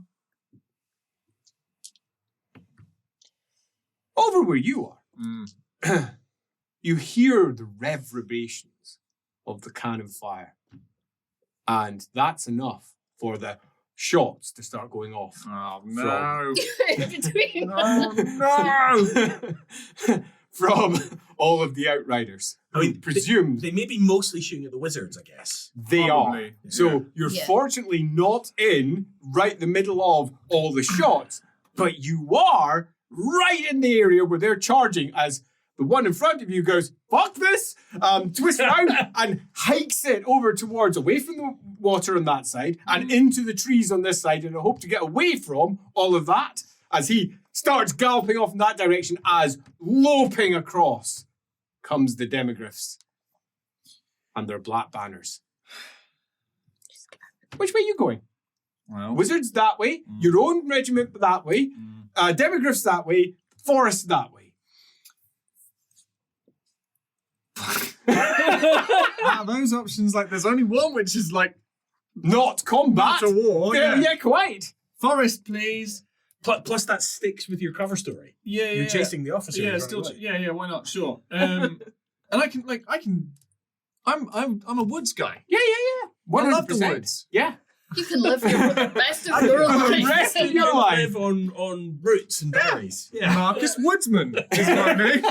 Over where you are, Mm. you hear the reverberations of the cannon fire, and that's enough for the shots to start going off. Oh no! In between. No! From all of the outriders. I mean, presumed They may be mostly shooting at the wizards, I guess. they Probably, are. So yeah. you're Yeah. fortunately not in right the middle of all the shots, but you are right in the area where they're charging as the one in front of you goes, fuck this, twists around and hikes it over towards, away from the water on that side and into the trees on this side in a hope to get away from all of that as he starts galloping off in that direction as loping across comes the demigryphs and their black banners. Which way are you going? Well, Wizards that way, your own regiment that way, demigryphs that way, forest that way. out of those options, like there's only one which is like Not combat. not a war. Yeah, Yeah. yeah, quite. Forest, please. Plus, that sticks with your cover story. Yeah, You're chasing the officer. Yeah, who's still. running away. Yeah. Why not? Sure. And I'm a woods guy. Yeah. I love the 100%. woods. Yeah. You can live here for the rest of your For the life. rest of your You life. live on roots and berries. Marcus Woodsman is my name.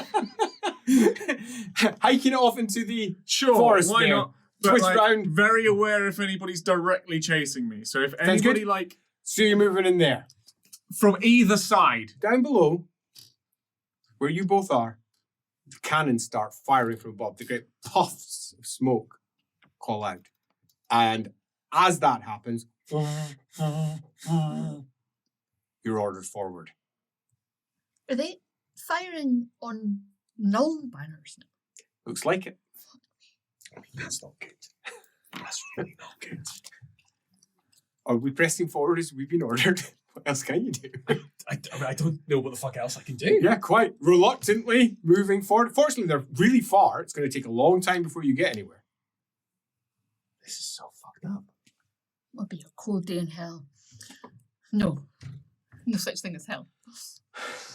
Hiking it off into the Sure. forest why there. not? But, Twist like, round. very aware if anybody's directly chasing me. So if Sounds anybody good. like So you're moving in there. from either side. Down below, where you both are, the cannons start firing from above. The great puffs of smoke call out. And as that happens, you're ordered forward. Are they firing on null banners now? Looks like it. That's not good. That's really not good. Are we pressing forward as we've been ordered? What else can you do? I don't know what the fuck else I can do. Yeah, quite. Reluctantly moving forward. Fortunately, they're really far. It's going to take a long time before you get anywhere. This is so fucked up. It'll be a cold day in hell. No. No such thing as hell.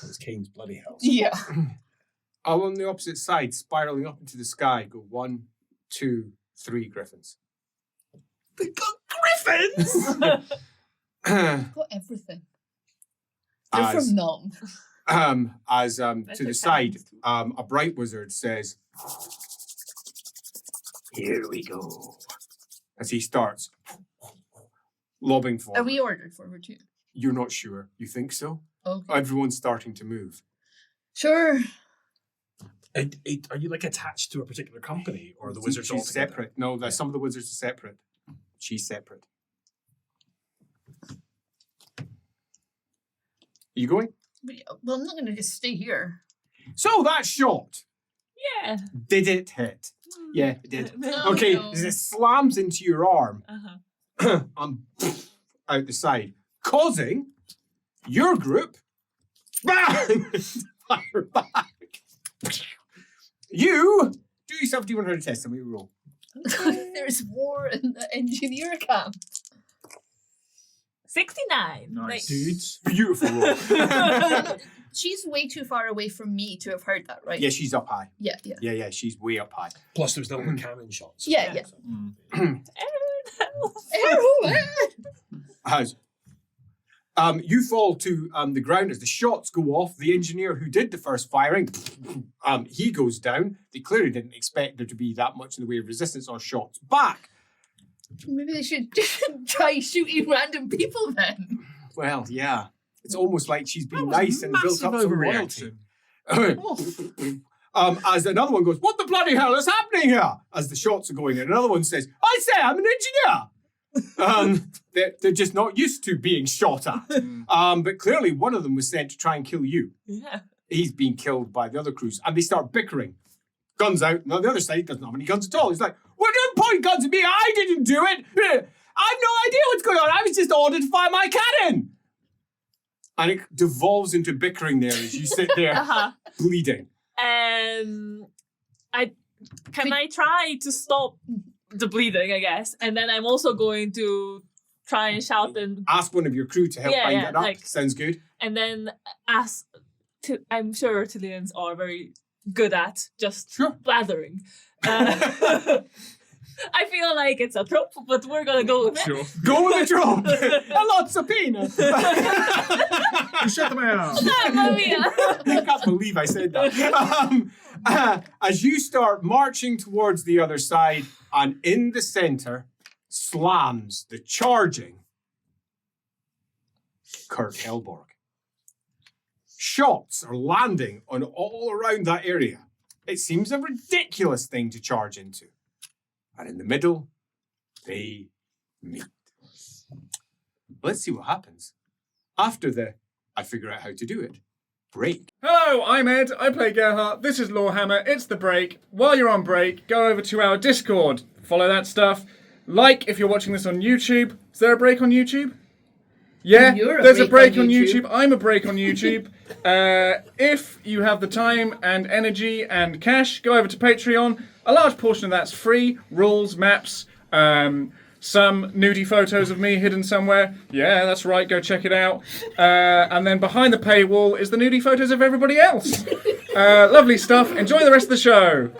It's Kane's bloody house. Yeah. All on the opposite side, spiraling up into the sky, go 1, 2, 3 griffins. They got griffins! Got everything. They're as from Nuln. To the side, a bright wizard says, "Here we go." As he starts lobbing forward. Are we ordered forward too? You're not sure. You think so? Okay. Everyone's starting to move. Sure. Are you like attached to a particular company, or the She's wizards all together? separate. No, some of the wizards are separate. She's separate. Are you going? Well, I'm not going to just stay here. So that shot, Yeah. did it hit? Yeah, it did. Oh, Okay, no. as it slams into your arm Uh-huh. out the side, causing your group bang, fire back. You do yourself a D100 test and we roll. There's war in the engineer camp. 69. Nice. Dudes. Beautiful roll. She's way too far away from me to have heard that, right? Yeah, she's up high. Yeah. Yeah, she's way up high. Plus, there's the little cannon shots. Yeah, yeah. As you fall to the ground as the shots go off. The engineer who did the first firing, he goes down. They clearly didn't expect there to be that much in the way of resistance or shots back. Maybe they should try shooting random people then. Well, yeah. It's almost like she's That been was nice and built massive up some loyalty. overreaction. As another one goes, what the bloody hell is happening here? As the shots are going in. Another one says, I say, I'm an engineer. They're just not used to being shot at. But clearly one of them was sent to try and kill you. Yeah. He's being killed by the other crews. And they start bickering. Guns out. And on the other side, doesn't have any guns at all. He's like, well, don't point guns at me. I didn't do it. I have no idea what's going on. I was just ordered to fire my cannon. And it devolves into bickering there as you sit there Uh-huh. bleeding. I try to stop the bleeding, I guess, and then I'm also going to try and shout and Ask one of your crew to help bind it up. like- Sounds good. then ask. I'm sure Chileans are very good at just Sure. blathering. I feel like it's a trope, but we're gonna go with it. Sure. Go with the trope. A lot of penis. You shut them out. Mamma mia. I can't believe I said that. As you start marching towards the other side, and in the center slams the charging Kurt Helborg. Shots are landing on all around that area. It seems a ridiculous thing to charge into. And in the middle, they meet. Let's see what happens after I figure out how to do it. Break. Hello, I'm Ed. I play Gerhardt. This is LAWhammer. It's the break. While you're on break, go over to our Discord. Follow that stuff. Like if you're watching this on YouTube. Is there a break on YouTube? Yeah, You're a there's a break break on on YouTube. YouTube. I'm a break on YouTube. If you have the time and energy and cash, go over to Patreon. A large portion of that's free. Rules, maps, some nudie photos of me hidden somewhere. Yeah, that's right. Go check it out. And then behind the paywall is the nudie photos of everybody else. Lovely stuff. Enjoy the rest of the show.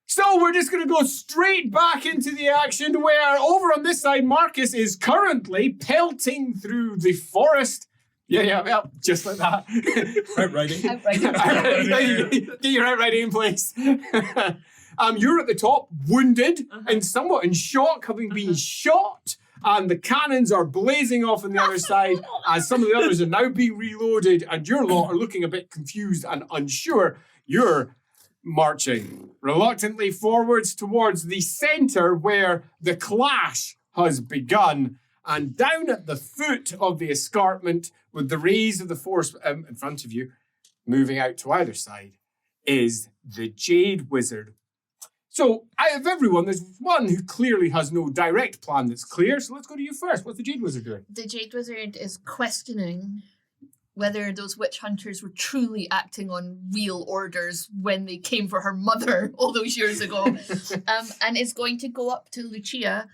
So we're just going to go straight back into the action where over on this side, Marcus is currently pelting through the forest. Yeah, just like that. Outriding. Get your outriding in place. You're at the top, wounded and somewhat in shock, having been shot. And the cannons are blazing off on the other side as some of the others are now being reloaded. And your lot are looking a bit confused and unsure. You're marching reluctantly forwards towards the center where the clash has begun. And down at the foot of the escarpment, with the rays of the force in front of you, moving out to either side, is the Jade Wizard. So, out of everyone, there's one who clearly has no direct plan that's clear. So let's go to you first. What's the Jade Wizard doing? The Jade Wizard is questioning whether those witch hunters were truly acting on real orders when they came for her mother all those years ago. And is going to go up to Lucia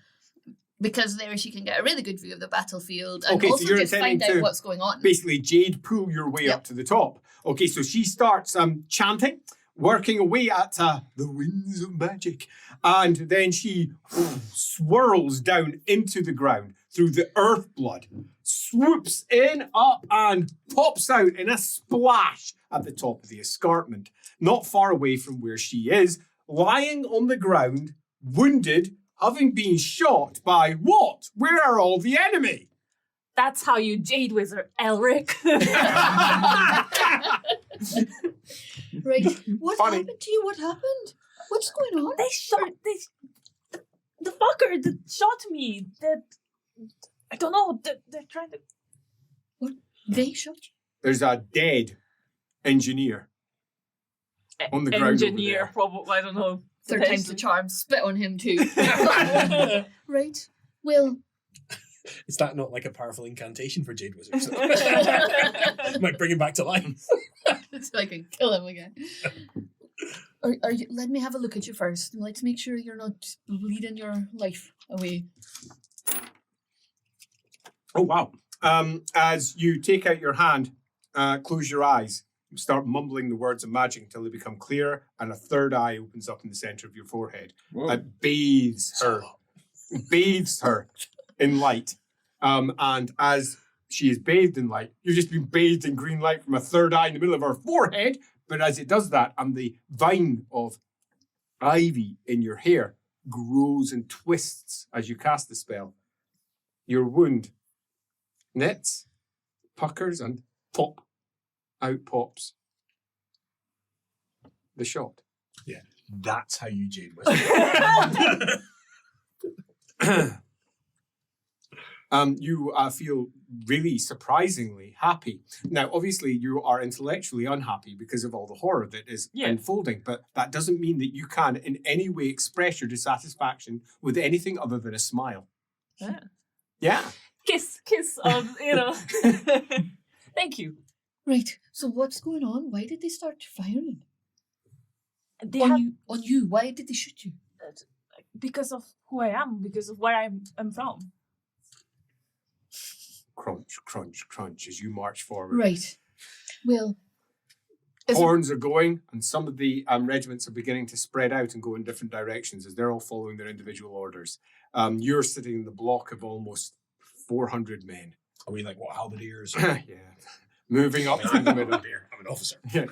because there she can get a really good view of the battlefield and Okay, so also you're just find intending out to what's going on. Basically, Jade, pull your way up to the top. Okay, so she starts chanting, working away at the winds of magic. And then she swirls down into the ground through the earth blood, swoops in, up, and pops out in a splash at the top of the escarpment, not far away from where she is, lying on the ground, wounded, having been shot by what? Where are all the enemy? That's how you jade wizard, Elric. Right. What Funny. happened to you? What happened? What's going on? They shot the fucker that shot me. That I don't know. They're trying to. They shot you? There's a dead engineer on the ground over Engineer, there. probably. I don't know. Third time's the charm. Spit on him too. Right. Well, Is that not like a powerful incantation for Jade Wizards? Might bring him back to life. so I can kill him again. Are you, let me have a look at you first. Let's make sure you're not bleeding your life away. Oh, wow. As you take out your hand, close your eyes, start mumbling the words of magic until they become clear, and a third eye opens up in the center of your forehead. Whoa. It bathes her in light. And as she is bathed in light, you've just been bathed in green light from a third eye in the middle of her forehead. But as it does that, and the vine of ivy in your hair grows and twists as you cast the spell, your wound knits, puckers, and pop, out pops the shot. Yeah, that's how you Jade Wizard. You feel really surprisingly happy. Now, obviously, you are intellectually unhappy because of all the horror that is unfolding, but that doesn't mean that you can in any way express your dissatisfaction with anything other than a smile. Yeah. Yeah. Kiss, Thank you. Right. So what's going on? Why did they start firing? They On have, you? On you? Why did they shoot you? because of who I am, because of where I'm from. Crunch, crunch, crunch as you march forward. Right. Well, is it- Horns are going, and some of the regiments are beginning to spread out and go in different directions as they're all following their individual orders. You're sitting in the block of almost 400 men. Are we like what halberdiers? Yeah. Moving up through the middle. I'm an officer. Yeah,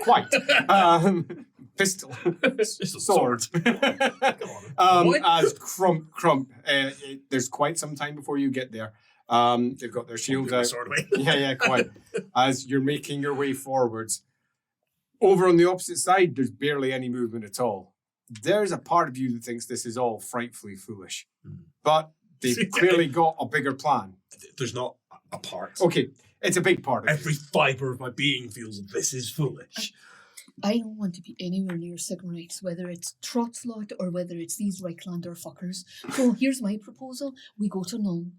quite. Pistol. Sword. As crump. There's quite some time before you get there. They've got their shields out. Sword away. Yeah, quite. As you're making your way forwards. Over on the opposite side, there's barely any movement at all. There's a part of you that thinks this is all frightfully foolish. But they've clearly got a bigger plan. There's not a part. Okay, it's a big part of Every fibre of my being feels this is foolish. I don't want to be anywhere near Sigmarites, whether it's Trotslot or whether it's these Reiklander fuckers. So here's my proposal. We go to Nuln.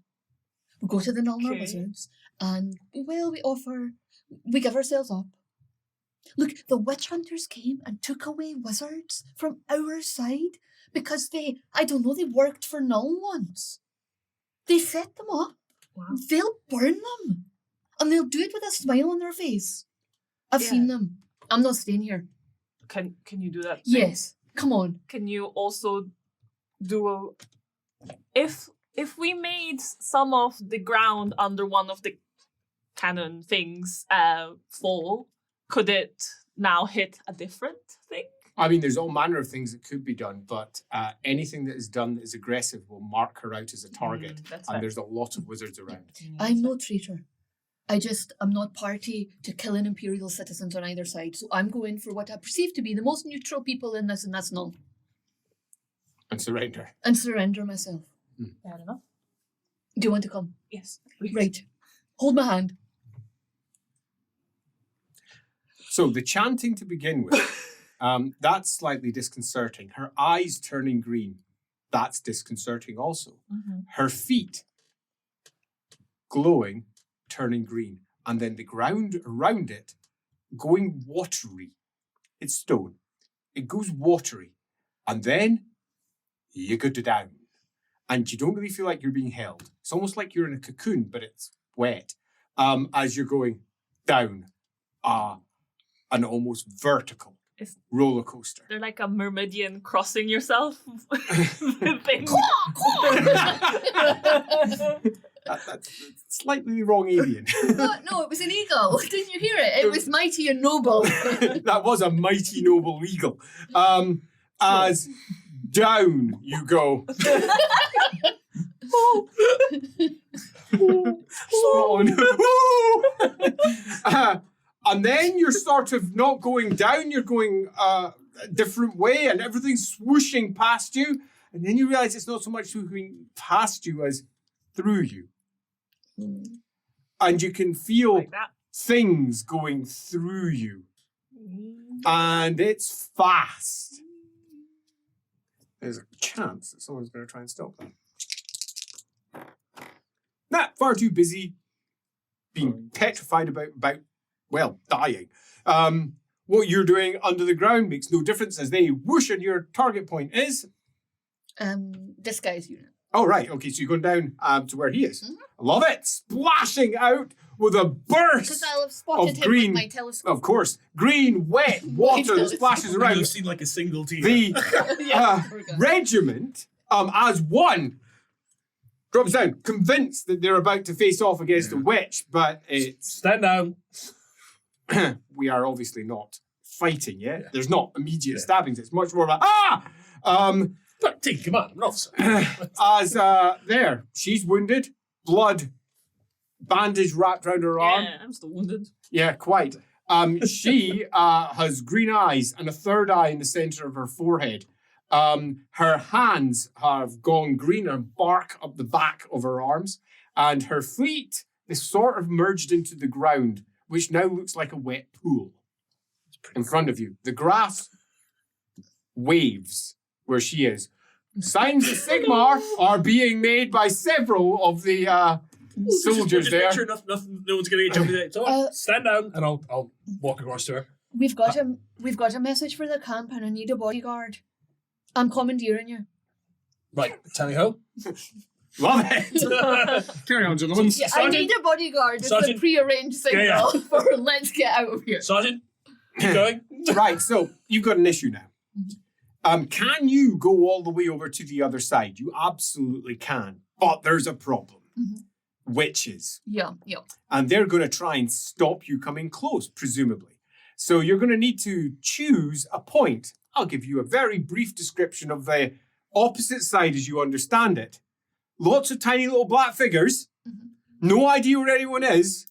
We go to the Nulnar Wizards and, well, we give ourselves up. Look, the witch hunters came and took away wizards from our side because they worked for Nuln once. They set them up. Wow. They'll burn them. And they'll do it with a smile on their face. I've seen them. I'm not staying here. Can you do that? Yes. Come on. Can you also do if we made some of the ground under one of the cannon things fall, could it now hit a different thing? I mean, there's all manner of things that could be done, but anything that is done that is aggressive will mark her out as a target. That's And fair. there's a lot of wizards around. I'm no traitor. I'm not party to killing Imperial citizens on either side. So I'm going for what I perceive to be the most neutral people in this, and that's Nuln. And surrender. And surrender myself. Fair enough. Do you want to come? Yes. Please. Right. Hold my hand. So the chanting to begin with, that's slightly disconcerting. Her eyes turning green, that's disconcerting also. Mm-hmm. Her feet glowing, turning green. and then the ground around it going watery. It's stone. It goes watery. And then you go to down. And you don't really feel like you're being held. It's almost like you're in a cocoon, but it's wet. As you're going down an almost vertical roller coaster. They're like a Myrmidian crossing yourself. thing. That's slightly the wrong alien. No, it was an eagle. Didn't you hear it? It was mighty and noble. That was a mighty noble eagle. As down you go. And then you're sort of not going down, you're going a different way, and everything's swooshing past you. And then you realize it's not so much going past you as through you. And you can feel Like that. things going through you. And it's fast. There's a chance that someone's going to try and stop that. Nah, far too busy being petrified about dying. What you're doing under the ground makes no difference as they whoosh, and your target point is? Disguise unit. Oh, right. Okay, so you're going down to where he is. Mhm. I love it. Splashing out with a burst. Because I'll have spotted Of him green- with my telescope. Of course. Green, wet water that splashes around. You've seen like a single tear. The Yeah, there we go. regiment, as one, drops down, convinced that they're about to face off against a witch, but it's Stand down. we are obviously not fighting yet. Yeah. There's not immediate Yeah. stabbings. It's much more like But take your command, I'm an officer. as there, she's wounded, blood, bandage wrapped around her arm. Yeah, I'm still wounded. Yeah, quite. She has green eyes and a third eye in the center of her forehead. Her hands have gone green and bark up the back of her arms, and her feet is sort of merged into the ground, which now looks like a wet pool in front of you. The grass waves where she is. Signs of Sigmar are being made by several of the soldiers Just there. make sure nothing, no one's going to get jumped in. So stand down, and I'll walk across to her. We've got a message for the camp, and I need a bodyguard. I'm commandeering you. Right, tally ho. Love it. Carry on, gentlemen. Yeah, I Sergeant? need a bodyguard. It's a Sergeant? pre-arranged signal Yeah, for let's get out of here. Sergeant, keep going. Right, so you've got an issue now. Can you go all the way over to the other side? You absolutely can, but there's a problem. Mhm. Witches. Yeah. And they're going to try and stop you coming close, presumably. So you're going to need to choose a point. I'll give you a very brief description of the opposite side as you understand it. Lots of tiny little black figures. Mhm. No idea where anyone is.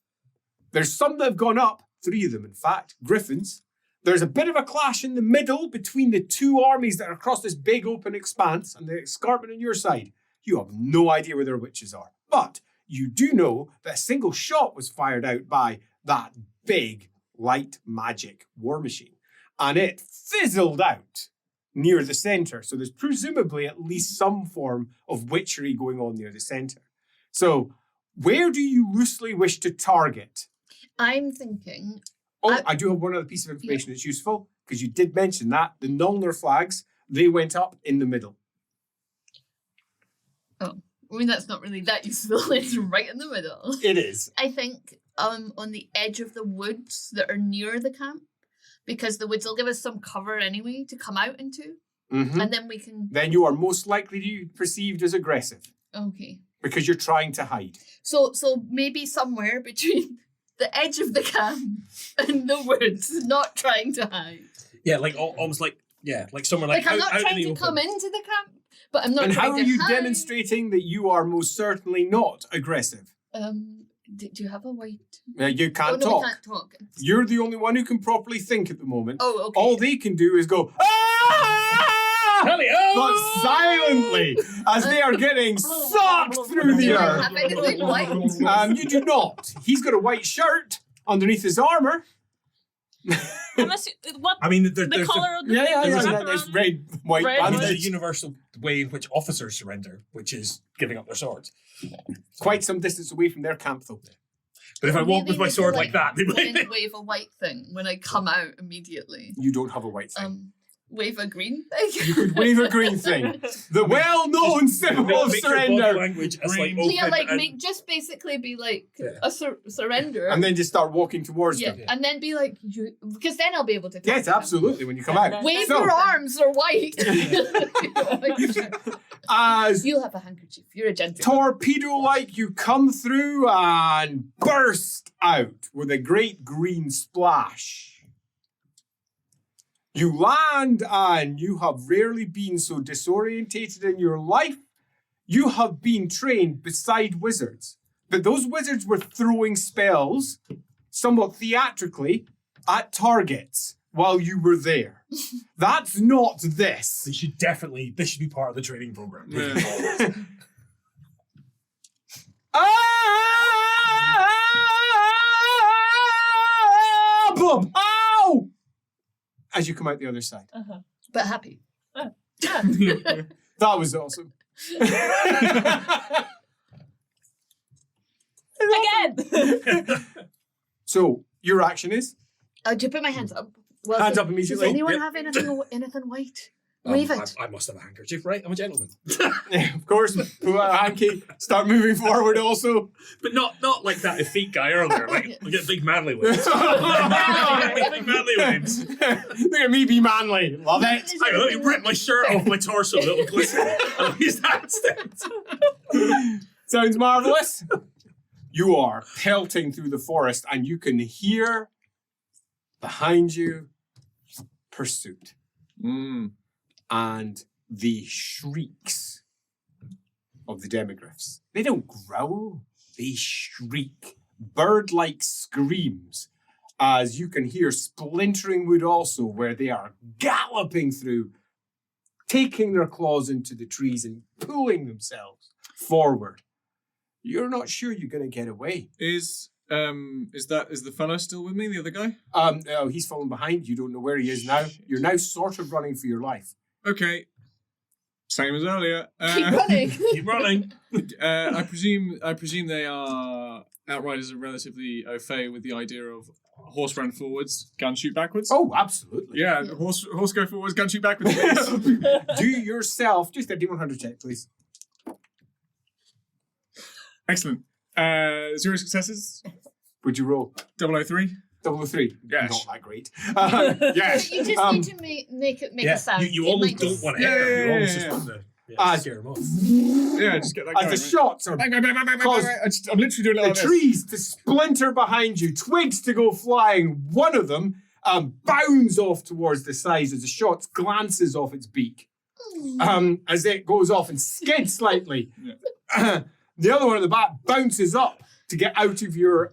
There's some that have gone up, 3 of them in fact, griffins. There's a bit of a clash in the middle between the 2 armies that are across this big open expanse and the escarpment on your side. You have no idea where their witches are. But you do know that a single shot was fired out by that big light magic war machine. And it fizzled out near the center. So there's presumably at least some form of witchery going on near the center. So where do you loosely wish to target? I'm thinking. Oh, I do have one other piece of information that's useful, because you did mention that. The Nullner flags, they went up in the middle. I mean, that's not really that useful. It's right in the middle. It is. I think on the edge of the woods that are near the camp, because the woods will give us some cover anyway to come out into, Mhm. and then we can. Then you are most likely to be perceived as aggressive, Okay. because you're trying to hide. So maybe somewhere between the edge of the camp and the woods, not trying to hide. Yeah, like almost like somewhere like Like I'm not out in trying the to open. come into the camp, but I'm not And trying how to are you hide. demonstrating that you are most certainly not aggressive? Do you have a white? You can't oh no, talk. we can't talk. You're the only one who can properly think at the moment. Oh, okay. All they can do is go, ah! Tally-ho! But silently, as they are getting sucked through the Do I earth. have anything white? You do not. He's got a white shirt underneath his armor. What I mean, the there's color of the Yeah, thing There's wrapped There's around it? red, white Red, the bandage. universal way in which officers surrender, which is giving up their swords. Quite some distance away from their camp, though. But if I walk with Really my need to, sword like that, they wave, might. wave a white thing when I come out immediately. You don't have a white thing. Wave a green thing. You could wave a green thing. The well-known symbol of Make your body surrender. language as like Green. open Yeah, like and- just basically be like Yeah. a surrender. And then just start walking towards yeah, them. and then be like you, because then I'll be able to. Talk Yes, to them. absolutely, when you come out. Wave So, your arms, they're white. You know, like, as you'll have a handkerchief. You're a gentleman. torpedo-like, you come through and burst out with a great green splash. You land and you have rarely been so disorientated in your life. You have been trained beside wizards, but those wizards were throwing spells, somewhat theatrically, at targets while you were there. That's not this. This should be part of the training program. Yeah. Boom! Ow! As you come out the other side. But happy. Yeah. That was awesome. Again. So, your action is? Do you put my hands up? Well, Hands so- up immediately. Does anyone Yep. have anything white? Wave it. I must have a handkerchief, right? I'm a gentleman. Of course, pull out a hanky, start moving forward also. But not like that effete guy earlier. Like, we get big manly waves. Look Big manly waves. at me be manly. Love it. Hang on, let me rip my shirt off my torso. It'll glisten. I'll use that instead. Sounds marvelous. You are pelting through the forest and you can hear behind you pursuit and the shrieks of the demigryphs. They don't growl, they shriek. Bird-like screams as you can hear splintering wood also where they are galloping through, taking their claws into the trees and pulling themselves forward. You're not sure you're going to get away. Is the fella still with me? The other guy? No, he's fallen behind. You don't know where he is now. You're now sort of running for your life. Okay. Same as earlier. Keep running. Keep running. I presume they are outriders are relatively au fait with the idea of horse run forwards, gun shoot backwards. Oh, absolutely. Yeah, horse go forwards, gun shoot backwards. Do yourself just a D100 check, please. Excellent. 0 successes. Would you roll? 003. 003. Yes. Not that great. Yes. You just need to make it Yeah, a sound. you It almost might don't just- want to hit her. You Yeah, almost yeah, just want to Ah, scare him off. Yeah, just get that going. As the right? shots are Bang, bang, bang, bang, bang, bang, Cause bang. I'm literally doing it the like this. trees to splinter behind you, twigs to go flying. One of them bounds off towards the sides as the shot glances off its beak. As it goes off and skids slightly. The other one at the back bounces up to get out of your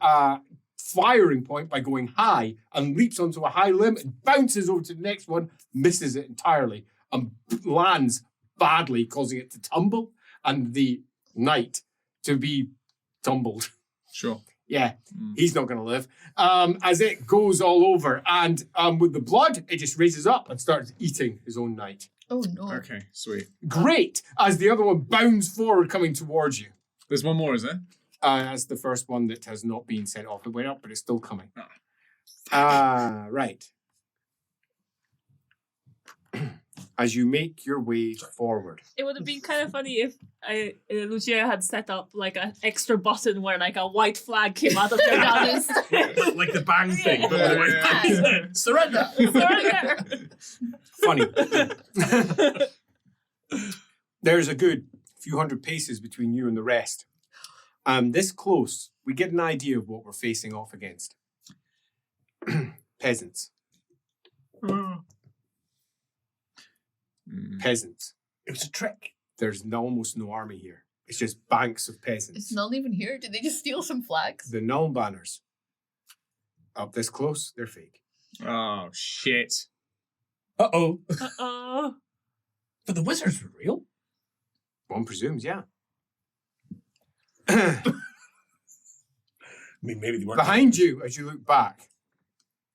firing point by going high and leaps onto a high limb and bounces over to the next one, misses it entirely, and lands badly, causing it to tumble and the knight to be tumbled. Sure. Yeah, he's not going to live. As it goes all over, and with the blood, it just raises up and starts eating his own knight. Oh no. Okay, sweet. Great, as the other one bounds forward, coming towards you. There's one more, is there? That's the first one that has not been sent off. It went up, but it's still coming. Right. As you make your way forward. It would have been kind of funny if Lucia had set up like an extra button where like a white flag came out of their guns. Like the bang thing. But Yeah, with yeah, white- Surrender. Funny. There's a good few hundred paces between you and the rest. This close, we get an idea of what we're facing off against. Peasants. Peasants. It was a trick. There's almost no army here. It's just banks of It's peasants. not even here. Did they just steal some flags? The null banners. Up this close, they're fake. Oh, shit. Uh-oh. Uh-oh. But the wizards were real. One presumes, yeah. I mean, maybe they weren't. Behind you, as you look back,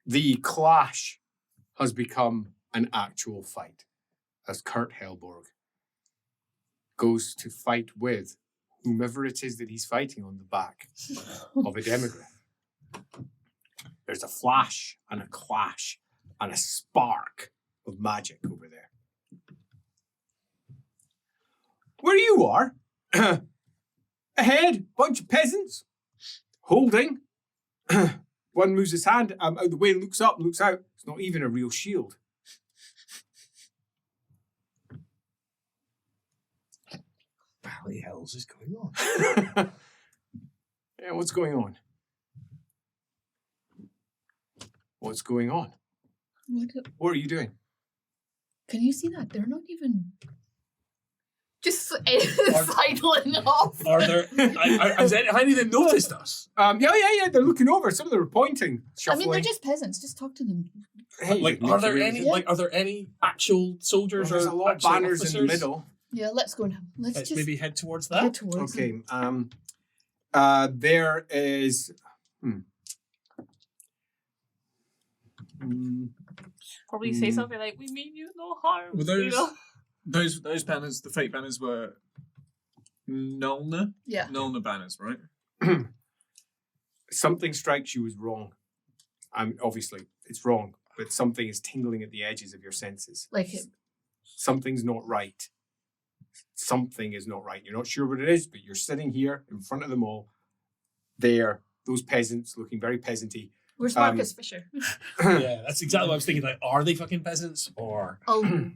the clash has become an actual fight. As Kurt Helborg goes to fight with whomever it is that he's fighting on the back of a demigryph. There's a flash and a clash and a spark of magic over there. Where you are, ahead, bunch of peasants, holding. One moves his hand out of the way, looks up, looks out. It's not even a real shield. What the hell is going on? Yeah, what's going on? What's going on? What are you doing? Can you see that? They're not even just sidling off. Are there? Has any of them noticed us? Yeah. They're looking over. Some of them are pointing, I shuffling. mean, they're just peasants. Just talk to them. Hey, Like, make are there your way any? with it. Like, are there any actual soldiers There's or a lot of actual banners officers? in the middle. Yeah, let's go now. Let's Let's just maybe head towards that. head towards them. Okay. There is. Probably say something like, "We mean you no harm." Were you know? those banners, the fake banners, were Nolna? Yeah. Nolna banners, right? Something strikes you as wrong. Obviously, it's wrong, but something is tingling at the edges of your senses. Like it. Something's not right. Something is not right. You're not sure what it is, but you're sitting here in front of them all. There, those peasants looking very peasanty. Where's Marcus Fisher? Yeah, that's exactly what I was thinking. Like, are they fucking peasants or? Ulgu.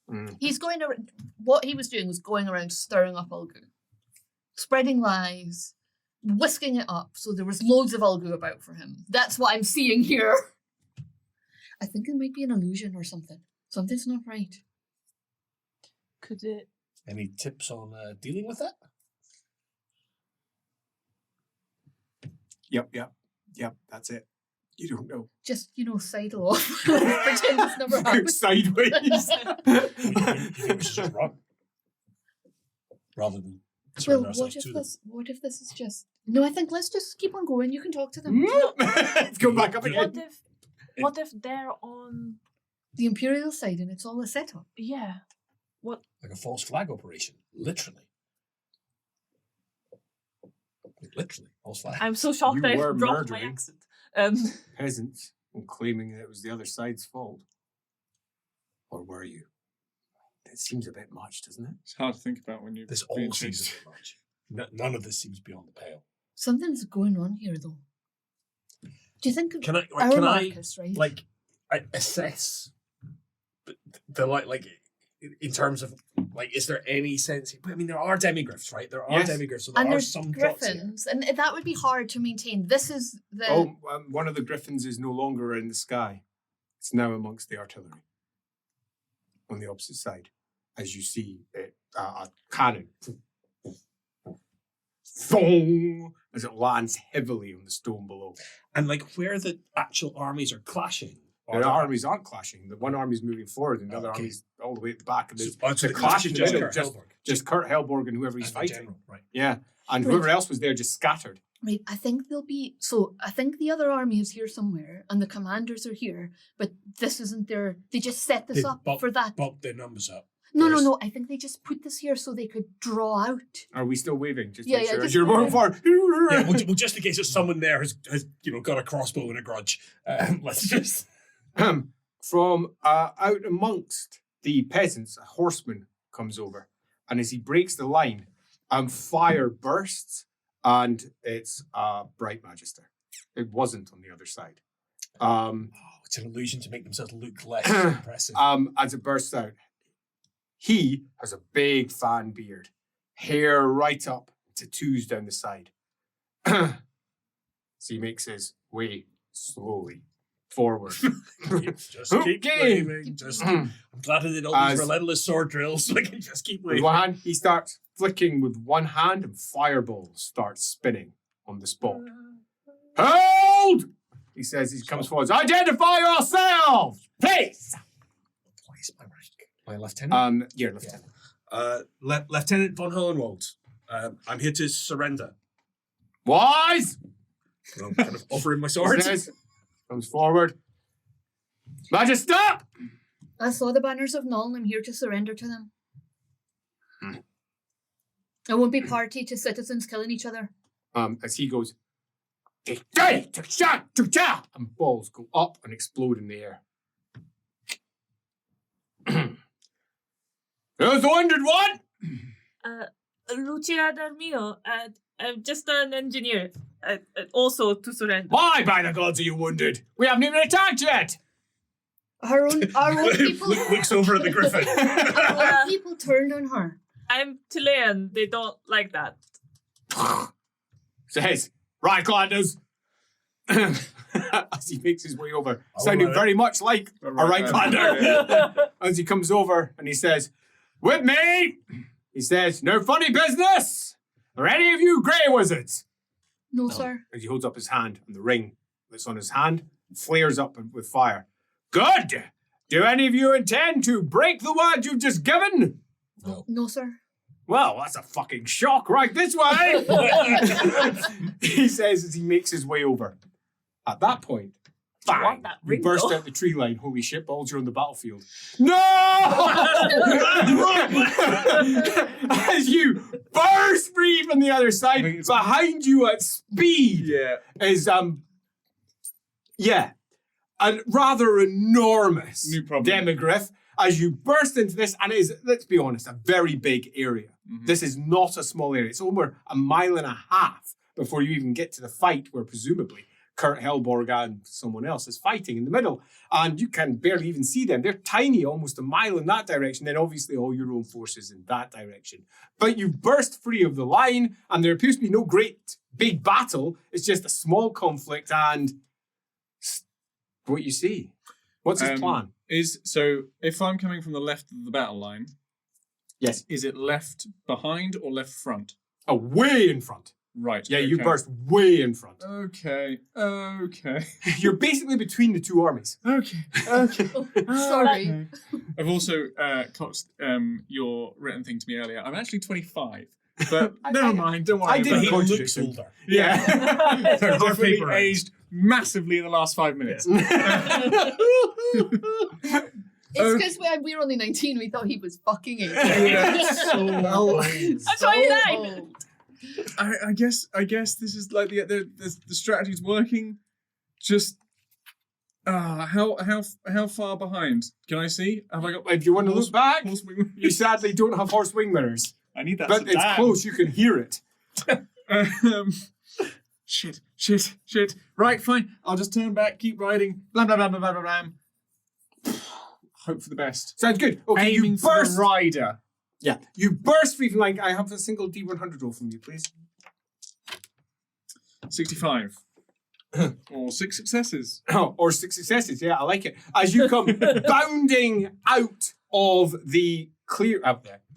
Mm. He's going around. What he was doing was going around stirring up Ulgu, spreading lies, whisking it up. So there was loads of Ulgu about for him. That's what I'm seeing here. I think it might be an illusion or something. Something's not right. Could it? Any tips on dealing with that? Yep, that's it. You don't know. Just, sidle off. Pretend it's never happened. Sideways. You think we should just run rather than surrender Well, ourselves to them? what if this is just... No, I think let's just keep on going. You can talk to them. Let's go back up again. What if they're on? The Imperial side and it's all a setup. Yeah. What? Like a false flag operation, literally. Literally, false flag. I'm so shocked You that were I've dropped my murdering. accent. Peasants and claiming that it was the other side's fault. Or were you? It seems a bit much, doesn't it? It's hard to think about when you. This all seems a bit much. None of this seems beyond the pale. Something's going on here, though. Do you think... Can I Marcus, right? like I assess the like in terms of like, is there any sense? I mean, there are demigriffs, right? There are Yes. demigriffs, so there and are there's some plots here. griffins, and that would be hard to maintain. This is the... One of the griffins is no longer in the sky. It's now amongst the artillery. On the opposite side. As you see a cannon. Thong! As it lands heavily on the stone below. And like where the actual armies are clashing. The armies aren't clashing. The one army's moving forward and the other Okay. army's all the way at the back. And So, there's so the the clash clash in is the just middle, Kurt just- Helborg. just Kurt Helborg and whoever he's And the fighting. general, right? Yeah. And Right. whoever else was there just scattered. Right, I think they'll be... So, I think the other army is here somewhere, and the commanders are here, but this isn't their... They just set this They up bump- for that. Bump their numbers up. No. I think they just put this here so they could draw out. Are we still waving? Just to Yeah, make yeah, sure. just You're moving waving. forward. Yeah, well, just in case there's someone there has got a crossbow and a grudge. Let's just. From out amongst the peasants, a horseman comes over. And as he breaks the line, fire bursts. And it's Bright Magister. It wasn't on the other side. It's an illusion to make themselves look less impressive. As it bursts out, he has a big fan beard, hair right up, tattoos down the side. So he makes his way slowly forward. Just keep Okay. waving. I'm glad I did all these As- relentless sword drills so I can just keep With waving. one hand, he starts flicking with one hand and fireballs start spinning on the spot. Hold! He says, he comes forward. Identify yourselves, please! What is my rank? My lieutenant? You're lieutenant. Lieutenant von Hohenwald. I'm here to surrender. Wise! I'm kind of offering my He sword. says, comes forward. Magister! I saw the banners of Null, and I'm here to surrender to them. I won't be party to citizens killing each other. As he goes, And balls go up and explode in the air. Who's the wounded one? Lucia Darmio, I'm just an engineer. Also to surrender. Why, by the gods, are you wounded? We haven't even attacked yet. Our own people. Looks over at the griffin. Our own people turned on her. I'm Chilean. They don't like that. Says, Reiklanders. As he makes his way over, sounding very much like a Reiklander. As he comes over and he says, with me! He says, no funny business! Are any of you grey wizards? No, sir. As he holds up his hand, and the ring that's on his hand flares up with fire. Good! Do any of you intend to break the word you've just given? No, sir. Well, that's a fucking shock right this way! He says as he makes his way over. At that point, bang, want that you ring, burst though. out the tree line. Holy shit balls, you're on the battlefield. No! As you burst free from the other side, behind you at speed is, a rather enormous New problem. demogryph. As you burst into this, and it is, let's be honest, a very big area. Mhm. This is not a small area. It's over 1.5 miles before you even get to the fight where presumably Kurt Helborg and someone else is fighting in the middle. And you can barely even see them. They're tiny, almost 1 mile in that direction. Then obviously all your own forces in that direction. But you burst free of the line and there appears to be no great big battle. It's just a small conflict and what you see. What's his plan? So if I'm coming from the left of the battle line, Yes. is it left behind or left front? Oh, way in front. Right. Yeah, you okay. burst way in front. Okay. You're basically between the two armies. Okay. Sorry. I've also clocked your written thing to me earlier. I'm actually 25, but never mind. Don't worry. I didn't about He it. contradict looks him. older. Yeah. I've definitely paper round. aged massively in the last 5 minutes. It's because we're only 19. We thought he was fucking 18. I'm 29. old. I guess this is like the strategy's working. Just how far behind? Can I see? Have I got? If you want to look back, horse wing- you sadly don't have horse wing mirrors. I need that. But it's sedan. close, you can hear it. Shit. Right, fine. I'll just turn back, keep riding. Blah blah blah blah blah blah. blah. Hope for the best. Sounds good. Okay, Aiming you for burst. the rider. Yeah, you burst free from line. I have a single D100 roll from you, please. 65. Or 6 successes. Oh, or 6 successes. Yeah, I like it. As you come bounding out of the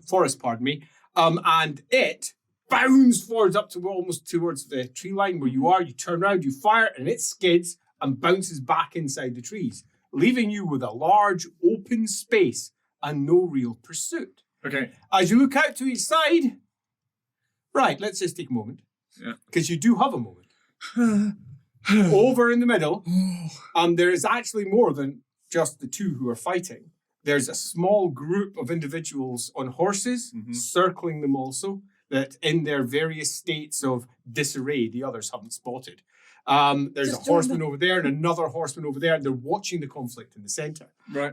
forest, pardon me, and it bounds forwards up to almost towards the tree line where you are. You turn around, you fire, and it skids and bounces back inside the trees, leaving you with a large open space and no real pursuit. Okay. As you look out to each side, right, let's just take a moment. Yeah. Because you do have a moment. Over in the middle, there is actually more than just the two who are fighting. There's a small group of individuals on horses, circling them also, that in their various states of disarray the others haven't spotted. There's Just a horseman over there and another horseman over there, and they're watching the conflict in the centre. Right.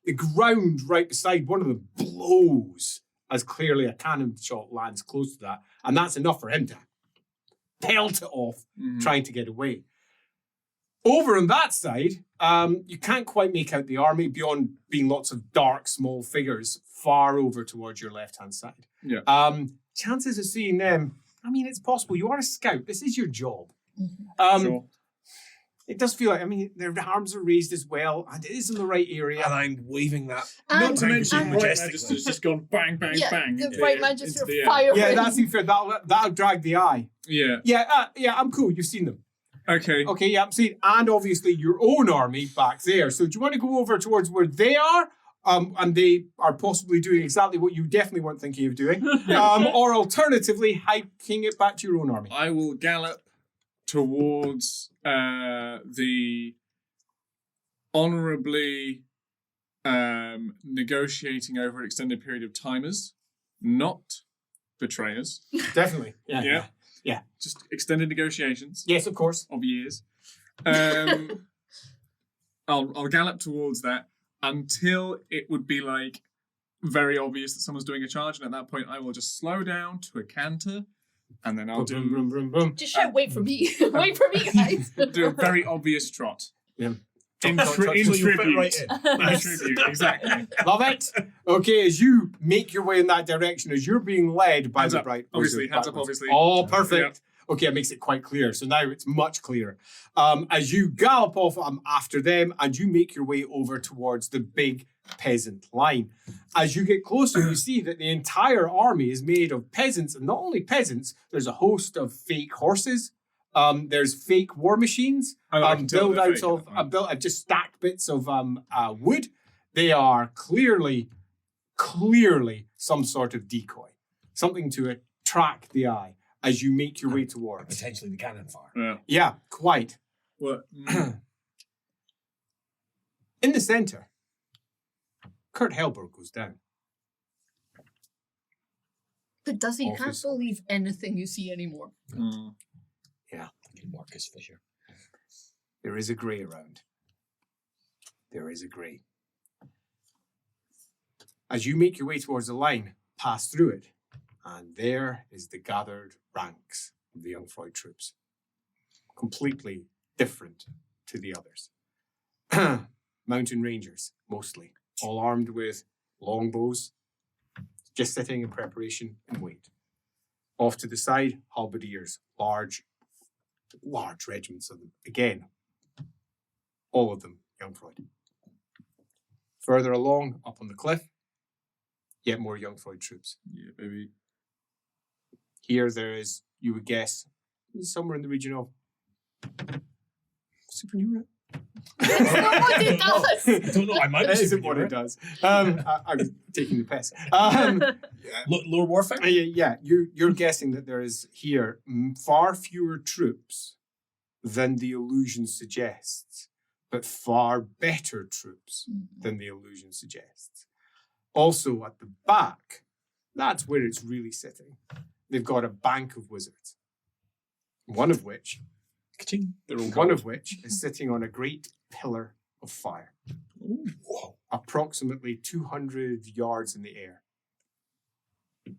The ground right beside one of them blows as clearly a cannon shot lands close to that, and that's enough for him to pelt it off, trying to get away. Over on that side, you can't quite make out the army beyond being lots of dark, small figures far over towards your left-hand side. Yeah. Chances of seeing them, I mean, it's possible. You are a scout. This is your job. Sure. It does feel like, I mean, their arms are raised as well, and it is in the right area. And I'm waving that. Not to And- mention, and- Right Majestically. Magister's just gone bang, bang, Yeah, bang. the into right the- magister into the air. fire. Yeah, that seems fair. That'll drag the eye. Yeah. Yeah, I'm cool. You've seen them. Okay. Okay, yeah, I'm seeing, and obviously your own army back there. So do you want to go over towards where they are? And they are possibly doing exactly what you definitely weren't thinking of doing. Or alternatively, hiking it back to your own army. I will gallop towards the honourably negotiating over an extended period of timers, not betrayers. Definitely. Yeah. Yeah. Just extended negotiations Yes, of course. of years. I'll gallop towards that until it would be like very obvious that someone's doing a charge, and at that point I will just slow down to a canter, and then I'll Boom, boom, boom, boom. Just shout, wait for me. Wait for me, guys. do a very obvious trot. Yeah. In Trot, trot, in trot, you'll fit tribute. right in. In tribute, exactly. Love it. Okay, as you make your way in that direction, as you're being led by Hands the up, bright obviously, wizard hands up, backwards. obviously. Oh, perfect. Okay, it makes it quite clear. So now it's much clearer. As you gallop off after them, and you make your way over towards the big peasant line. As you get closer, you see that the entire army is made of peasants, and not only peasants. There's a host of fake horses. There's fake war machines. I can tell Built they're out fake of at that point. just stacked bits of wood. They are clearly some sort of decoy, something to attract the eye as you make your way towards. Potentially the cannon fire. Yeah. Yeah, quite. Well, In the center, Kurt Helberg goes down. But does he? You can't Office. believe anything you see anymore. Marcus Fisher. There is a grey around. There is a grey. As you make your way towards the line, pass through it, and there is the gathered ranks of the Jungfrau troops. Completely different to the others. Mountain rangers, mostly, all armed with longbows, just sitting in preparation and wait. Off to the side, halberdiers, large regiments of them. Again, all of them Jungfrau. Further along, up on the cliff, yet more Jungfrau troops. yeah, baby. Here there is, you would guess, somewhere in the region of superhuman. That's not what he does. I don't know. I might That be isn't what it superhero. does. I was taking the piss. Lord Warfare? Yeah, you're guessing that there is here far fewer troops than the illusion suggests, but far better troops than the illusion suggests. Also at the back, that's where it's really sitting. They've got a bank of wizards, one of which Ka-ching. They're all one gold. of which is sitting on a great pillar of fire, approximately 200 yards in the air,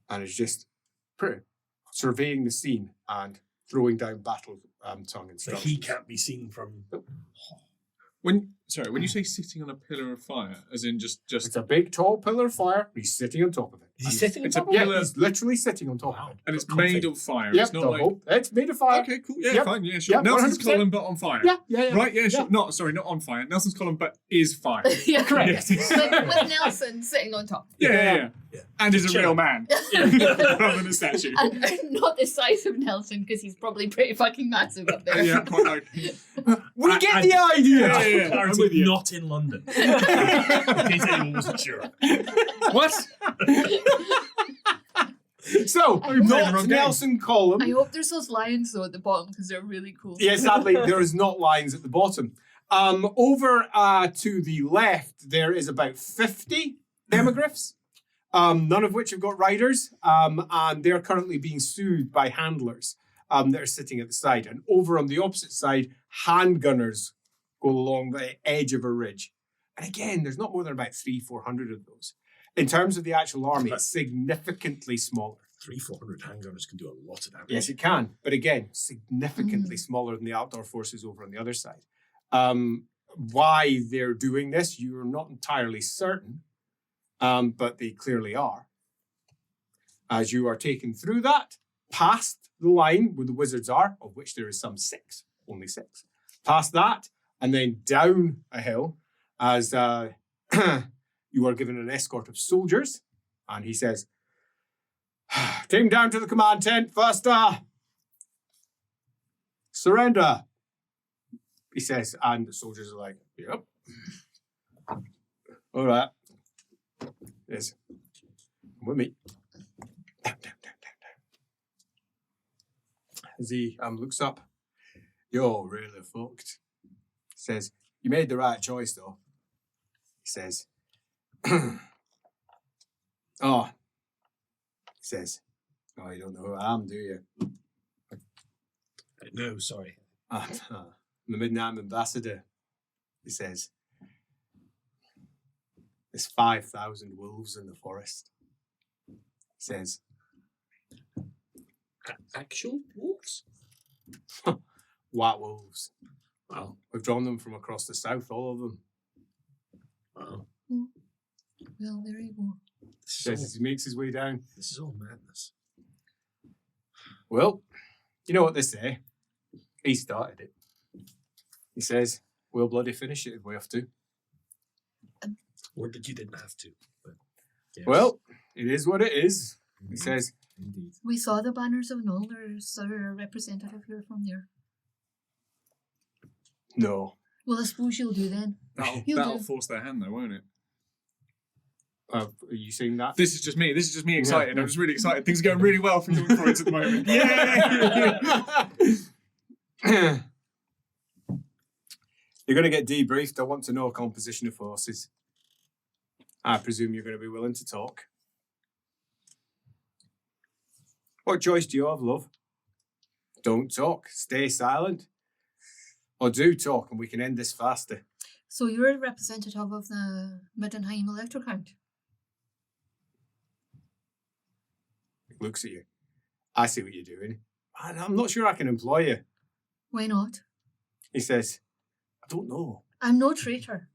and is just surveying the scene and throwing down battle tongue But instructions. he can't be seen from. When you say sitting on a pillar of fire, as in just It's a big, tall pillar of fire. He's sitting on top of it. Is he sitting on it's a top of Yeah, it? pillar- he's literally sitting on top Wow. of it. and it's Comfy. made of fire. Yep, It's not like it's made of fire. okay, cool, yeah, Yep. fine, yeah, sure. Yep, Nelson's 100%. column, but on fire. Yeah. Right, yeah, sure. Yeah. Sorry, not on fire. Nelson's column, but is fire. Yeah, Correct. with Nelson sitting on top. Yeah. Yeah. And is a Chill. real man rather than a statue. And not the size of Nelson, because he's probably pretty fucking massive up there. Yeah, quite like. We get And- the idea. Yeah, yeah, yeah. Clarity, I'm with you. not in London. In case anyone wasn't sure. What? So, playing the not wrong game. Nelson column. I hope there's those lions though at the bottom because they're really cool. Yeah, sadly, there is not lines at the bottom. Over to the left, there is about 50 demogryphs, none of which have got riders, and they're currently being soothed by handlers that are sitting at the side. And over on the opposite side, handgunners go along the edge of a ridge. And again, there's not more than about 300-400 of those. In terms of the actual army, it's significantly smaller. 300-400 handgunners can do a lot of damage. Yes, it can. But again, significantly smaller than the Altdorf forces over on the other side. Why they're doing this, you're not entirely certain, but they clearly are. As you are taken through that, past the line where the wizards are, of which there is some 6, only 6. Past that, and then down a hill, as you are given an escort of soldiers, and he says, take him down to the command tent first, surrender, he says, and the soldiers are like, yep. All right. Yes. Come with me. Down. As he looks up, you're really fucked. He says, you made the right choice, though. He says, oh, you don't know who I am, do you? No, sorry. The Midnight Ambassador, he says, there's 5,000 wolves in the forest. He says, Actual wolves? white wolves. Wow. We've drawn them from across the south, all of them. Wow. Well, there you go. Says as he makes his way down. This is all madness. Well, you know what they say. He started it. He says, we'll bloody finish it if we have to. Or did you didn't have to? But yes. Well, it is what it is. He says, Indeed. We saw the banners of Null. There's a representative here from there. no. Well, I suppose you'll do then. You'll That'll do. force their hand, though, won't it? Are you saying that? This is just me. This is just me excited. I'm just really excited. Things are going really well for your points at the moment. Yeah. You're going to get debriefed. I want to know composition of forces. I presume you're going to be willing to talk. What choice do you have, love? Don't talk. Stay silent. Or do talk and we can end this faster. So you're a representative of the Middenheim Electrocount. He looks at you. I see what you're doing. And I'm not sure I can employ you. Why not? He says, I don't know. I'm no traitor.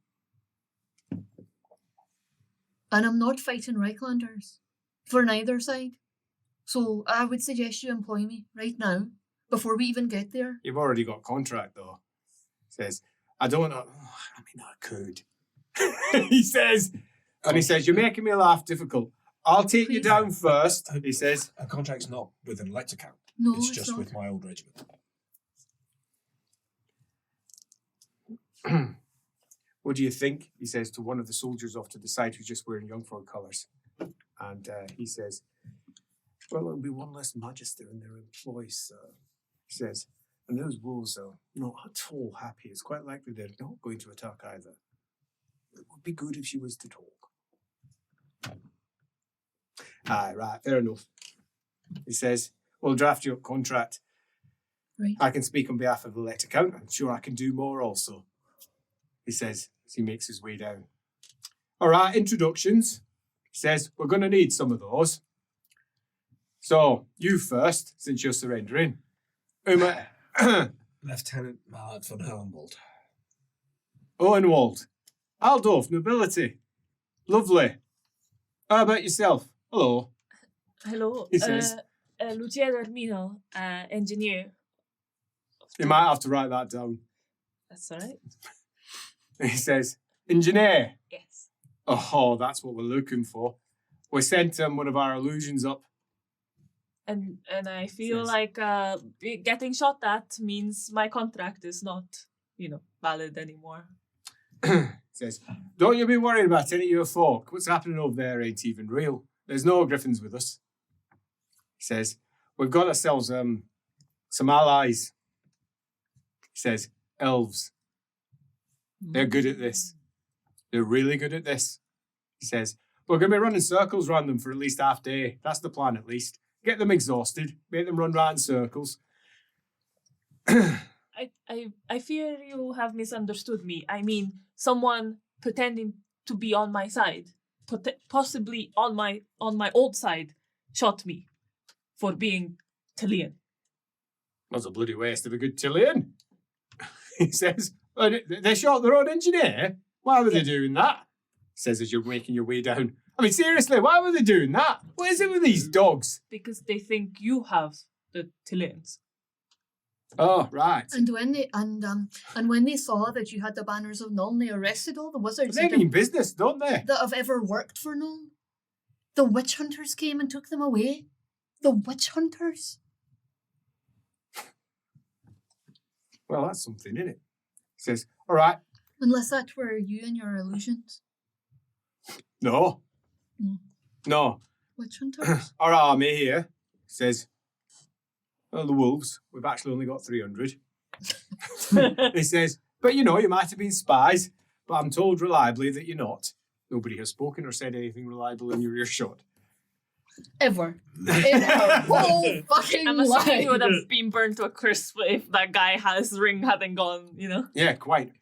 And I'm not fighting Reiklanders for neither side. So I would suggest you employ me right now, before we even get there. You've already got contract, though. He says, I don't know. I mean, I could. He says, and he says, you're making me life difficult. I'll take you Please. down first. He says, A contract's not with an electrocount. No, it's it's just not. with my old regiment. what do you think? He says to one of the soldiers off to the side who's just wearing Jungfrau colours. And he says, well, there'll be one less magister in their employ, sir. He says, and those wolves are not at all happy. It's quite likely they're not going to attack either. It would be good if she was to talk. Aye, right, fair enough. He says, we'll draft you a contract. Right. I can speak on behalf of the letter count. I'm sure I can do more also. He says as he makes his way down. All right, introductions. He says, we're going to need some of those. So, you first, since you're surrendering. Lieutenant Mallard von Helmbold. Owenwald. Altdorf, nobility. Lovely. How about yourself? Hello. Hello. He says. Lucia Armino, engineer. You might have to write that down. That's all right. He says, engineer. Yes. Oh, that's what we're looking for. We sent one of our illusions up. And I feel Says- like getting shot at means my contract is not, valid anymore. Says, don't you be worried about any of your folk. What's happening over there ain't even real. There's no griffins with us. He says, we've got ourselves some allies. He says, elves. They're good at this. They're really good at this. He says, we're going to be running circles around them for at least half day. That's the plan, at least. Get them exhausted. Make them run round in circles. I fear you have misunderstood me. I mean, someone pretending to be on my side, possibly on my old side, shot me for being Tilian. That's a bloody waste of a good Tilian. He says, they shot their own engineer? Why were they doing that? He says as you're making your way down. I mean, seriously, why were they doing that? What is it with these dogs? Because they think you have the Tilians. Oh, right. And when they saw that you had the banners of Null, they arrested all the wizards They mean business, don't they? that have ever worked for Null. The witch hunters came and took them away. The witch hunters. Well, that's something, isn't it? He says, all right. Unless that were you and your illusions. No. Mm. No. Witch hunters. Our army here says, well, the wolves, we've actually only got 300. He says, but you might have been spies, but I'm told reliably that you're not. Nobody has spoken or said anything reliable in your earshot. Ever. In her whole fucking I'm assuming he would life. have been burned to a crisp if that guy his ring hadn't gone, you know? Yeah, quite.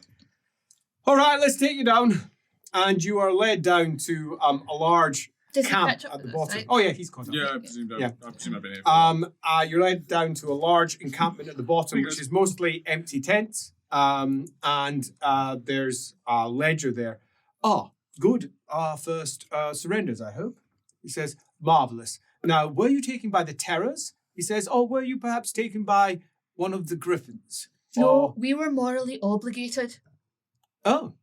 All right, let's take you down. And you are led down to a large Does he camp catch up at the with us, bottom. right? Oh, yeah, he's caught up. Yeah, I presume Yeah. I've been here. For a while. You're led down to a large encampment at the bottom, which is mostly empty tents. And there's a ledger there. Ah, good. First surrenders, I hope. He says, marvelous. Now, were you taken by the terrors? He says, or were you perhaps taken by one of the griffins? No, Or- we were morally obligated. Oh,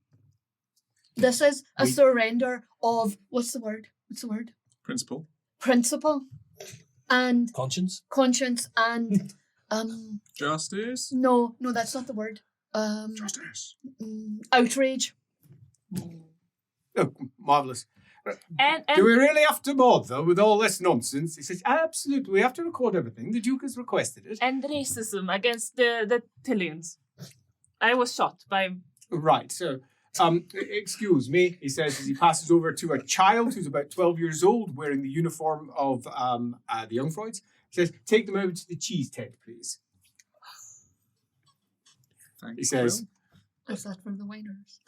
This is a We- surrender of what's the word? Principal. Principle and Conscience? conscience and Justice. no, that's not the word. Justice. Outrage. oh, marvelous. And Do we really have to mod, though, with all this nonsense? He says, absolutely. We have to record everything. The Duke has requested it. and racism against the Tillians. I was shot by Right, so, excuse me, he says as he passes over to a child who's about 12 years old wearing the uniform of the Jungfreuds. He says, take them over to the cheese tent, please. Thank He says, Is that for the whiners?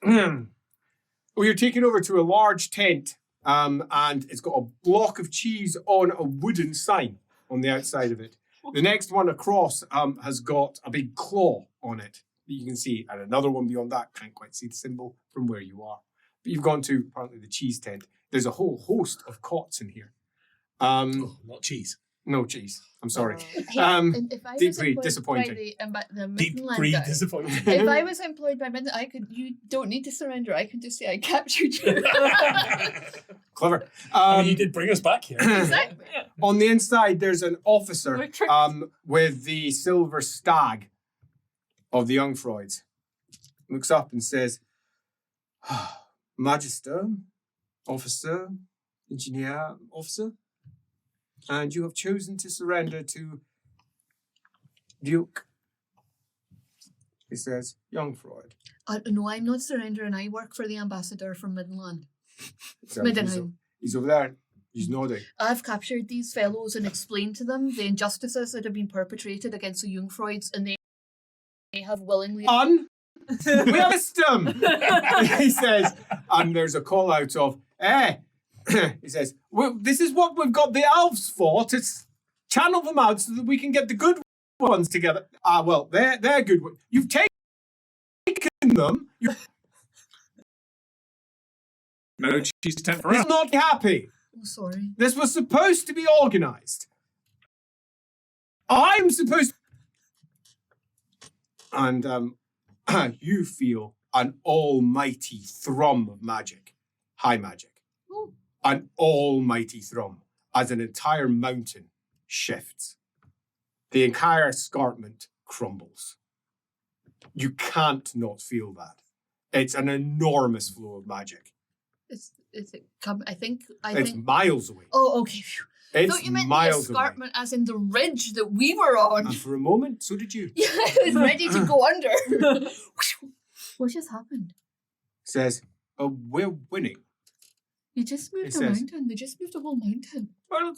well, you're taken over to a large tent, and it's got a block of cheese on a wooden sign on the outside of it. The next one across has got a big claw on it that you can see, and another one beyond that can't quite see the symbol from where you are. But you've gone to apparently the cheese tent. There's a whole host of cots in here. Not cheese. No cheese. I'm sorry. And if I was deeply employed disappointing. By the Deeply Midlander, disappointing. if I was employed by Midland, you don't need to surrender. I could just say I captured you. Clever. I mean, you did bring us back here. Exactly. On the inside, there's an officer We're tricked. with the silver stag of the Jungfreuds. Looks up and says, Magister, officer, engineer, officer, and you have chosen to surrender to Duke. He says, Jungfreud. No, I'm not surrendering. I work for the ambassador from Midland. So Middenheim. he's over there. He's nodding. I've captured these fellows and explained to them the injustices that have been perpetrated against the Jungfreuds, and they have willingly. We have wisdom, he says, and there's a call out of, he says, well, this is what we've got the elves for, to channel them out so that we can get the good ones together. Well, they're good ones. You've taken them. You're No cheese tent for us. not happy. Oh, sorry. This was supposed to be organised. I'm supposed And you feel an almighty thrum of magic. High magic. Oh. An almighty thrum as an entire mountain shifts. The entire escarpment crumbles. You can't not feel that. It's an enormous flow of magic. Is it come? I think. It's miles away. Oh, okay. Phew. It's Thought you meant the miles away. escarpment as in the ridge that we were on. And for a moment, so did you. Yeah, I was ready to go under. What just happened? Says, oh, we're winning. You just moved It a says- mountain. They just moved a whole mountain. Well,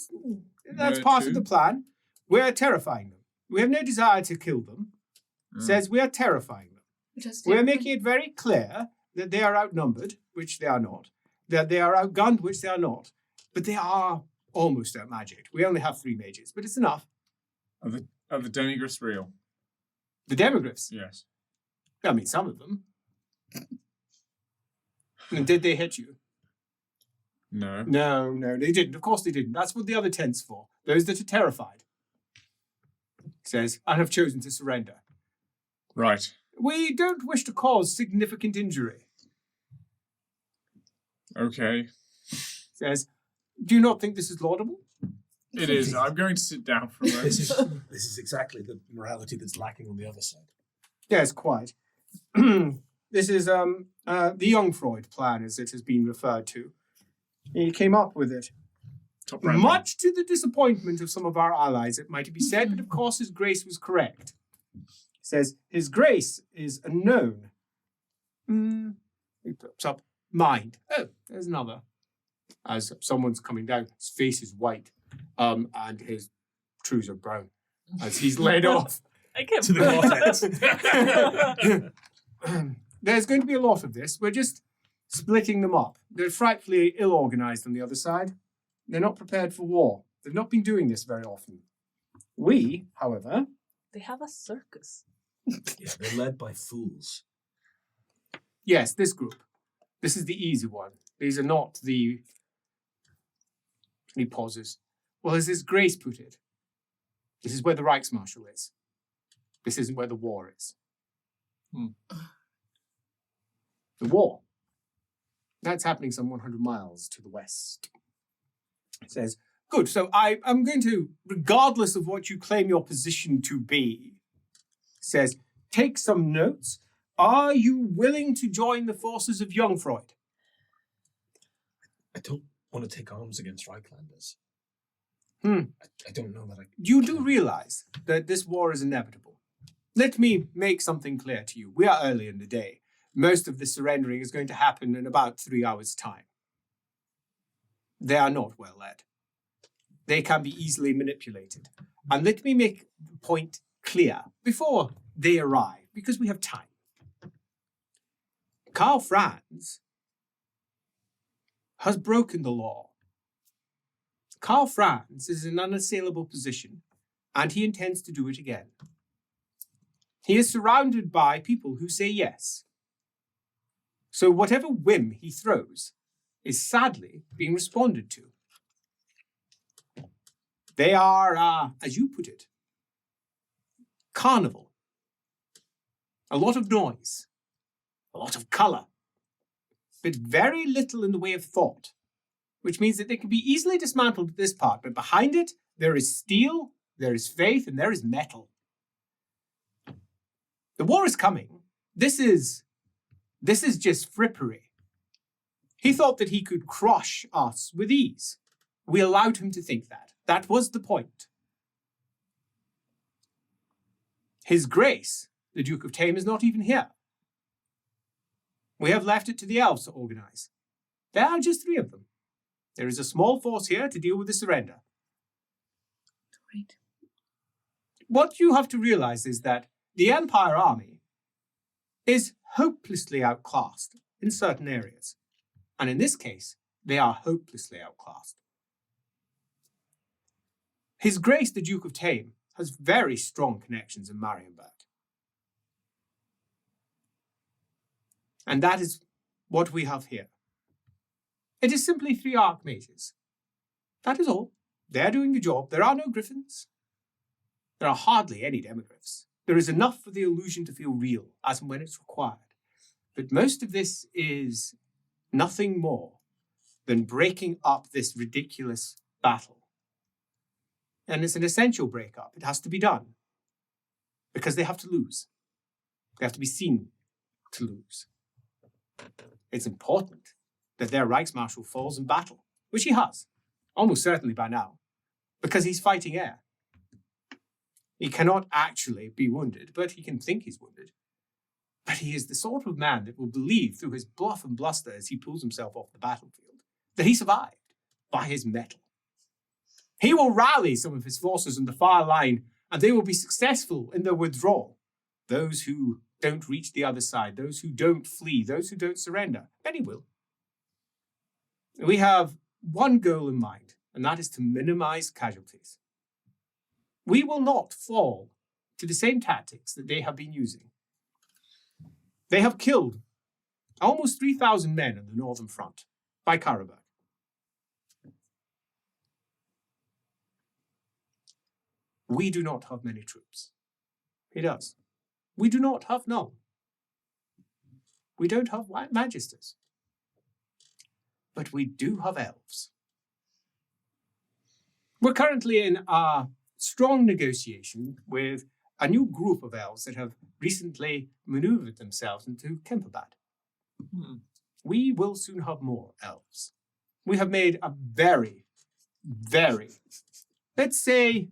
that's Where part to? of the plan. We're terrifying them. We have no desire to kill them. Mm. Says we are terrifying them. Just We're making it very clear that they are outnumbered, which they are not. That they are outgunned, which they are not. But they are almost outmagicked. We only have 3 mages, but it's enough. Are the demigriffs real? The demogriffs. Yes. I mean, some of them. And did they hit you? No. No, they didn't. Of course they didn't. That's what the other tent's for. Those that are terrified. Says, I have chosen to surrender. Right. We don't wish to cause significant injury. Okay. Says, do you not think this is laudable? It is. I'm going to sit down for a moment. This is exactly the morality that's lacking on the other side. Yes, quite. This is the Jungfreud plan, as it has been referred to. He came up with it. Top random. Much to the disappointment of some of our allies, it might be said, but of course His Grace was correct. Says, His Grace is unknown. He puts up mind. Oh, there's another. as someone's coming down. His face is white, and his trousers are brown as he's led off. I can't To the vortex. There's going to be a lot of this. We're just splitting them up. They're frightfully ill-organized on the other side. They're not prepared for war. They've not been doing this very often. We, however... They have a circus. Yeah, they're led by fools. Yes, this group. This is the easy one. These are not the... He pauses. Well, as his grace put it, this is where the Reichsmarshal is. This isn't where the war is. The war. That's happening some 100 miles to the west. It says, good, so I'm going to, regardless of what you claim your position to be, says, take some notes. Are you willing to join the forces of Jungfreud? I don't want to take arms against Reiklanders. I don't know that I... You do realize that this war is inevitable. Let me make something clear to you. We are early in the day. Most of the surrendering is going to happen in about 3 hours' time. They are not well led. They can be easily manipulated. And let me make the point clear before they arrive, because we have time. Karl Franz has broken the law. Karl Franz is in an unassailable position, and he intends to do it again. He is surrounded by people who say yes. So whatever whim he throws is sadly being responded to. They are, as you put it, carnival. A lot of noise, a lot of colour, but very little in the way of thought, which means that they can be easily dismantled at this part, but behind it, there is steel, there is faith, and there is metal. The war is coming. This is just frippery. He thought that he could crush us with ease. We allowed him to think that. That was the point. His Grace, the Duke of Tame, is not even here. We have left it to the elves to organize. There are just 3 of them. There is a small force here to deal with the surrender. Right. What you have to realize is that the Empire Army is hopelessly outclassed in certain areas. And in this case, they are hopelessly outclassed. His Grace, the Duke of Tame, has very strong connections in Marienburg. And that is what we have here. It is simply 3 archmages. That is all. They are doing the job. There are no griffins. There are hardly any demigriffs. There is enough for the illusion to feel real, as and when it's required. But most of this is nothing more than breaking up this ridiculous battle. And it's an essential breakup. It has to be done. Because they have to lose. They have to be seen to lose. It's important that their Reichsmarshal falls in battle, which he has, almost certainly by now, because he's fighting air. He cannot actually be wounded, but he can think he's wounded. But he is the sort of man that will believe through his bluff and bluster as he pulls himself off the battlefield that he survived by his mettle. He will rally some of his forces in the far line, and they will be successful in their withdrawal. Those who don't reach the other side, those who don't flee, those who don't surrender, many will. We have one goal in mind, and that is to minimize casualties. We will not fall to the same tactics that they have been using. They have killed almost 3,000 men on the northern front by Karabakh. We do not have many troops. He does. We do not have none. We don't have white magisters. But we do have elves. We're currently in a strong negotiation with a new group of elves that have recently maneuvered themselves into Kemperbad. We will soon have more elves. We have made a very, let's say,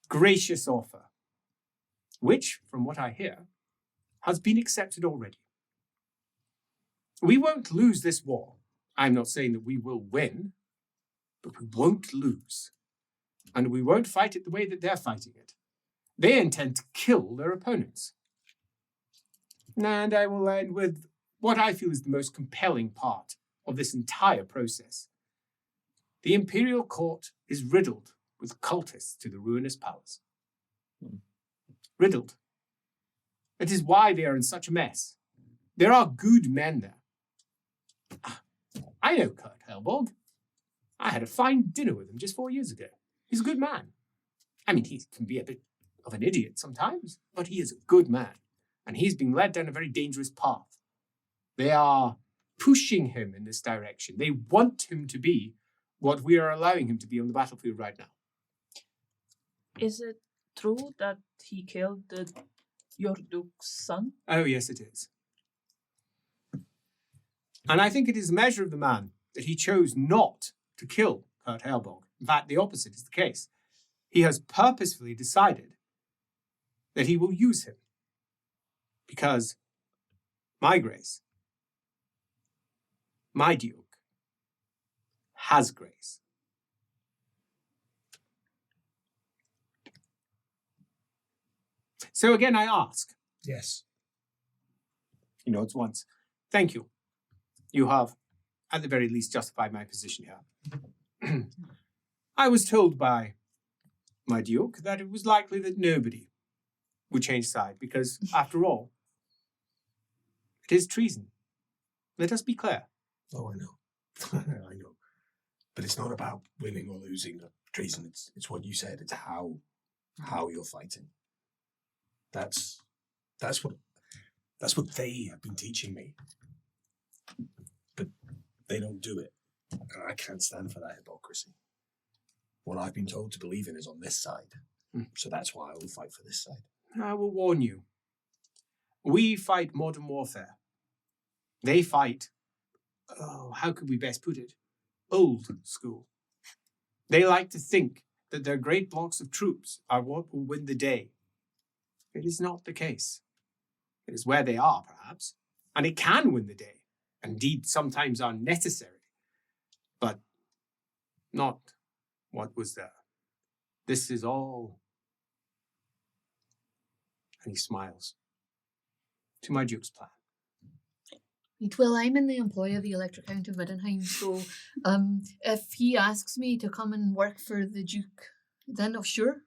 gracious offer, which, from what I hear, has been accepted already. We won't lose this war, I'm not saying that we will win, but we won't lose. And we won't fight it the way that they're fighting it. They intend to kill their opponents. And I will end with what I feel is the most compelling part of this entire process. The Imperial Court is riddled with cultists to the ruinous powers. Riddled. That is why they are in such a mess. There are good men there. I know Kurt Helborg. I had a fine dinner with him just 4 years ago. He's a good man. I mean, he can be a bit of an idiot sometimes, but he is a good man. And he's being led down a very dangerous path. They are pushing him in this direction. They want him to be what we are allowing him to be on the battlefield right now. Is it true that he killed your Duke's son? Oh, yes, it is. And I think it is a measure of the man that he chose not to kill Kurt Helborg. In fact, the opposite is the case. He has purposefully decided that he will use him. Because my grace, my Duke, has grace. So again, I ask. Yes. He nods once. Thank you. You have, at the very least, justified my position here. I was told by my Duke that it was likely that nobody would change side because, after all, it is treason. Let us be clear. Oh, I know. I know. But it's not about winning or losing or treason. It's what you said. It's how you're fighting. That's what they have been teaching me. But they don't do it. And I can't stand for that hypocrisy. What I've been told to believe in is on this side. So that's why I will fight for this side. I will warn you. We fight modern warfare. They fight, how could we best put it? Old school. They like to think that their great blocks of troops are what will win the day. It is not the case. It is where they are, perhaps, and it can win the day. Indeed, sometimes are necessary, but not what was there. This is all, and he smiles, to my Duke's plan. Right, well, I'm in the employ of the Electric Count of Middenheim, so if he asks me to come and work for the Duke, then sure.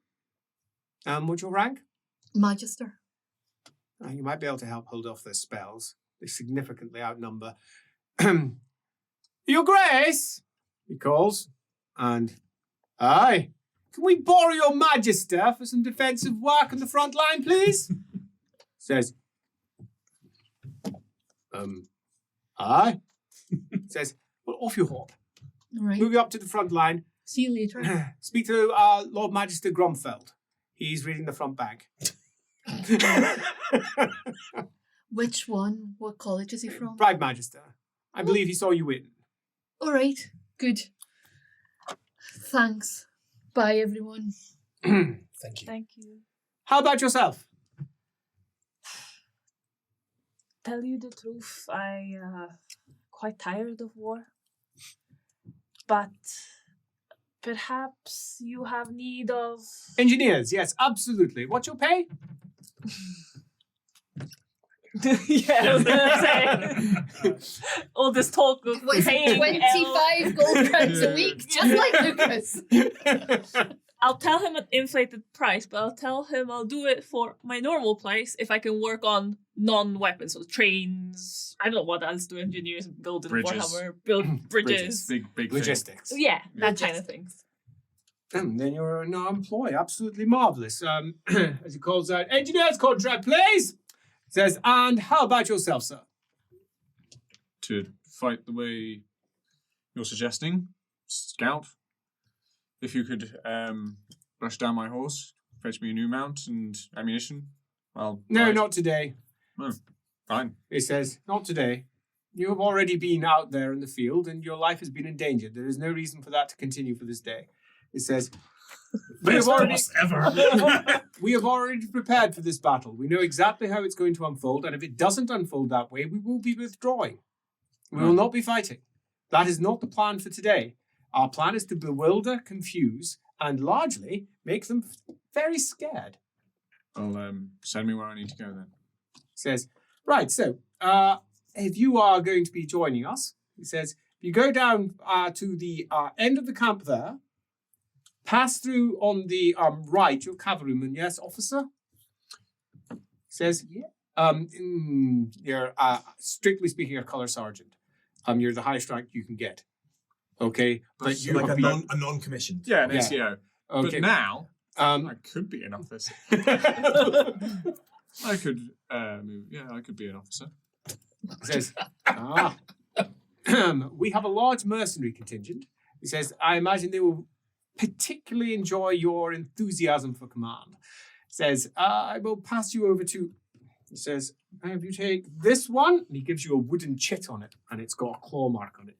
What's your rank? Magister. You might be able to help hold off their spells. They significantly outnumber. Your Grace, he calls, and aye, can we borrow your Magister for some defensive work on the front line, please? Says, aye. Says, well, off you hop. All right. Move you up to the front line. See you later. Speak to Lord Magister Grumfeld. He's reading the front bank. Which one? What college is he from? Bride Magister. I believe he saw you win. All right. Good. Thanks. Bye, everyone. Thank you. Thank you. How about yourself? Tell you the truth, I quite tired of war. But perhaps you have need of Engineers, yes, absolutely. What's your pay? yeah, I was gonna say all this talk of What's paying 25 gold crowns a week, just like Lucas. I'll tell him an inflated price, but I'll tell him I'll do it for my normal price if I can work on non-weapons, so trains. I don't know what else do engineers build in Bridges. Warhammer. Build bridges. Big Logistics. Yeah, that kind of things. Then you're in our employ. Absolutely marvellous. As he calls out, engineer's contract, please. Says, and how about yourself, sir? To fight the way you're suggesting, scout. If you could rush down my horse, fetch me a new mount and ammunition, I'll... No, ride. not today. No, fine. He says, not today. You have already been out there in the field and your life has been endangered. There is no reason for that to continue for this day. He says, we have already prepared for this battle. We know exactly how it's going to unfold, and if it doesn't unfold that way, we will be withdrawing. We will not be fighting. That is not the plan for today. Our plan is to bewilder, confuse, and largely make them very scared. Well, send me where I need to go then. Says, right, so if you are going to be joining us, he says, if you go down to the end of the camp there, pass through on the right, your cavalryman, yes, officer? Says, you're strictly speaking a colour sergeant. You're the highest rank you can get. Okay, but So you like have a non-commissioned. Yeah, an Yeah. ACO. okay. But now, I could be an officer. I could move. Yeah, I could be an officer. Says, we have a large mercenary contingent. He says, I imagine they will particularly enjoy your enthusiasm for command. Says, I will pass you over to, he says, if you take this one, and he gives you a wooden chit on it, and it's got a claw mark on it.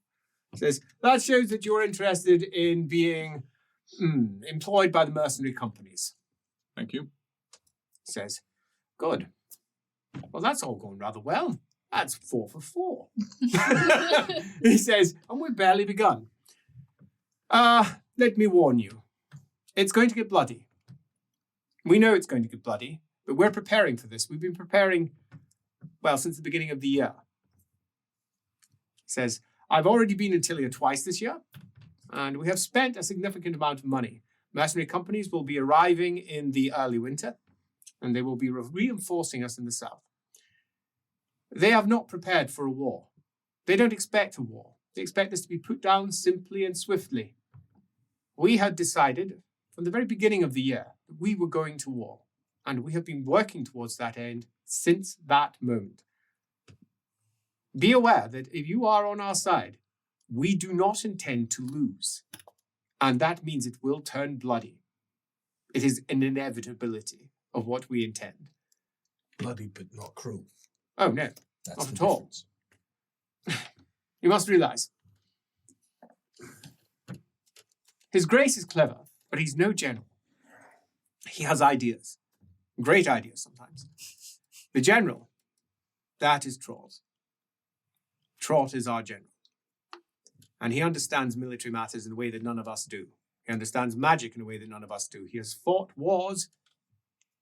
Says, that shows that you're interested in being employed by the mercenary companies. Thank you. Says, good. Well, that's all going rather well. That's 4 for 4. He says, and we've barely begun. Let me warn you. It's going to get bloody. We know it's going to get bloody, but we're preparing for this. We've been preparing, well, since the beginning of the year. He says, I've already been in Tilia twice this year, and we have spent a significant amount of money. Mercenary companies will be arriving in the early winter, and they will be reinforcing us in the south. They have not prepared for a war. They don't expect a war. They expect this to be put down simply and swiftly. We had decided from the very beginning of the year that we were going to war, and we have been working towards that end since that moment. Be aware that if you are on our side, we do not intend to lose, and that means it will turn bloody. It is an inevitability of what we intend. Bloody but not cruel. Oh, no, That's not the at all. difference. You must realize, His Grace is clever, but he's no general. He has ideas, great ideas sometimes. The general, that is Trott. Trott is our general. And he understands military matters in a way that none of us do. He understands magic in a way that none of us do. He has fought wars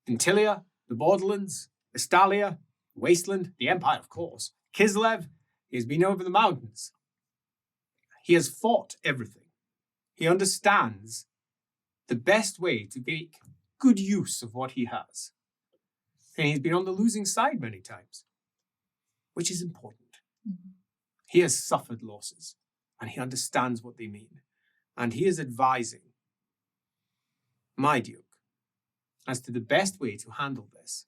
in Tilia, the Borderlands, Estalia, Wasteland, the Empire, of course, Kislev. He has been over the mountains. He has fought everything. He understands the best way to make good use of what he has. And he's been on the losing side many times, which is important. Mhm. He has suffered losses, and he understands what they mean. And he is advising my Duke as to the best way to handle this.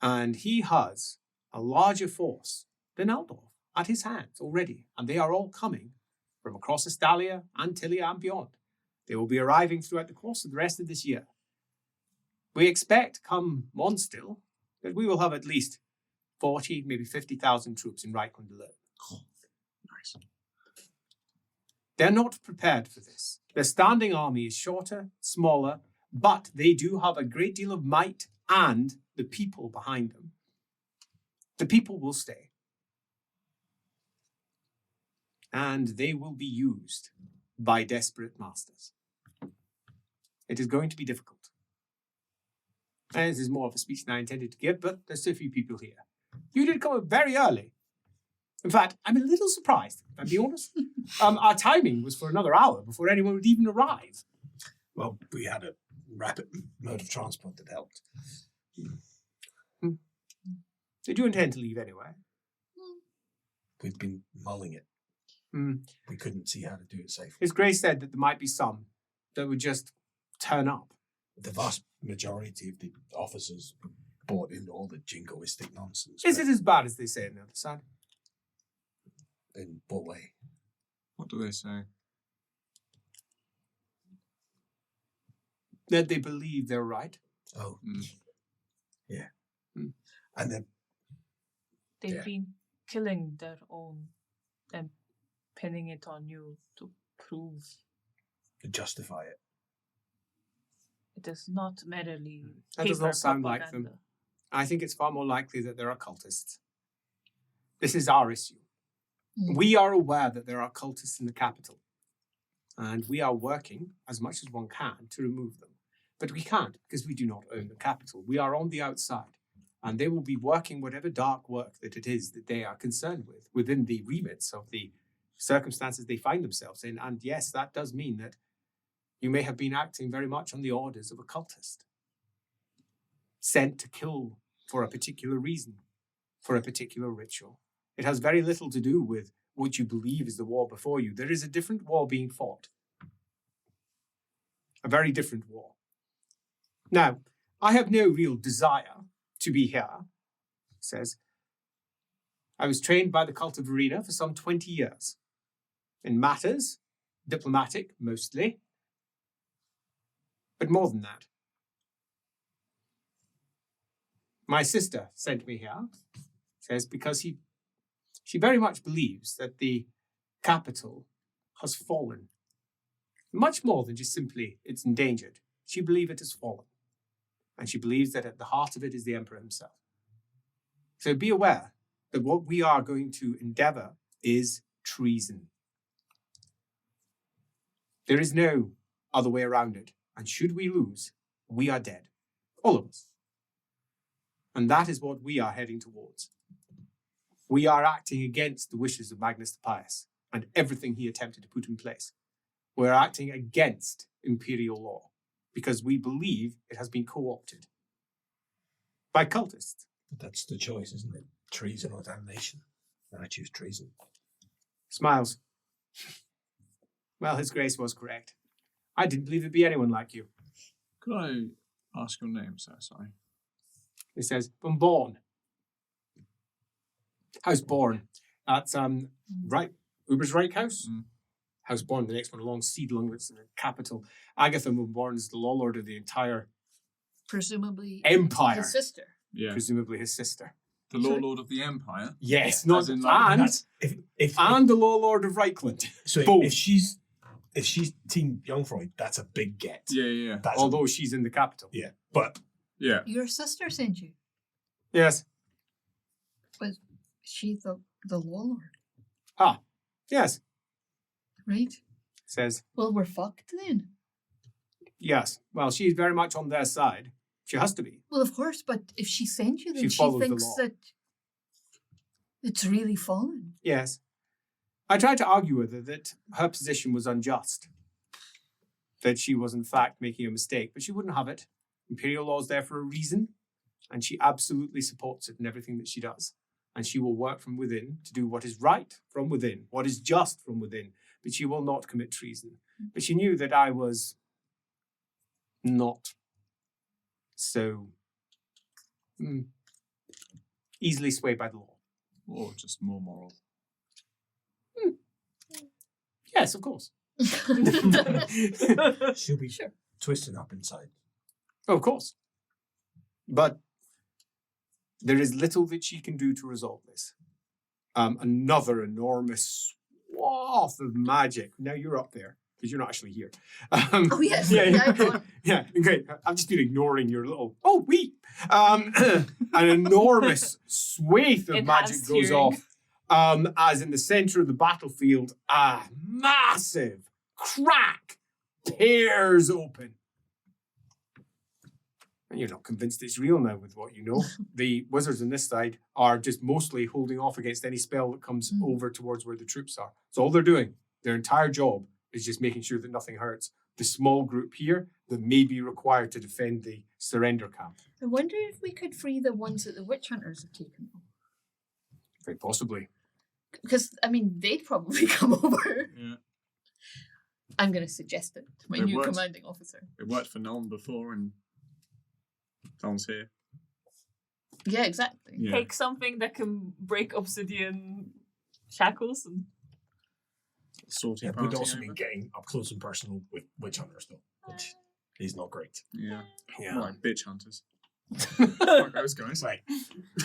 And he has a larger force than Altdorf at his hands already, and they are all coming from across Estalia, Antilia, and beyond. They will be arriving throughout the course of the rest of this year. We expect, come Monstil, that we will have at least 40, maybe 50,000 troops in Reikland alone. Nice. They're not prepared for this. Their standing army is shorter, smaller, but they do have a great deal of might and the people behind them. The people will stay. And they will be used by desperate masters. It is going to be difficult. And this is more of a speech than I intended to give, but there's so few people here. You did come up very early. In fact, I'm a little surprised, if I'm being honest. Our timing was for another hour before anyone would even arrive. Well, we had a rapid mode of transport that helped. Did you intend to leave anyway? We've been mulling it. Hmm. We couldn't see how to do it safely. His Grace said that there might be some that would just turn up. The vast majority of the officers bought into all the jingoistic nonsense. Is but it as bad as they say on the other side? In what way? What do they say? That they believe they're right? Oh, Mm. yeah. Mm. And then They've Yeah. been killing their own and pinning it on you to prove to justify it. it is not merely That does paper not sound like them. propaganda. I think it's far more likely that they're occultists. This is our issue. We are aware that there are cultists in the capital, and we are working as much as one can to remove them. But we can't, because we do not own the capital. We are on the outside, and they will be working whatever dark work that it is that they are concerned with within the remits of the circumstances they find themselves in. And yes, that does mean that you may have been acting very much on the orders of a cultist, sent to kill for a particular reason, for a particular ritual. It has very little to do with what you believe is the war before you. There is a different war being fought. A very different war. Now, I have no real desire to be here, he says. I was trained by the cult of Arena for some 20 years. In matters, diplomatic mostly, but more than that. My sister sent me here, says, because she very much believes that the capital has fallen. Much more than just simply it's endangered. She believes it has fallen. And she believes that at the heart of it is the Emperor himself. So be aware that what we are going to endeavor is treason. There is no other way around it. And should we lose, we are dead. All of us. And that is what we are heading towards. We are acting against the wishes of Magnus the Pious and everything he attempted to put in place. We're acting against imperial law because we believe it has been co-opted by cultists. That's the choice, isn't it? Treason or damnation. I choose treason. Smiles. Well, His Grace was correct. I didn't believe there'd be anyone like you. Could I ask your name, sir? Sorry. He says, I'm born. House born. That's right. Uber's Reich House. House born, the next one along, Seedlung, that's in the capital. Agatha Born is the law lord of the entire Presumably empire. his sister. Yeah. Presumably his sister. The Law Lord of the Empire. Yes, Yeah, not as in, like, and the law lord of Reikland. So Both. if she's Team Jungfrau, that's a big get. Yeah. That's Although she's in the capital. yeah, but Yeah. Your sister sent you. Yes. Was she the warlord? Yes. Right? Says, Well, we're fucked then. yes. Well, she's very much on their side. She has to be. Well, of course, but if she sent you, then She she follows the thinks law. that it's really fallen. Yes. I tried to argue with her that her position was unjust. That she was, in fact, making a mistake, but she wouldn't have it. Imperial law is there for a reason, and she absolutely supports it in everything that she does. And she will work from within to do what is right from within, what is just from within, but she will not commit treason. But she knew that I was not so easily swayed by the law. Or just more moral. Yes, of course. she'll be Sure. twisted up inside. Of course. But there is little that she can do to resolve this. Another enormous swath of magic. Now you're up there, because you're not actually here. Oh, yes. Yeah, yeah, great. I've just been ignoring your little, an enormous swathe of magic Enhanced goes hearing. off. As in the center of the battlefield, a massive crack tears open. And you're not convinced it's real now with what you know. The wizards on this side are just mostly holding off against any spell that comes over towards where the troops are. So all they're doing, their entire job, is just making sure that nothing hurts the small group here that may be required to defend the surrender camp. I wonder if we could free the ones that the witch hunters have taken. Very possibly. Because, I mean, they'd probably come over. Yeah. I'm going to suggest it to my It new works. commanding officer. It worked for Nuln before, and Nuln's here. Yeah, exactly. Yeah. Take something that can break obsidian shackles and Sorting Yeah, party we'd also over. be getting up close and personal with witch hunters though, which is not great. Yeah. Yeah. Right, bitch hunters. Fuck those guys. Like,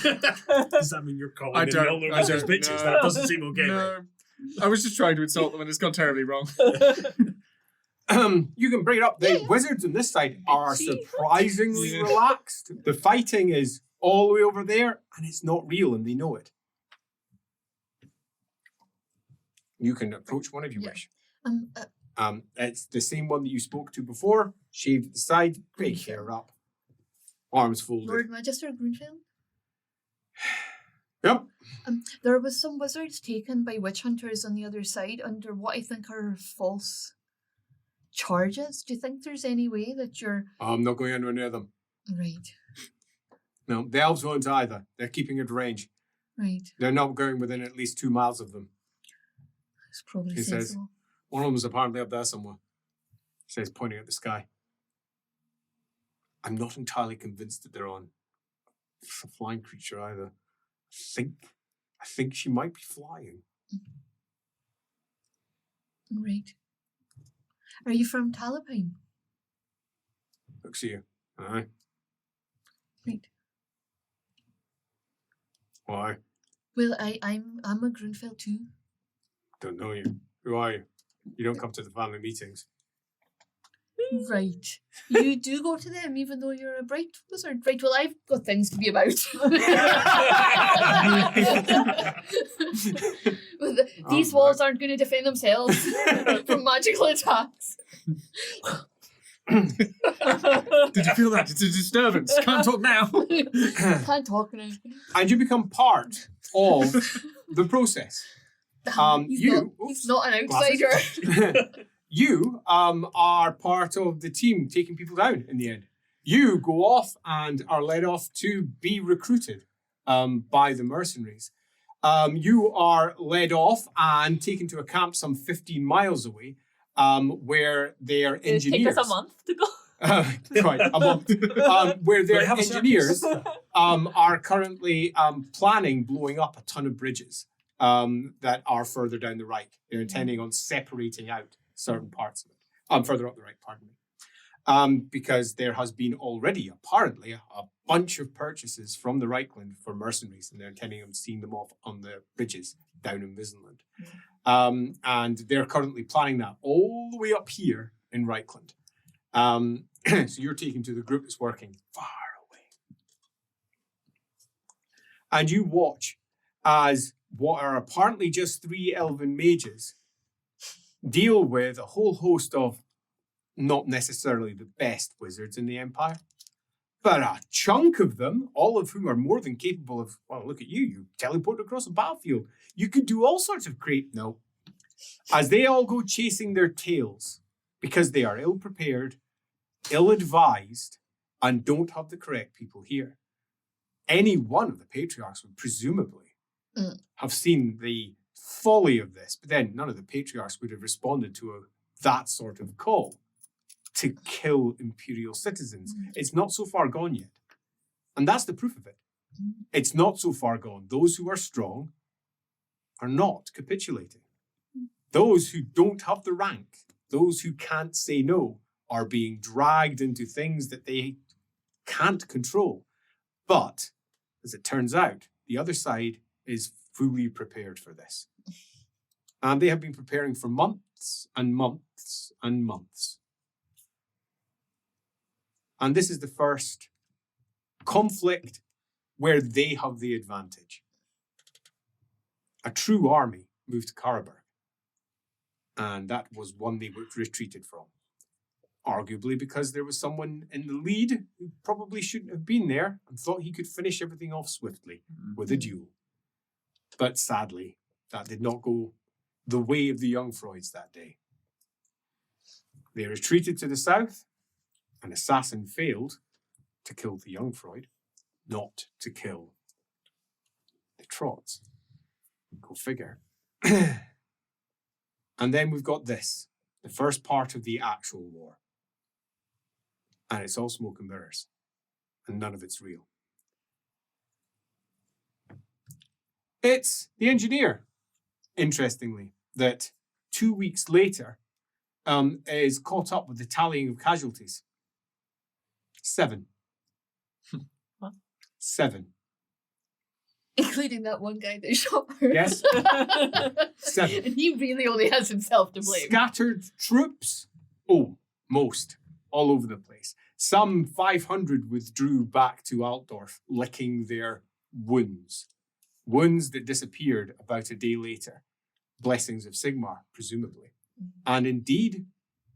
does that mean you're calling I in don't- all the I wizards don't bitches? know. That doesn't seem okay. No. I was just trying to insult them and it's gone terribly wrong. You can bring it up. The wizards on this side are surprisingly Yeah. relaxed. The fighting is all the way over there, and it's not real, and they know it. You can approach one if you Yeah. wish. Uh, It's the same one that you spoke to before. Shaved at the side, big Greenfield. hair up, arms folded. Lord Magister Greenfield. Yep. There was some wizards taken by witch hunters on the other side under what I think are false charges. Do you think there's any way that you're I'm not going anywhere near them. right? No, the elves won't either. They're keeping at range. Right. They're not going within at least 2 miles of them. It's probably He says- sensible. One of them is apparently up there somewhere. He says, pointing at the sky. I'm not entirely convinced that they're on a flying creature either. I think she might be flying. Right. Are you from Talapine? Looks at you. Aye. Right. Why? Well, I'm a Grunfeld too. Don't know you. Who are you? You don't come to the family meetings. Right. You do go to them even though you're a bright wizard. Right, well I've got things to be about. Well, these walls aren't going to defend themselves from magical attacks. Did you feel that? It's a disturbance. Can't talk now. Can't talk now. And you become part of the process. He's not an outsider. You are part of the team taking people down in the end. You go off and are led off to be recruited by the mercenaries. You are led off and taken to a camp some 15 miles away where their Did it engineers... take us a month to go? Quite a month. Where Do they their have a engineers circus? are currently planning blowing up a ton of bridges that are further down the Reich. They're intending on separating out certain parts of it. Further up the Reich, pardon me. Because there has been already, apparently, a bunch of purchases from the Reikland for mercenaries, and they're intending on seeing them off on the bridges down in Visenland. And they're currently planning that all the way up here in Reikland. So you're taken to the group that's working far away. And you watch as what are apparently just 3 elven mages deal with a whole host of not necessarily the best wizards in the Empire, but a chunk of them, all of whom are more than capable of, well, look at you, you teleport across a battlefield. You could do all sorts of great, no. As they all go chasing their tails because they are ill-prepared, ill-advised, and don't have the correct people here. Any one of the patriarchs would presumably have seen the folly of this, but then none of the patriarchs would have responded to that sort of call to kill imperial citizens. It's not so far gone yet. And that's the proof of it. It's not so far gone. Those who are strong are not capitulating. Those who don't have the rank, those who can't say no, are being dragged into things that they can't control. But, as it turns out, the other side is fully prepared for this. And they have been preparing for months and months and months. And this is the first conflict where they have the advantage. A true army moved to Karabakh. And that was one they retreated from. Arguably because there was someone in the lead who probably shouldn't have been there and thought he could finish everything off swiftly with a duel. But sadly, that did not go the way of the young Freuds that day. They retreated to the south. An assassin failed to kill the young Freud, not to kill the Trots. Go figure. And then we've got this, the first part of the actual war. And it's all smoke and mirrors. And none of it's real. It's the engineer, interestingly, that 2 weeks later is caught up with the tallying of casualties. 7. What? 7. Including that one guy that shot her. Yes. 7. And he really only has himself to blame. Scattered troops. Oh, most. All over the place. Some 500 withdrew back to Altdorf, licking their wounds. Wounds that disappeared about a day later. blessings of Sigmar, presumably. And indeed,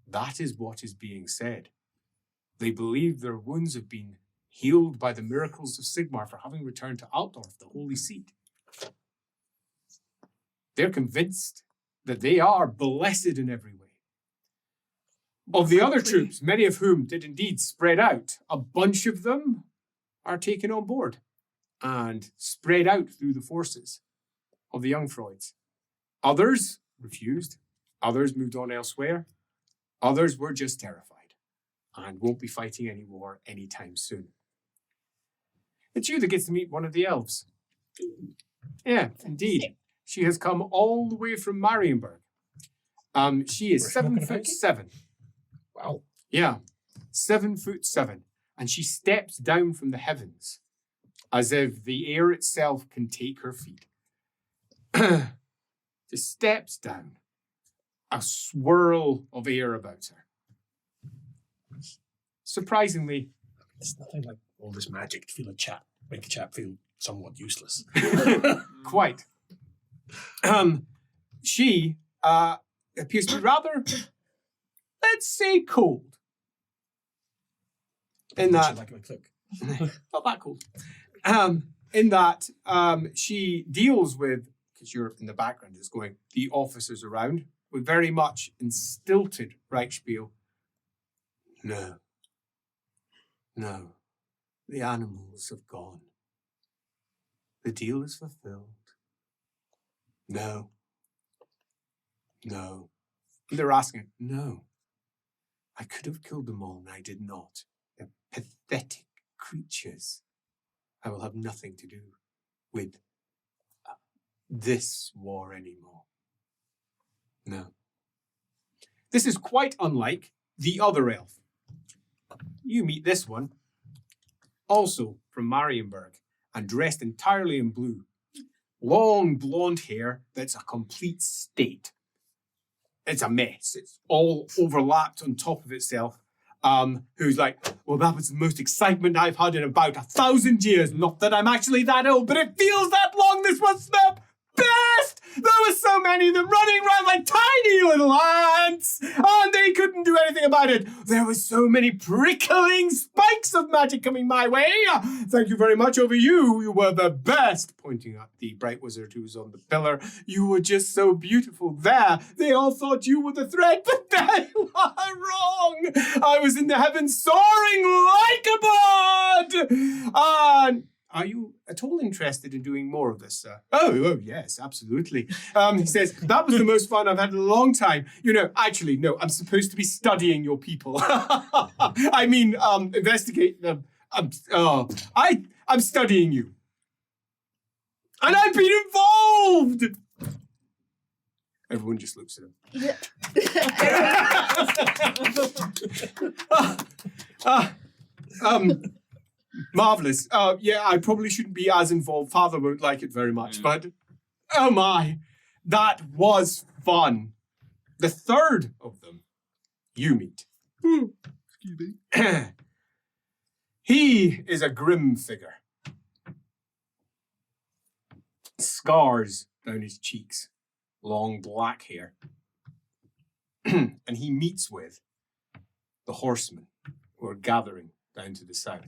that is what is being said. They believe their wounds have been healed by the miracles of Sigmar for having returned to Altdorf, the holy seat. They're convinced that they are blessed in every way. Of the other troops, many of whom did indeed spread out, a bunch of them are taken on board and spread out through the forces of the Jungfreuds. Others refused. Others moved on elsewhere. Others were just terrified and won't be fighting any war anytime soon. It's you that gets to meet one of the elves. Yeah, indeed. She has come all the way from Marienburg. She is 7'7". Wow. Yeah, 7'7", and she steps down from the heavens as if the air itself can take her feet. Just steps down, a swirl of air about her. Surprisingly, It's nothing like all this magic to make a chap feel somewhat useless. quite. She appears to be rather, let's say, cold. In that, like my cloak. not that cold. In that she deals with, because you're in the background, is going, the officers around, with very much instilted Reichspiel. No. No. The animals have gone. The deal is fulfilled. No. No. And they're asking, no. I could have killed them all, and I did not. They're pathetic creatures. I will have nothing to do with this war anymore. No. This is quite unlike the other elf. You meet this one, also from Marienburg, and dressed entirely in blue. Long blonde hair that's a complete state. It's a mess. It's all overlapped on top of itself. Who's like, well, that was the most excitement I've had in about 1,000 years. Not that I'm actually that old, but it feels that long. This was the best! There were so many of them running around like tiny little ants, and they couldn't do anything about it. There were so many prickling spikes of magic coming my way. Thank you very much. Over you. You were the best. Pointing at the bright wizard who was on the pillar. You were just so beautiful there. They all thought you were the threat, but they were wrong. I was in the heavens soaring like a bird. Are you at all interested in doing more of this, sir? Oh, yes, absolutely. He says, that was the most fun I've had in a long time. You know, actually, no, I'm supposed to be studying your people. I mean, investigate them. I'm studying you. And I've been involved! Everyone just looks at him. Yeah. Marvelous. Yeah, I probably shouldn't be as involved. Father won't like it very much, but oh my, that was fun. The third of them you meet. Excuse me. He is a grim figure. Scars down his cheeks, long black hair. And he meets with the horsemen who are gathering down to the south.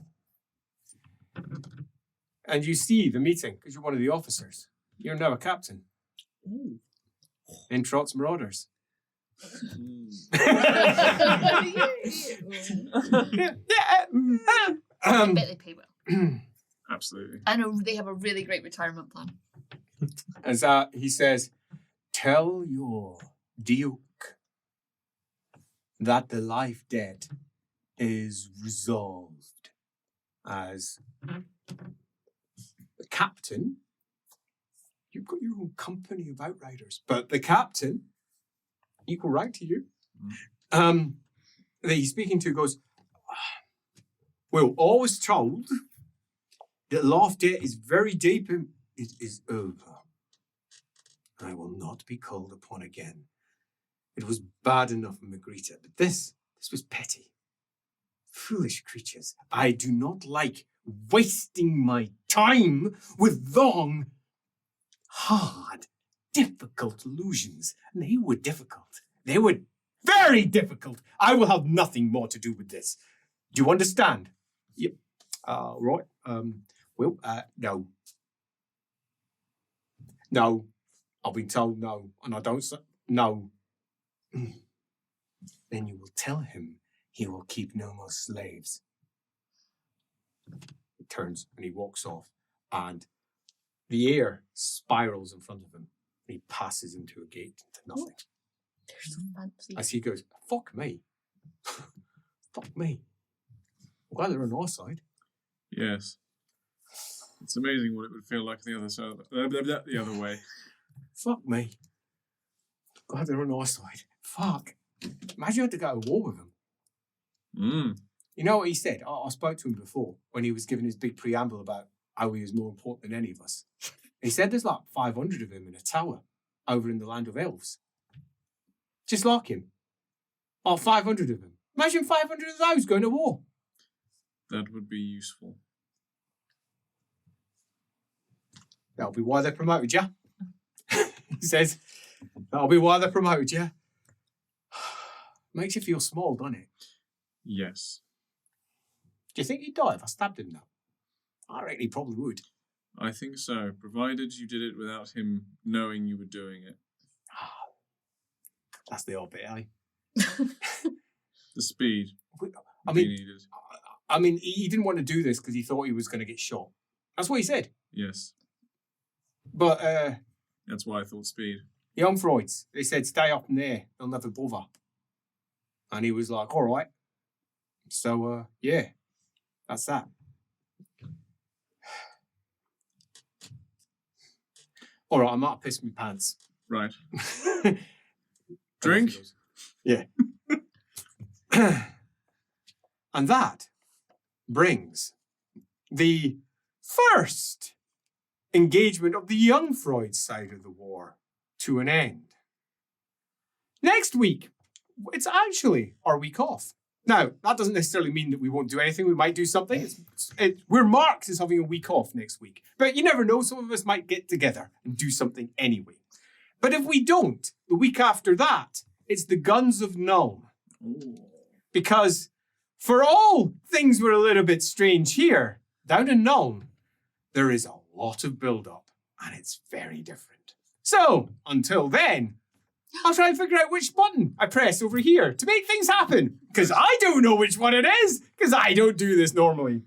And you see the meeting, because you're one of the officers. You're now a captain. Ooh. In Trott's Marauders. I bet they pay well. Absolutely. I know they have a really great retirement plan. As he says, tell your Duke that the life debt is resolved as the captain. You've got your own company of outriders, but the captain, equal rank to you, that he's speaking to goes, well, I was told that life debt is very deep and it is over. I will not be called upon again. It was bad enough in Magritte, but this was petty. Foolish creatures. I do not like wasting my time with long, hard difficult illusions. And they were difficult. They were very difficult. I will have nothing more to do with this. Do you understand? Yep. Right. Well, no. No. I've been told no, and I don't say no. Then you will tell him he will keep no more slaves. He turns and he walks off, and the air spirals in front of him. And he passes into a gate into nothing. They're so fancy. As he goes, fuck me. Fuck me. I'm glad they're on our side. Yes. It's amazing what it would feel like the other side. The other way. Fuck me. Glad they're on our side. Fuck. Imagine you had to go to war with them. Mm. You know what he said? I spoke to him before when he was giving his big preamble about how he was more important than any of us. He said there's like 500 of him in a tower over in the land of elves. Just like him. Oh, 500 of them. Imagine 500 of those going to war. That would be useful. That'll be why they promoted you. He says, that'll be why they promoted you. Makes you feel small, doesn't it? Yes. Do you think he'd die if I stabbed him, though? I reckon he probably would. I think so, provided you did it without him knowing you were doing it. That's the old bit, eh? The speed. I be mean, needed. I mean, he didn't want to do this because he thought he was going to get shot. That's what he said. Yes. But That's why I thought speed. the Unfreuds, they said, stay up in there. They'll never bother. And he was like, all right. So, yeah, that's that. All right, I might have pissed my pants. Right. Drink? Yeah. And that brings the first engagement of the young Freud side of the war to an end. Next week, it's actually our week off. Now, that doesn't necessarily mean that we won't do anything. We might do something. We're marked as having a week off next week. But you never know. Some of us might get together and do something anyway. But if we don't, the week after that, it's the Guns of Nuln. Ooh. Because for all things were a little bit strange here, down in Nuln, there is a lot of build-up, and it's very different. So, until then, I'll try and figure out which button I press over here to make things happen. Because I don't know which one it is, because I don't do this normally.